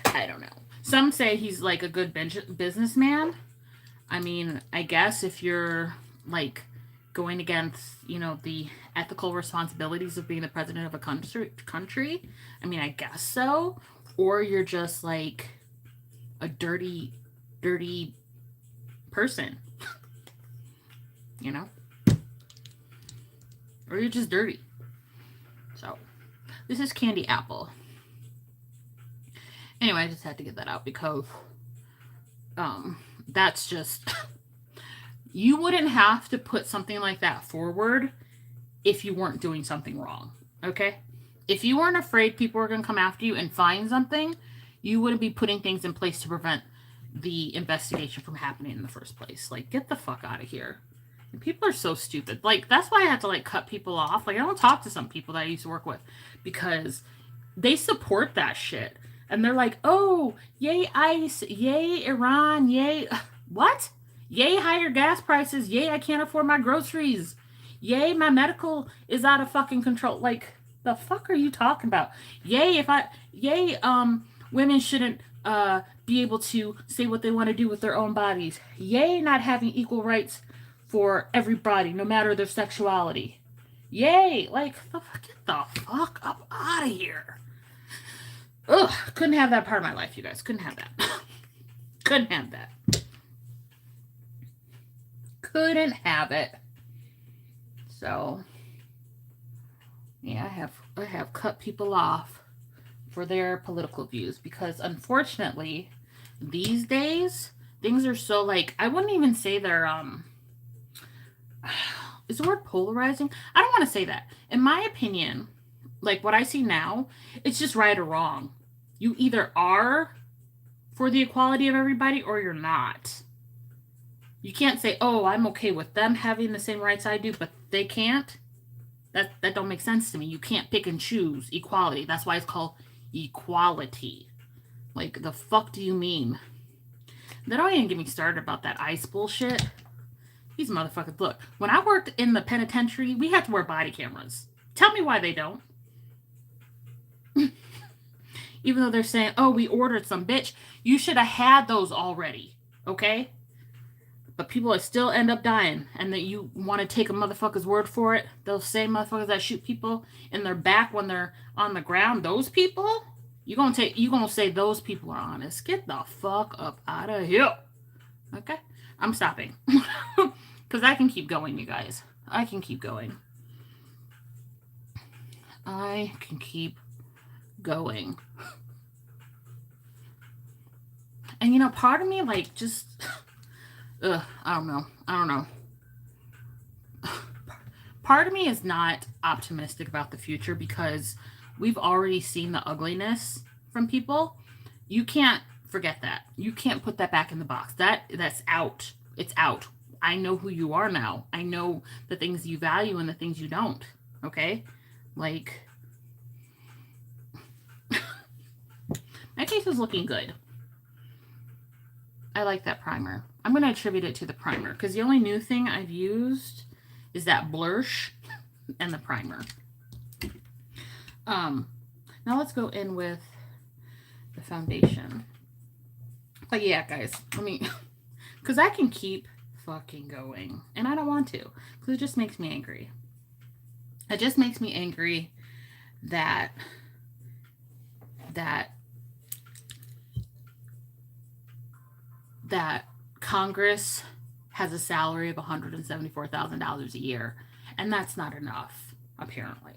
I don't know. Some say he's like a good businessman. I mean, I guess if you're like going against, the ethical responsibilities of being the president of a country, I mean, I guess so. Or you're just like a dirty person, or you're just dirty. So, this is Candy Apple. Anyway, I just had to get that out because that's just you wouldn't have to put something like that forward if you weren't doing something wrong. Okay? If you weren't afraid people were going to come after you and find something, you wouldn't be putting things in place to prevent the investigation from happening in the first place. Like, get the fuck out of here. And people are so stupid. Like, that's why I had to, like, cut people off. Like, I don't talk to some people that I used to work with because they support that shit. And they're like, oh, yay ICE, yay Iran, yay. What? Yay higher gas prices, yay I can't afford my groceries, yay my medical is out of fucking control. Like, the fuck are you talking about? Yay women shouldn't be able to say what they want to do with their own bodies. Yay not having equal rights for everybody, no matter their sexuality. Yay! Like, get the fuck up out of here. Ugh, couldn't have that part of my life, you guys. Couldn't have that. Couldn't have that. Couldn't have it. So, yeah, I have cut people off for their political views because, unfortunately, these days things are so, like, I wouldn't even say they're is the word polarizing? I don't want to say that. In my opinion, like what I see now, it's just right or wrong. You either are for the equality of everybody or you're not. You can't say, oh, I'm okay with them having the same rights I do, but they can't. That don't make sense to me. You can't pick and choose equality. That's why it's called equality. Like, the fuck do you mean? They don't even get me started about that ICE bullshit. These motherfuckers, look, when I worked in the penitentiary, we had to wear body cameras. Tell me why they don't. Even though they're saying, oh, we ordered some, bitch. You should have had those already, okay? But people still end up dying, and that you want to take a motherfucker's word for it. Those same motherfuckers that shoot people in their back when they're on the ground, those people, you gonna say those people are honest. Get the fuck up out of here. Okay? I'm stopping. Because I can keep going, you guys. I can keep going. I can keep going. And, you know, part of me, like, just... I don't know. Part of me is not optimistic about the future because we've already seen the ugliness from people. You can't forget that. You can't put that back in the box. That's out. It's out. I know who you are now. I know the things you value and the things you don't. Okay? Like, my face is looking good. I like that primer. I'm going to attribute it to the primer because the only new thing I've used is that blush and the primer. Now let's go in with the foundation. But yeah, guys, because I can keep fucking going, and I don't want to because it just makes me angry. It just makes me angry that Congress has a salary of $174,000 a year, and that's not enough, apparently.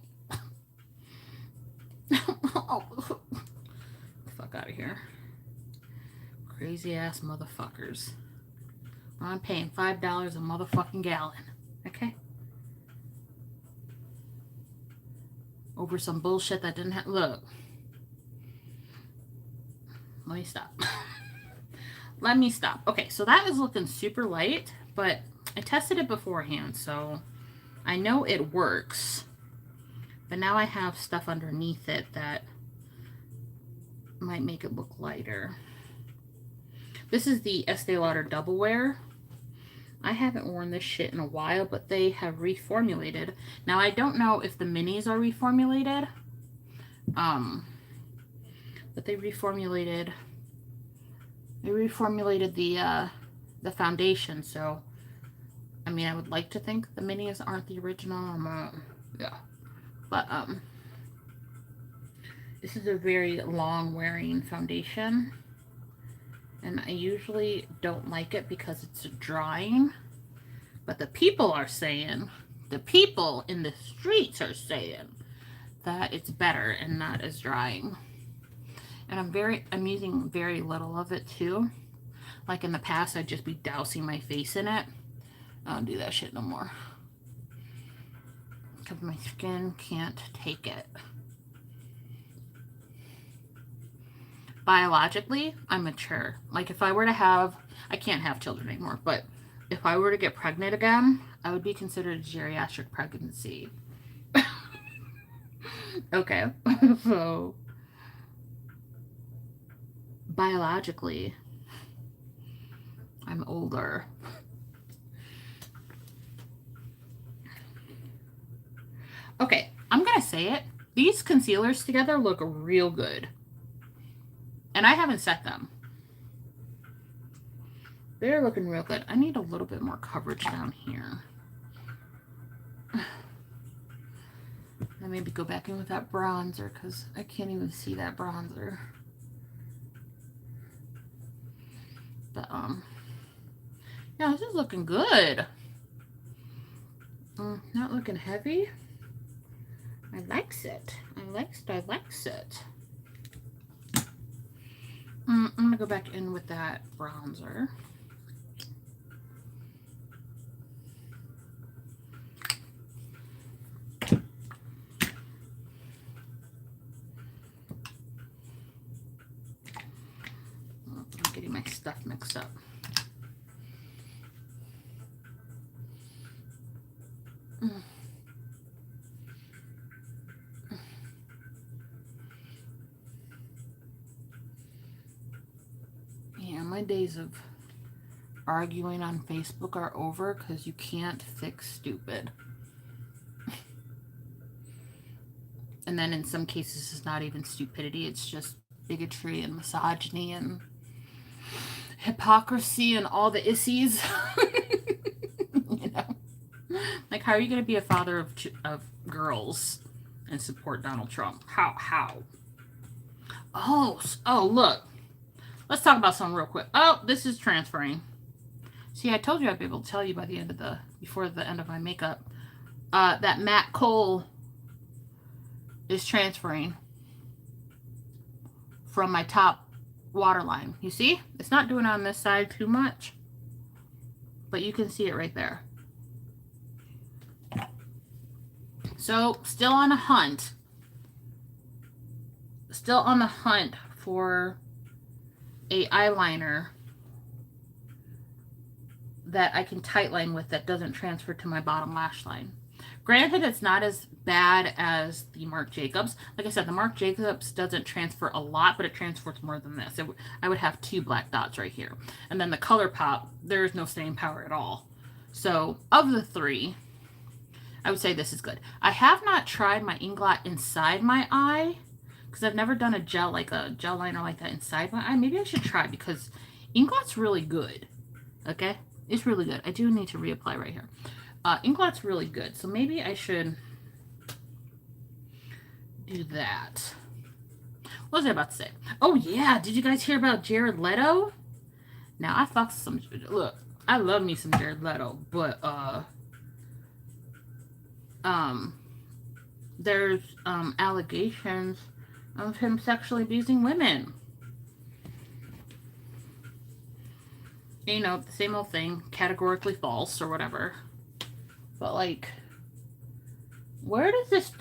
Fuck out of here. Crazy ass motherfuckers. I'm paying $5 a motherfucking gallon. Okay? Over some bullshit that didn't have... Look. Let me stop. Let me stop. Okay, so that is looking super light, but I tested it beforehand, so I know it works. But now I have stuff underneath it that might make it look lighter. This is the Estee Lauder Double Wear. I haven't worn this shit in a while, but they have reformulated. Now, I don't know if the minis are reformulated. But they reformulated the foundation, so I mean, I would like to think the minis aren't the original. Yeah. But this is a very long wearing foundation, and I usually don't like it because it's drying, but the people in the streets are saying that it's better and not as drying. And I'm using very little of it too. Like in the past, I'd just be dousing my face in it. I don't do that shit no more. Because my skin can't take it. Biologically, I'm mature. Like if I were to have, I can't have children anymore, but if I were to get pregnant again, I would be considered a geriatric pregnancy. Okay, so biologically, I'm older. Okay, I'm gonna say it. These concealers together look real good. And I haven't set them. They're looking real good. I need a little bit more coverage down here. And maybe go back in with that bronzer because I can't even see that bronzer. But, yeah, this is looking good. Not looking heavy. I likes it. I likes it. I'm gonna go back in with that bronzer. I'm getting my stuff mixed up. Yeah, my days of arguing on Facebook are over because you can't fix stupid. And then in some cases, it's not even stupidity, it's just bigotry and misogyny and hypocrisy and all the issies. You know? Like, how are you going to be a father of girls and support Donald Trump? How? Oh, look. Let's talk about something real quick. Oh, this is transferring. See, I told you I'd be able to tell you by the end of before the end of my makeup. That matte kohl is transferring from my top waterline. You see? It's not doing it on this side too much, but you can see it right there. So, still on the hunt for a eyeliner that I can tightline with that doesn't transfer to my bottom lash line. Granted, it's not as bad as the Marc Jacobs. Like I said, the Marc Jacobs doesn't transfer a lot, but it transfers more than this. I would have 2 black dots right here. And then the ColourPop, there's no staying power at all. So, of the 3, I would say this is good. I have not tried my Inglot inside my eye because I've never done a gel liner like that inside my eye. Maybe I should try because Inglot's really good. Okay? It's really good. I do need to reapply right here. Inglot's really good, so maybe I should do that. What was I about to say? Oh, yeah. Did you guys hear about Jared Leto? Now, I fucked some... Look, I love me some Jared Leto, but, there's, allegations of him sexually abusing women. You know, the same old thing, categorically false or whatever. But, like, where is this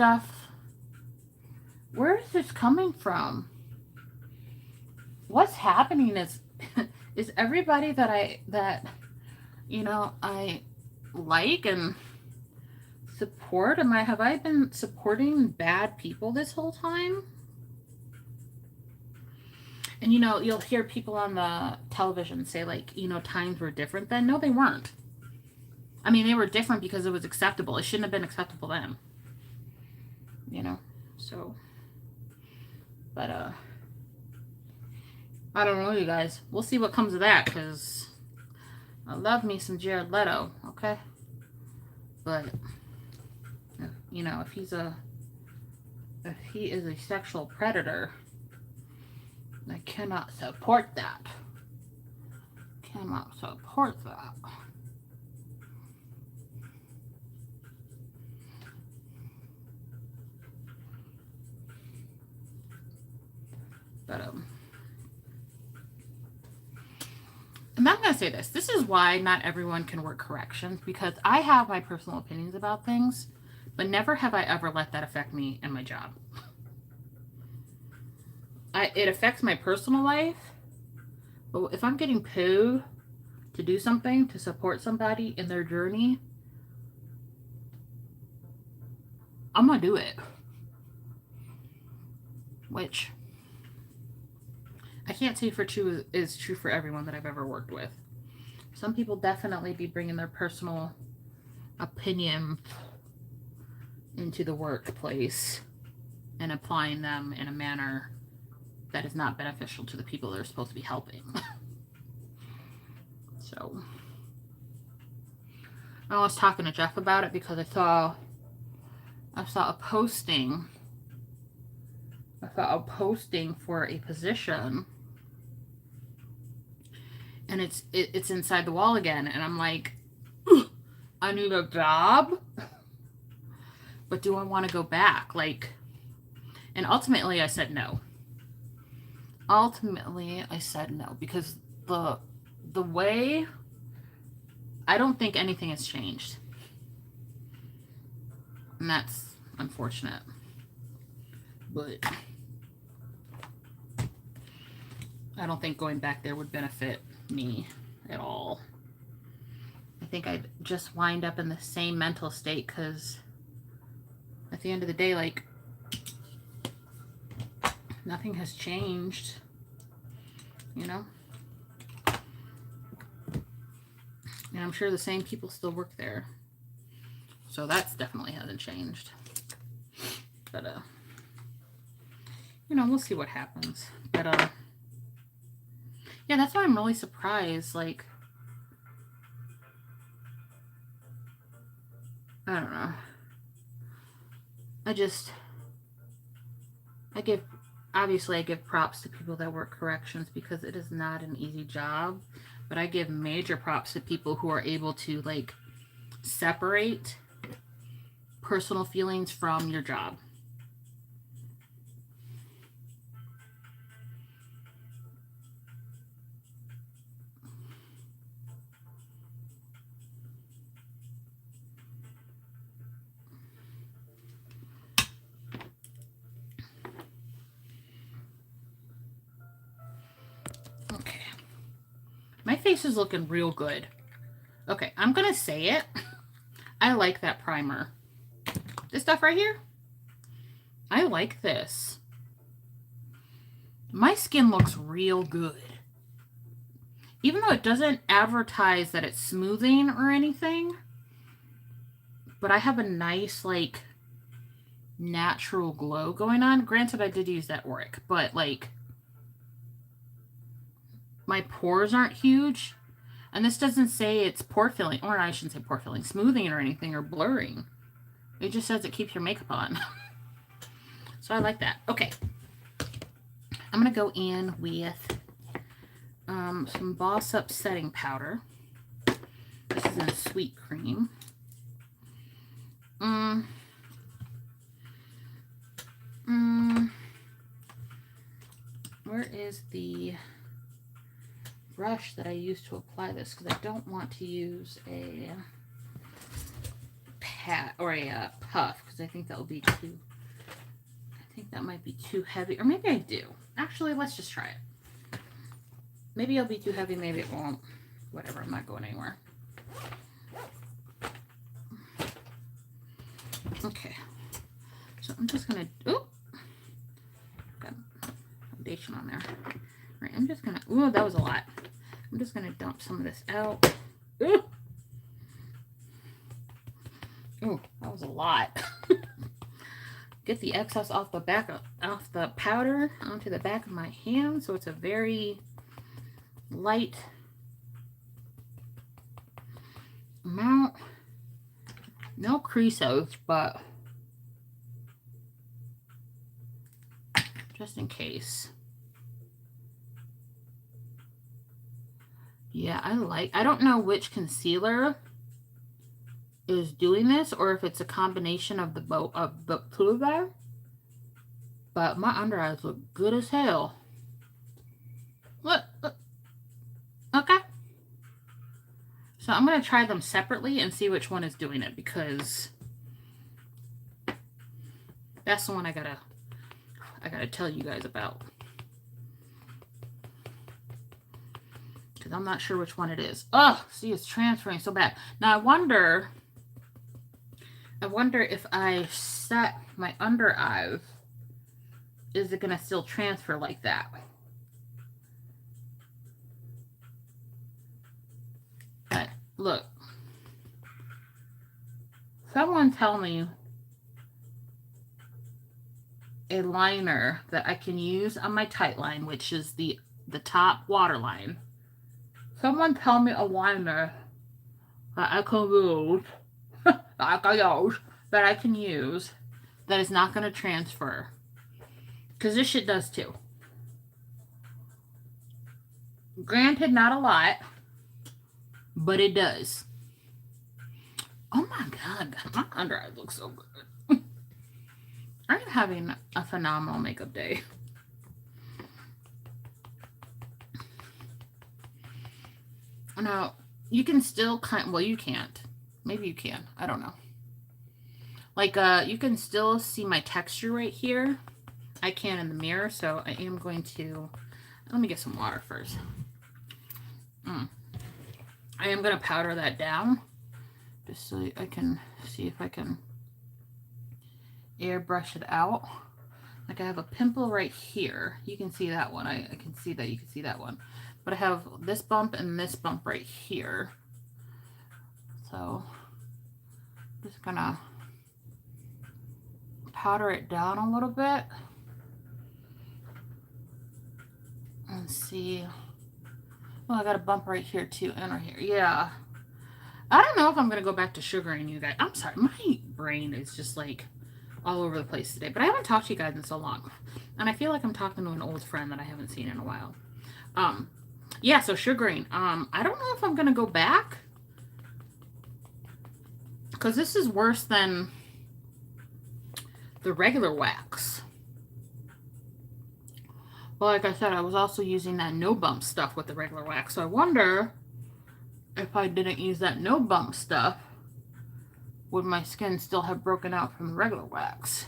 coming from? What's happening is everybody that I like and support, have I been supporting bad people this whole time? And, you'll hear people on the television say, like, times were different then. No, they weren't. I mean, they were different because it was acceptable. It shouldn't have been acceptable then. So. But, I don't know, you guys. We'll see what comes of that, because I love me some Jared Leto, okay? But, if he is a sexual predator, I cannot support that. Cannot support that. But and I'm going to say this. This is why not everyone can work corrections, because I have my personal opinions about things, but never have I ever let that affect me in my job. It affects my personal life, but if I'm getting paid to do something to support somebody in their journey, I'm going to do it. Which I can't say for true is true for everyone that I've ever worked with. Some people definitely be bringing their personal opinion into the workplace and applying them in a manner that is not beneficial to the people they're supposed to be helping. So I was talking to Jeff about it because I saw a posting. I saw a posting for a position, and it's inside the wall again, and I'm like, I need a job, but do I want to go back? Like, and ultimately I said no. Ultimately I said no, because the way, I don't think anything has changed, and that's unfortunate. But I don't think going back there would benefit me at all. I think I'd just wind up in the same mental state, because at the end of the day, like, nothing has changed, you know? And I'm sure the same people still work there. So that's definitely hasn't changed. But, you know, we'll see what happens. But, yeah, that's why I'm really surprised. Like, I don't know. Obviously I give props to people that work corrections, because it is not an easy job. But I give major props to people who are able to, like, separate personal feelings from your job. Okay. My face is looking real good. Okay, I'm going to say it. I like that primer. This stuff right here, I like this. My skin looks real good. Even though it doesn't advertise that it's smoothing or anything, but I have a nice, like, natural glow going on. Granted, I did use that Auric, but, like, my pores aren't huge. And this doesn't say it's pore filling, or I shouldn't say pore filling, smoothing or anything, or blurring. It just says it keeps your makeup on. So I like that. Okay. I'm going to go in with some Boss Up setting powder. This is in Sweet Cream. Where is the brush that I use to apply this? Because I don't want to use a pat or a puff, because I think that will be too, I think that might be too heavy. Or maybe I do. Actually, let's just try it. Maybe it'll be too heavy, maybe it won't. Whatever, I'm not going anywhere. Okay. So I'm just gonna, got foundation on there. All right, I'm just gonna, ooh, that was a lot. I'm just gonna dump some of this out. Ooh, that was a lot. Get the excess off the powder onto the back of my hand, so it's a very light amount. No creases, but just in case. Yeah, I don't know which concealer is doing this, or if it's a combination of the two of them, but my under eyes look good as hell. So I'm going to try them separately and see which one is doing it, because that's the one I gotta tell you guys about. Because I'm not sure which one it is. Oh, see, it's transferring so bad. Now I wonder if I set my under eyes, is it going to still transfer like that? But look, someone tell me a liner that I can use on my tight line, which is the top waterline. Someone tell me a liner that I can use, that I can use, that is not going to transfer. Because this shit does too. Granted, not a lot, but it does. Oh my god, my under eyes look so good. I'm having a phenomenal makeup day. Now, you can still well, you can't. Maybe you can. I don't know. Like, you can still see my texture right here. I can in the mirror, so I am going to... Let me get some water first. I am going to powder that down, just so I can see if I can airbrush it out. Like, I have a pimple right here. You can see that one. I can see that. You can see that one. But I have this bump and this bump right here. So, I'm just going to powder it down a little bit. And see. Oh, I got a bump right here too, and right here. Yeah. I don't know if I'm going to go back to sugaring you guys. I'm sorry. My brain is just like all over the place today. But I haven't talked to you guys in so long. And I feel like I'm talking to an old friend that I haven't seen in a while. Yeah, so sugaring. I don't know if I'm going to go back. Because this is worse than the regular wax. Well, like I said, I was also using that no bump stuff with the regular wax. So I wonder if I didn't use that no bump stuff, would my skin still have broken out from the regular wax?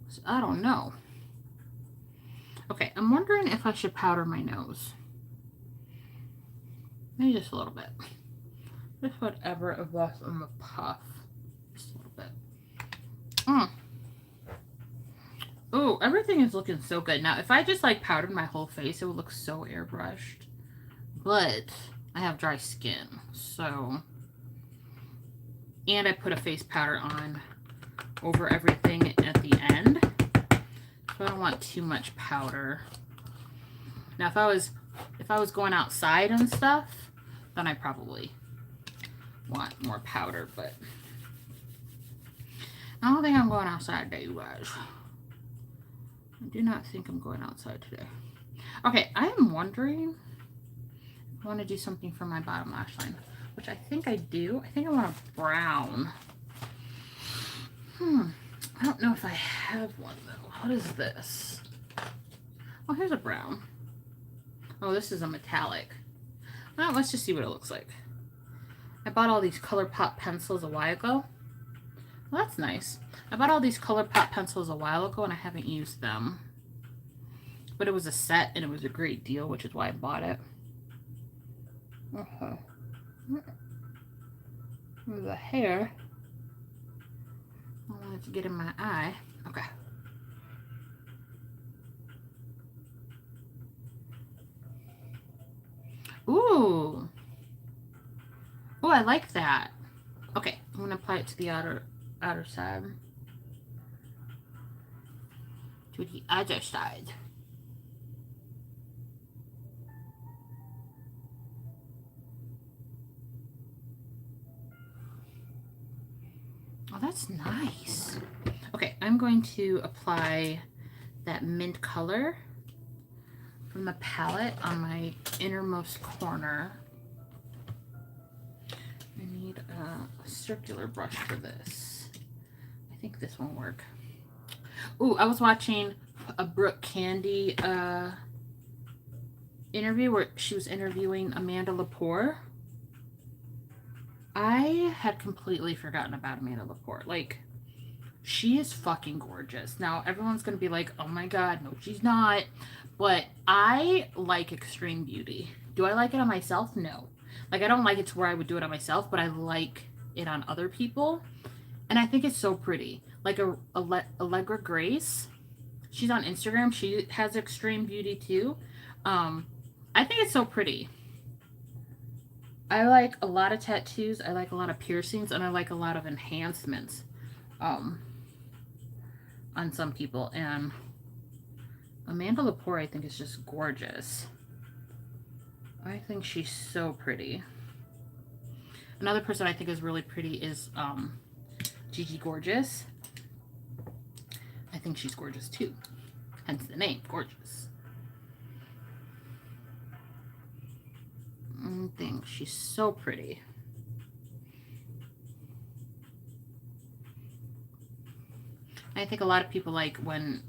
So I don't know. Okay, I'm wondering if I should powder my nose. Maybe just a little bit. Just whatever is left on the puff. Just a little bit. Ooh, everything is looking so good. Now, if I just like powdered my whole face, it would look so airbrushed. But I have dry skin, so... And I put a face powder on over everything at the end. So I don't want too much powder. Now, if I was going outside and stuff, then I probably want more powder, but I don't think I'm going outside today, you guys. I do not think I'm going outside today. Okay, I am wondering if I want to do something for my bottom lash line, which I think I do. I think I want a brown. I don't know if I have one, though. What is this? Oh, here's a brown. Oh, this is a metallic. Well, let's just see what it looks like. I bought all these ColourPop pencils a while ago. Well, that's nice. I bought all these ColourPop pencils a while ago, and I haven't used them. But it was a set, and it was a great deal, which is why I bought it. There's a hair. I wanted to get in my eye. Okay. Ooh. Oh, I like that. Okay, I'm going to apply it to the outer side. To the other side. Oh, that's nice. Okay, I'm going to apply that mint color from the palette on my innermost corner. I need a circular brush for this. I think this won't work. Ooh, I was watching a Brooke Candy interview where she was interviewing Amanda Lepore. I had completely forgotten about Amanda Lepore. Like, she is fucking gorgeous. Now, everyone's going to be like, oh my god, no, she's not. But I like extreme beauty. Do I like it on myself? No. Like, I don't like it to where I would do it on myself, but I like it on other people. And I think it's so pretty. Like, Allegra Grace, she's on Instagram. She has extreme beauty too. Um, I think it's so pretty. I like a lot of tattoos. I like a lot of piercings, and I like a lot of enhancements um, on some people. And Amanda Lepore, I think, is just gorgeous. I think she's so pretty. Another person I think is really pretty is Gigi Gorgeous. I think she's gorgeous too. Hence the name, Gorgeous. I think she's so pretty. I think a lot of people like when,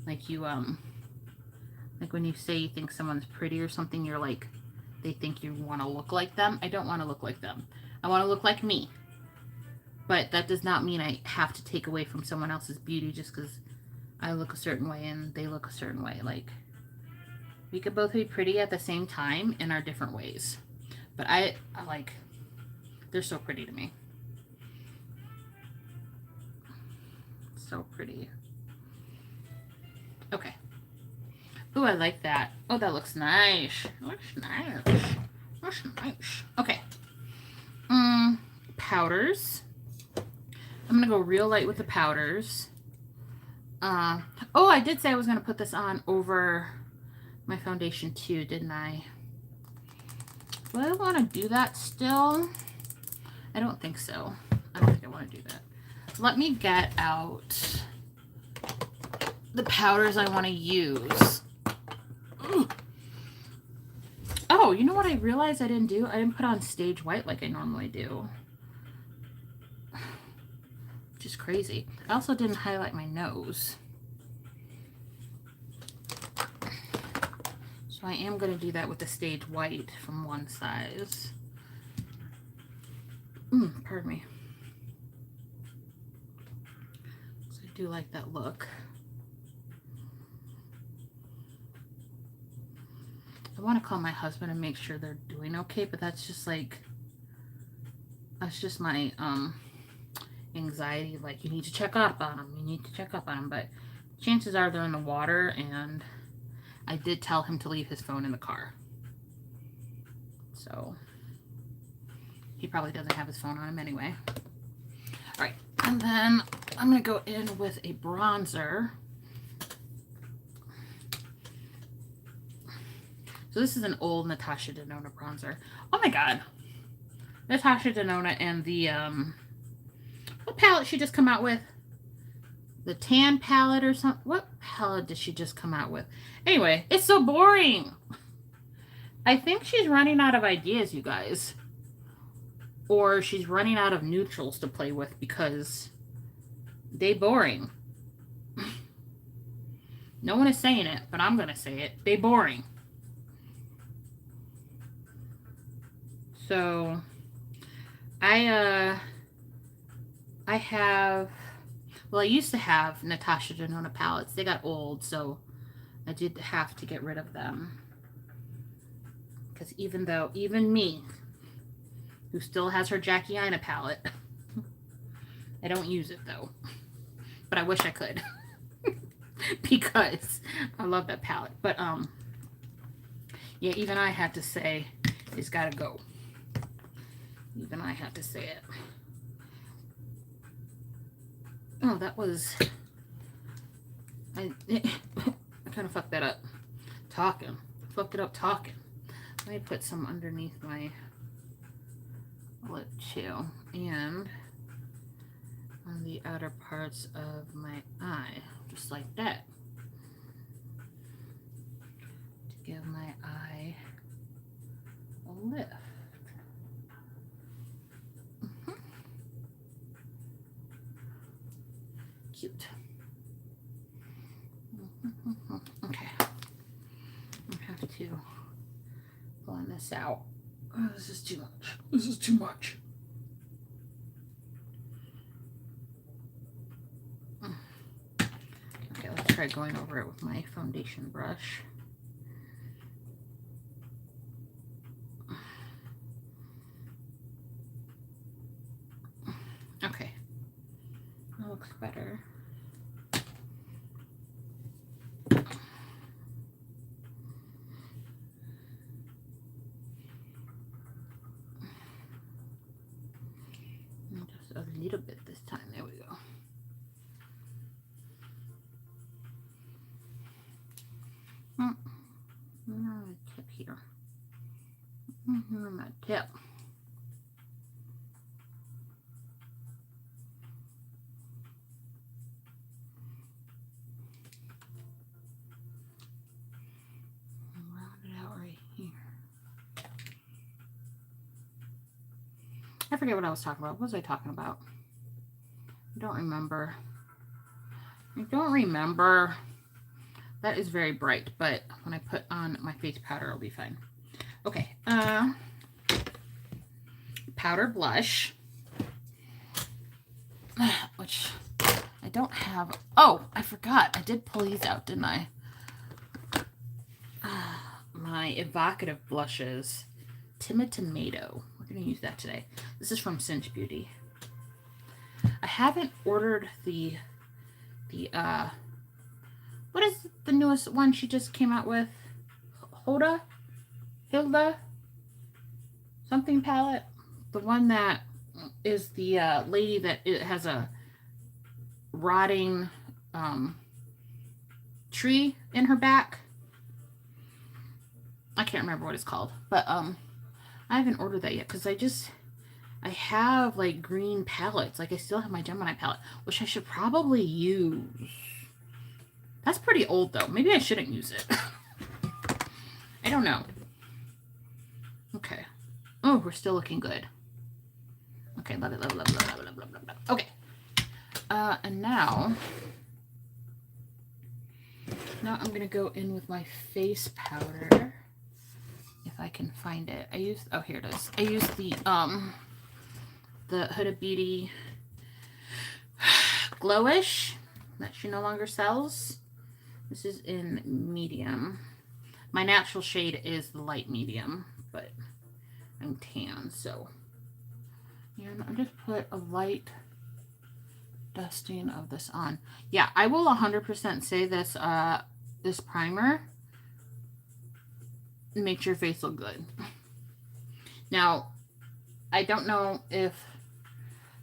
like you, like when you say you think someone's pretty or something, you're like, they think you want to look like them. I don't want to look like them. I want to look like me. But that does not mean I have to take away from someone else's beauty just because I look a certain way and they look a certain way. Like, we could both be pretty at the same time in our different ways. But I like, they're so pretty to me. So pretty. Okay. Ooh, I like that. Oh, that looks nice. Looks nice. Looks nice. Okay. Powders. I'm going to go real light with the powders. Oh, I did say I was going to put this on over my foundation too, didn't I? Do I want to do that still? I don't think so. I don't think I want to do that. Let me get out the powders I want to use. Oh, you know what I realized I didn't do? I didn't put on Stage White like I normally do. Which is crazy. I also didn't highlight my nose. So I am going to do that with the Stage White from One Size. Pardon me. So I do like that look. I want to call my husband and make sure they're doing okay, but that's just like, that's just my anxiety. Like, you need to check up on them. You need to check up on them. But chances are they're in the water, and I did tell him to leave his phone in the car. So he probably doesn't have his phone on him anyway. All right, and then I'm going to go in with a bronzer. So this is an old Natasha Denona bronzer. Oh my god. Natasha Denona and the, what palette she just come out with? The tan palette or something? What palette did she just come out with? Anyway, it's so boring. I think she's running out of ideas, you guys. Or she's running out of neutrals to play with because they boring. No one is saying it, but I'm going to say it. They boring. So I have, well, I used to have Natasha Denona palettes. They got old, so I did have to get rid of them. Because even me, who still has her Jackie Aina palette, I don't use it though. But I wish I could. Because I love that palette. But yeah, even I had to say it's gotta go. Even I had to say it. Oh, that was, I kind of fucked that up. Talking. Fucked it up talking. Let me put some underneath my lip too. And on the outer parts of my eye. Just like that. To give my eye a lift. Cute. Okay. I have to blend this out. Oh, this is too much. This is too much. try going over it with my foundation brush. Okay, that looks better. Just a little bit this time. There we go. My tip here. My tip. Round it out right here. I forget what I was talking about. What was I talking about? I don't remember. That is very bright, but when I put on my face powder, it'll be fine. Okay, powder blush, which I don't have. Oh, I forgot. I did pull these out, didn't I? My evocative blushes, Timid Tomato. We're going to use that today. This is from Cinch Beauty. I haven't ordered the what is the newest one she just came out with? Hilda something palette. The one that is the lady that it has a rotting tree in her back. I can't remember what it's called, but I haven't ordered that yet because I have like green palettes. Like I still have my Gemini palette, which I should probably use. That's pretty old though. Maybe I shouldn't use it. I don't know. Okay. Oh, we're still looking good. Okay, love it, love it, love it, love it, love it, love it, love it. Okay. And now I'm going to go in with my face powder. If I can find it. Oh, here it is. I used the Huda Beauty Glowish that she no longer sells. This is in medium. My natural shade is the light medium, but I'm tan, so. And I just put a light dusting of this on. Yeah, I will 100% say this this primer makes your face look good. Now, I don't know if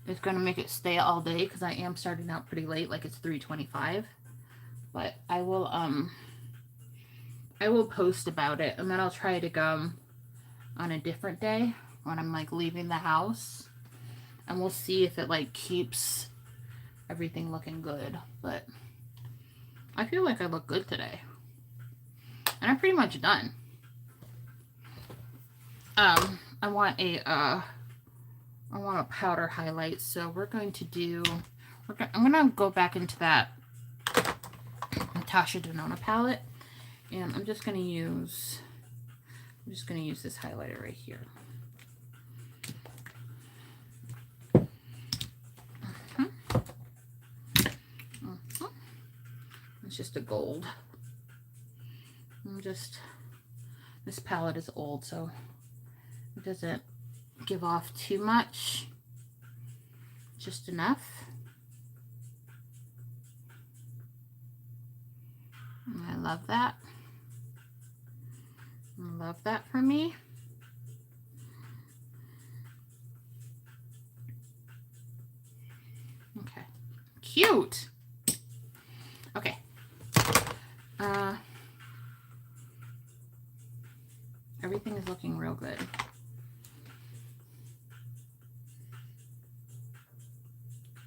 it's going to make it stay all day because I am starting out pretty late, like it's 3:25. But I will post about it, and then I'll try to go on a different day when I'm like leaving the house, and we'll see if it like keeps everything looking good. But I feel like I look good today, and I'm pretty much done. I want a powder highlight, so we're going to do. I'm gonna go back into that Natasha Denona palette, and I'm just gonna use this highlighter right here. It's just a gold. This palette is old, so it doesn't give off too much, just enough. And I love that. I love that for me. Okay, cute. Okay. Everything is looking real good.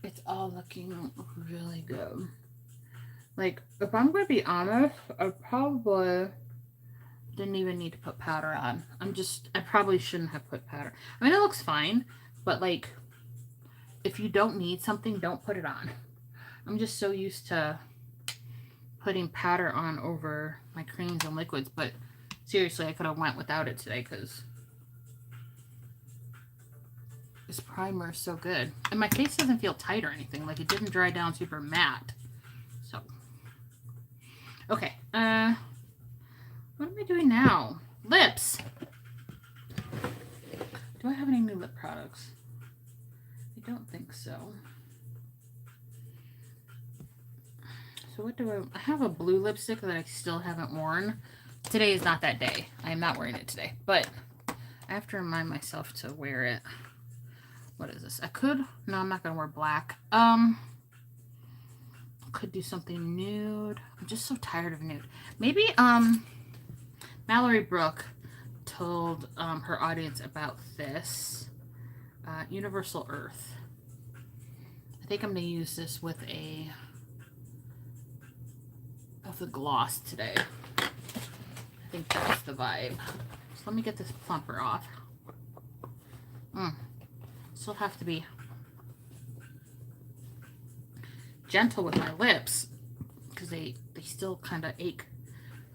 It's all looking really good. Like, if I'm going to be honest, I probably didn't even need to put powder on. I probably shouldn't have put powder. I mean, it looks fine, but like, if you don't need something, don't put it on. I'm just so used to putting powder on over my creams and liquids, but seriously, I could have went without it today because this primer is so good. And my face doesn't feel tight or anything. Like, it didn't dry down super matte. So, Okay. What am I doing now? Lips. Do I have any new lip products? I don't think so. So what do I have a blue lipstick that I still haven't worn. Today is not that day. I am not wearing it today, but I have to remind myself to wear it. What is this? No, I'm not going to wear black. Could do something nude. I'm just so tired of nude. Maybe, Mallory Brooke told her audience about this. Universal Earth. I think I'm going to use this with a gloss today. I think that's the vibe. So let me get this plumper off. Still have to be gentle with my lips because they still kind of ache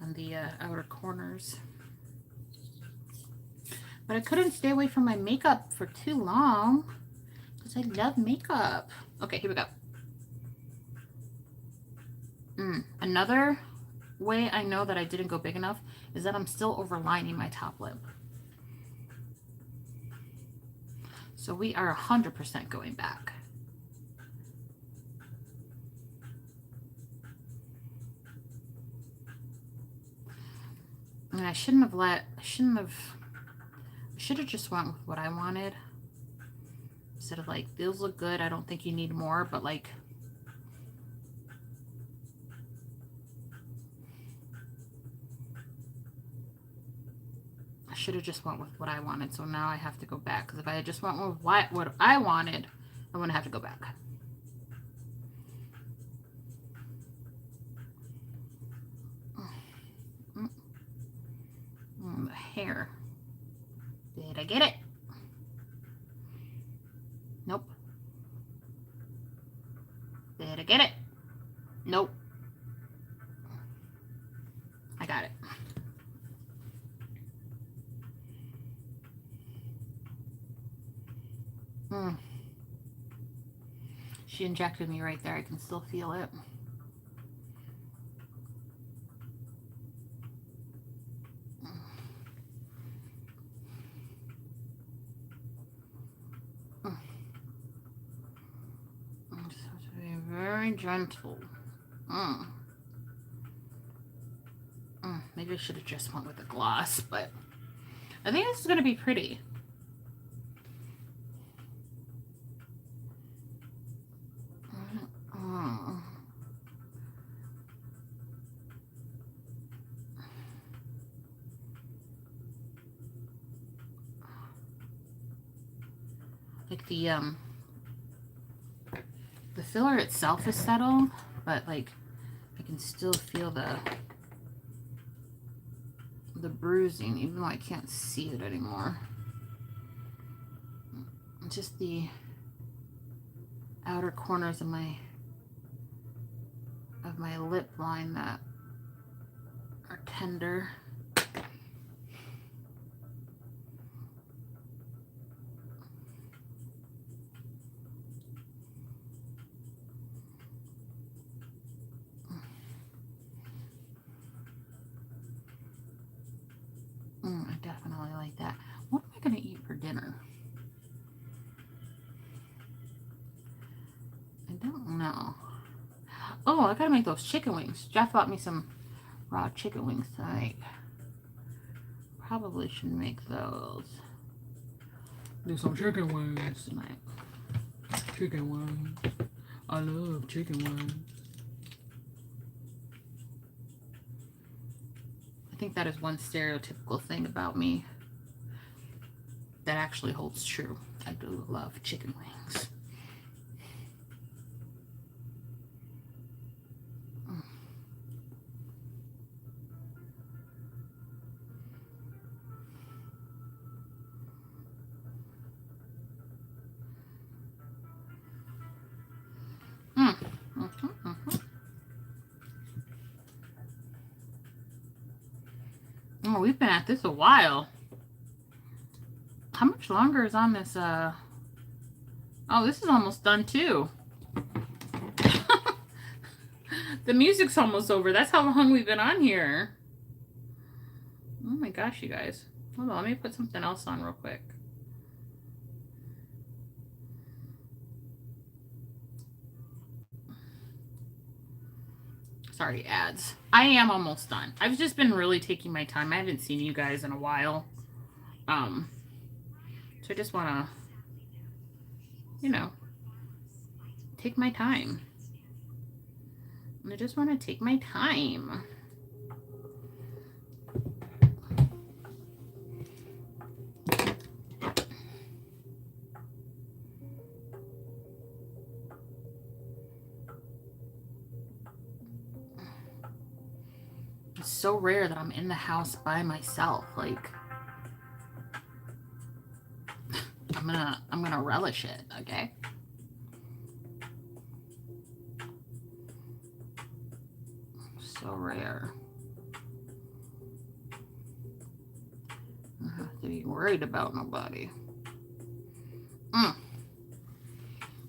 on the outer corners. But I couldn't stay away from my makeup for too long because I love makeup. Okay, here we go. Another way I know that I didn't go big enough is that I'm still overlining my top lip. So we are 100% going back. And I should have just went with what I wanted. Instead of like, those look good, I don't think you need more, but like, I should have just went with what I wanted. So now I have to go back. Because if I had just went with what I wanted, I wouldn't have to go back. The hair. Did I get it? Nope. Did I get it? Nope. I got it. She injected me right there. I can still feel it. I'm supposed to be very gentle. Maybe I should have just went with the gloss, but I think this is going to be pretty. Like the filler itself is settled, but like I can still feel the bruising, even though I can't see it anymore. Just the outer corners of my lip line that are tender. I definitely like that. What am I going to eat for dinner? I don't know. Oh, I gotta make those chicken wings. Jeff bought me some raw chicken wings tonight. Probably should make those. Do some chicken wings tonight. Chicken wings. I love chicken wings. I think that is one stereotypical thing about me that actually holds true. I do love chicken wings. Oh, we've been at this a while. How much longer is on this? Oh, this is almost done too. The music's almost over. That's how long we've been on here. Oh my gosh, you guys. Hold on, let me put something else on real quick. Sorry, ads. I am almost done. I've just been really taking my time. I haven't seen you guys in a while. So I just want to, you know, take my time. I just want to take my time. It's so rare that I'm in the house by myself. Like, I'm gonna relish it, okay? So rare. I don't have to be worried about nobody.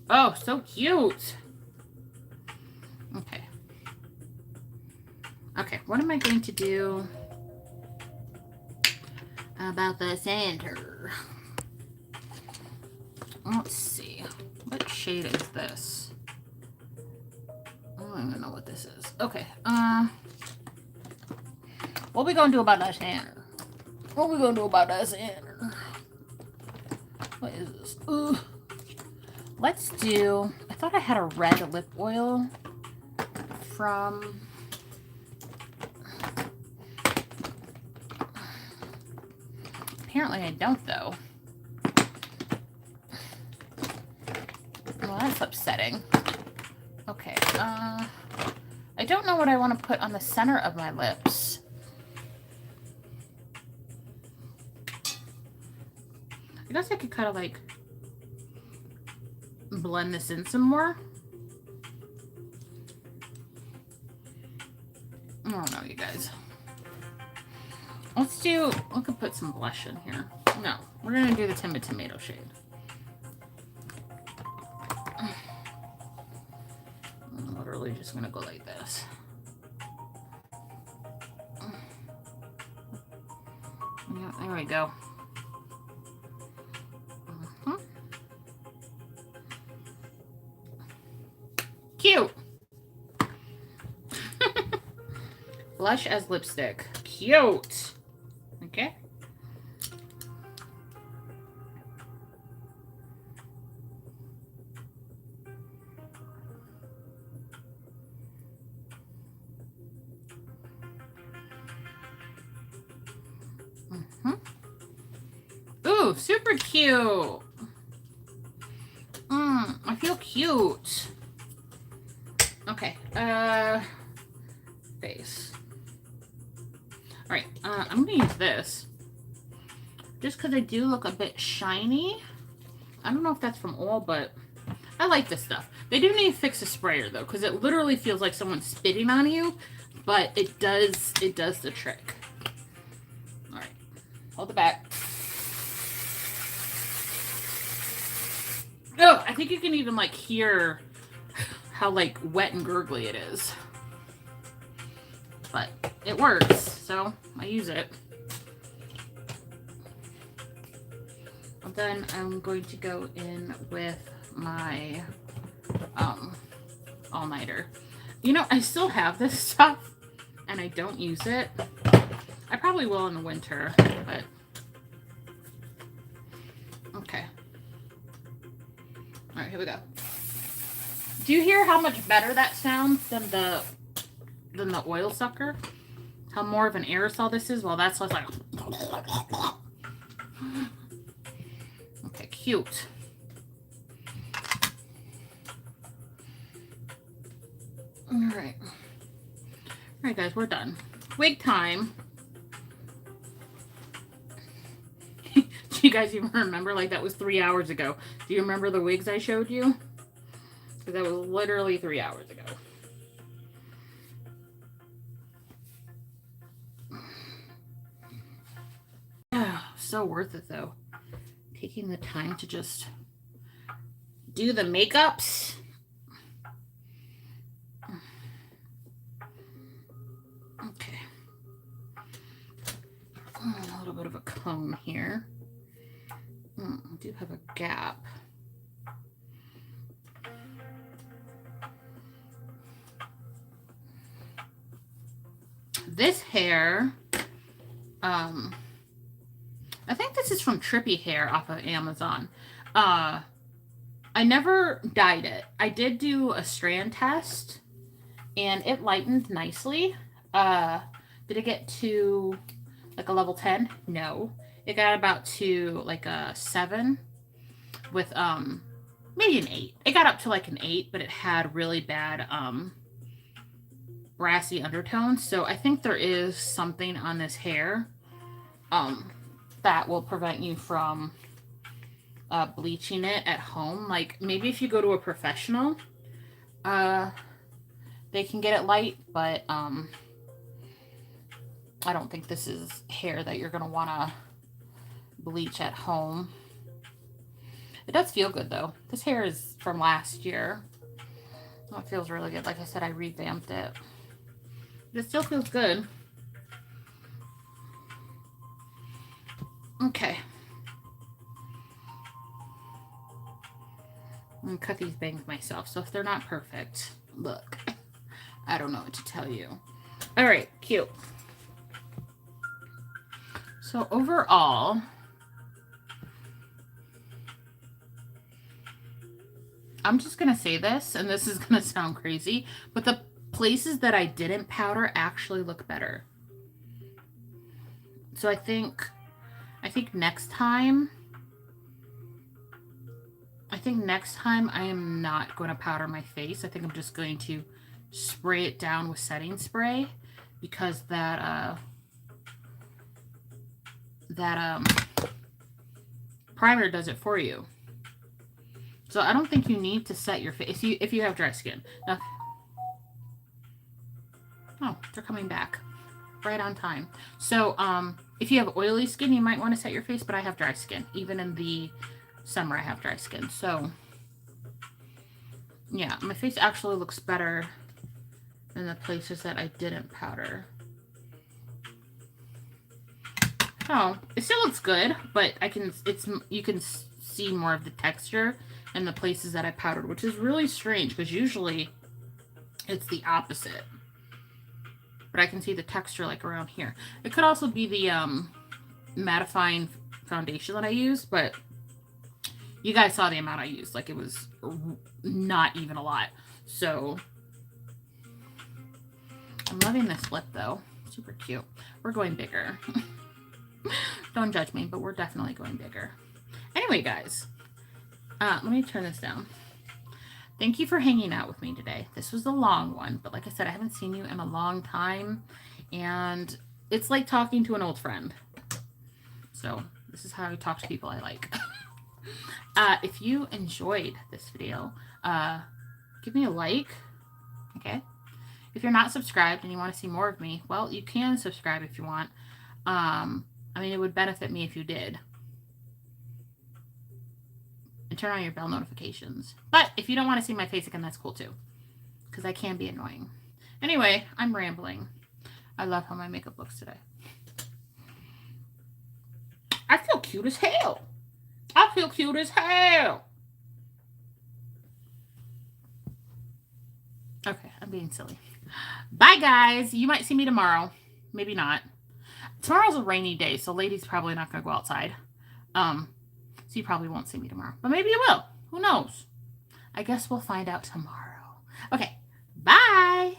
Oh, so cute. Okay. Okay, what am I going to do about the center? Let's see. What shade is this? I don't even know what this is. Okay. What we gonna do about that center? What we gonna do about that center? What is this? Ooh. Let's do... I thought I had a red lip oil from... Apparently I don't, though. Well, that's upsetting. Okay, I don't know what I want to put on the center of my lips. I guess I could kind of like blend this in some more. I don't know, you guys. Let's do, we could put some blush in here. No, we're going to do the Timid Tomato shade. I'm literally just going to go like this. Yeah, there we go. Cute. Blush as lipstick. Cute. Okay. Ooh, super cute. I feel cute. Okay, face. All right, I'm gonna use this just because I do look a bit shiny. I don't know if that's from oil, but I like this stuff. They do need to fix the sprayer though, because it literally feels like someone's spitting on you, but it does the trick. All right, hold it back. Oh, I think you can even like hear how like wet and gurgly it is. But it works, so I use it. And then I'm going to go in with my all-nighter. You know, I still have this stuff and I don't use it. I probably will in the winter, but okay. All right, here we go. Do you hear how much better that sounds than the oil sucker? How more of an aerosol this is? Well, that's like... Okay, cute. All right. All right, guys, we're done. Wig time. Do you guys even remember? Like, that was 3 hours ago. Do you remember the wigs I showed you? Because that was literally 3 hours ago. So worth it though. Taking the time to just do the makeups. Okay. A little bit of a comb here. I do have a gap. This hair, I think this is from Trippy Hair off of Amazon. I never dyed it. I did do a strand test and it lightened nicely. Did it get to like a level 10? No. It got about to like a 7 with maybe an 8. It got up to like an 8, but it had really bad brassy undertones. So I think there is something on this hair that will prevent you from bleaching it at home. Like maybe if you go to a professional, they can get it light, but I don't think this is hair that you're gonna want to bleach at home. It does feel good though. This hair is from last year. Oh, it feels really good. Like I said, I revamped it. It still feels good. Okay. I'm gonna cut these bangs myself, so if they're not perfect, look, I don't know what to tell you. All right, cute. So overall, I'm just gonna say this, and this is gonna sound crazy, but the places that I didn't powder actually look better. So I think next time I am not going to powder my face. I think I'm just going to spray it down with setting spray, because that primer does it for you. So I don't think you need to set your face if you have dry skin. Now, oh, they're coming back right on time. So if you have oily skin, you might want to set your face, but I have dry skin. Even in the summer, I have dry skin. So yeah, my face actually looks better than the places that I didn't powder. Oh, it still looks good, but you can see more of the texture in the places that I powdered, which is really strange because usually it's the opposite. But I can see the texture like around here. It could also be the mattifying foundation that I used, but you guys saw the amount I used. Like it was not even a lot. So I'm loving this lip though. Super cute. We're going bigger. Don't judge me, but we're definitely going bigger. Anyway, guys, let me turn this down. Thank you for hanging out with me today. This was a long one, but like I said, I haven't seen you in a long time, and it's like talking to an old friend. So this is how I talk to people I like. If you enjoyed this video, give me a like, okay? If you're not subscribed and you want to see more of me, well, you can subscribe if you want. I mean, it would benefit me if you did. And turn on your bell notifications. But if you don't want to see my face again, that's cool too. Because I can be annoying. Anyway, I'm rambling. I love how my makeup looks today. I feel cute as hell. I feel cute as hell. Okay, I'm being silly. Bye, guys. You might see me tomorrow. Maybe not. Tomorrow's a rainy day, so Lady's probably not going to go outside. So you probably won't see me tomorrow. But maybe you will. Who knows? I guess we'll find out tomorrow. Okay. Bye.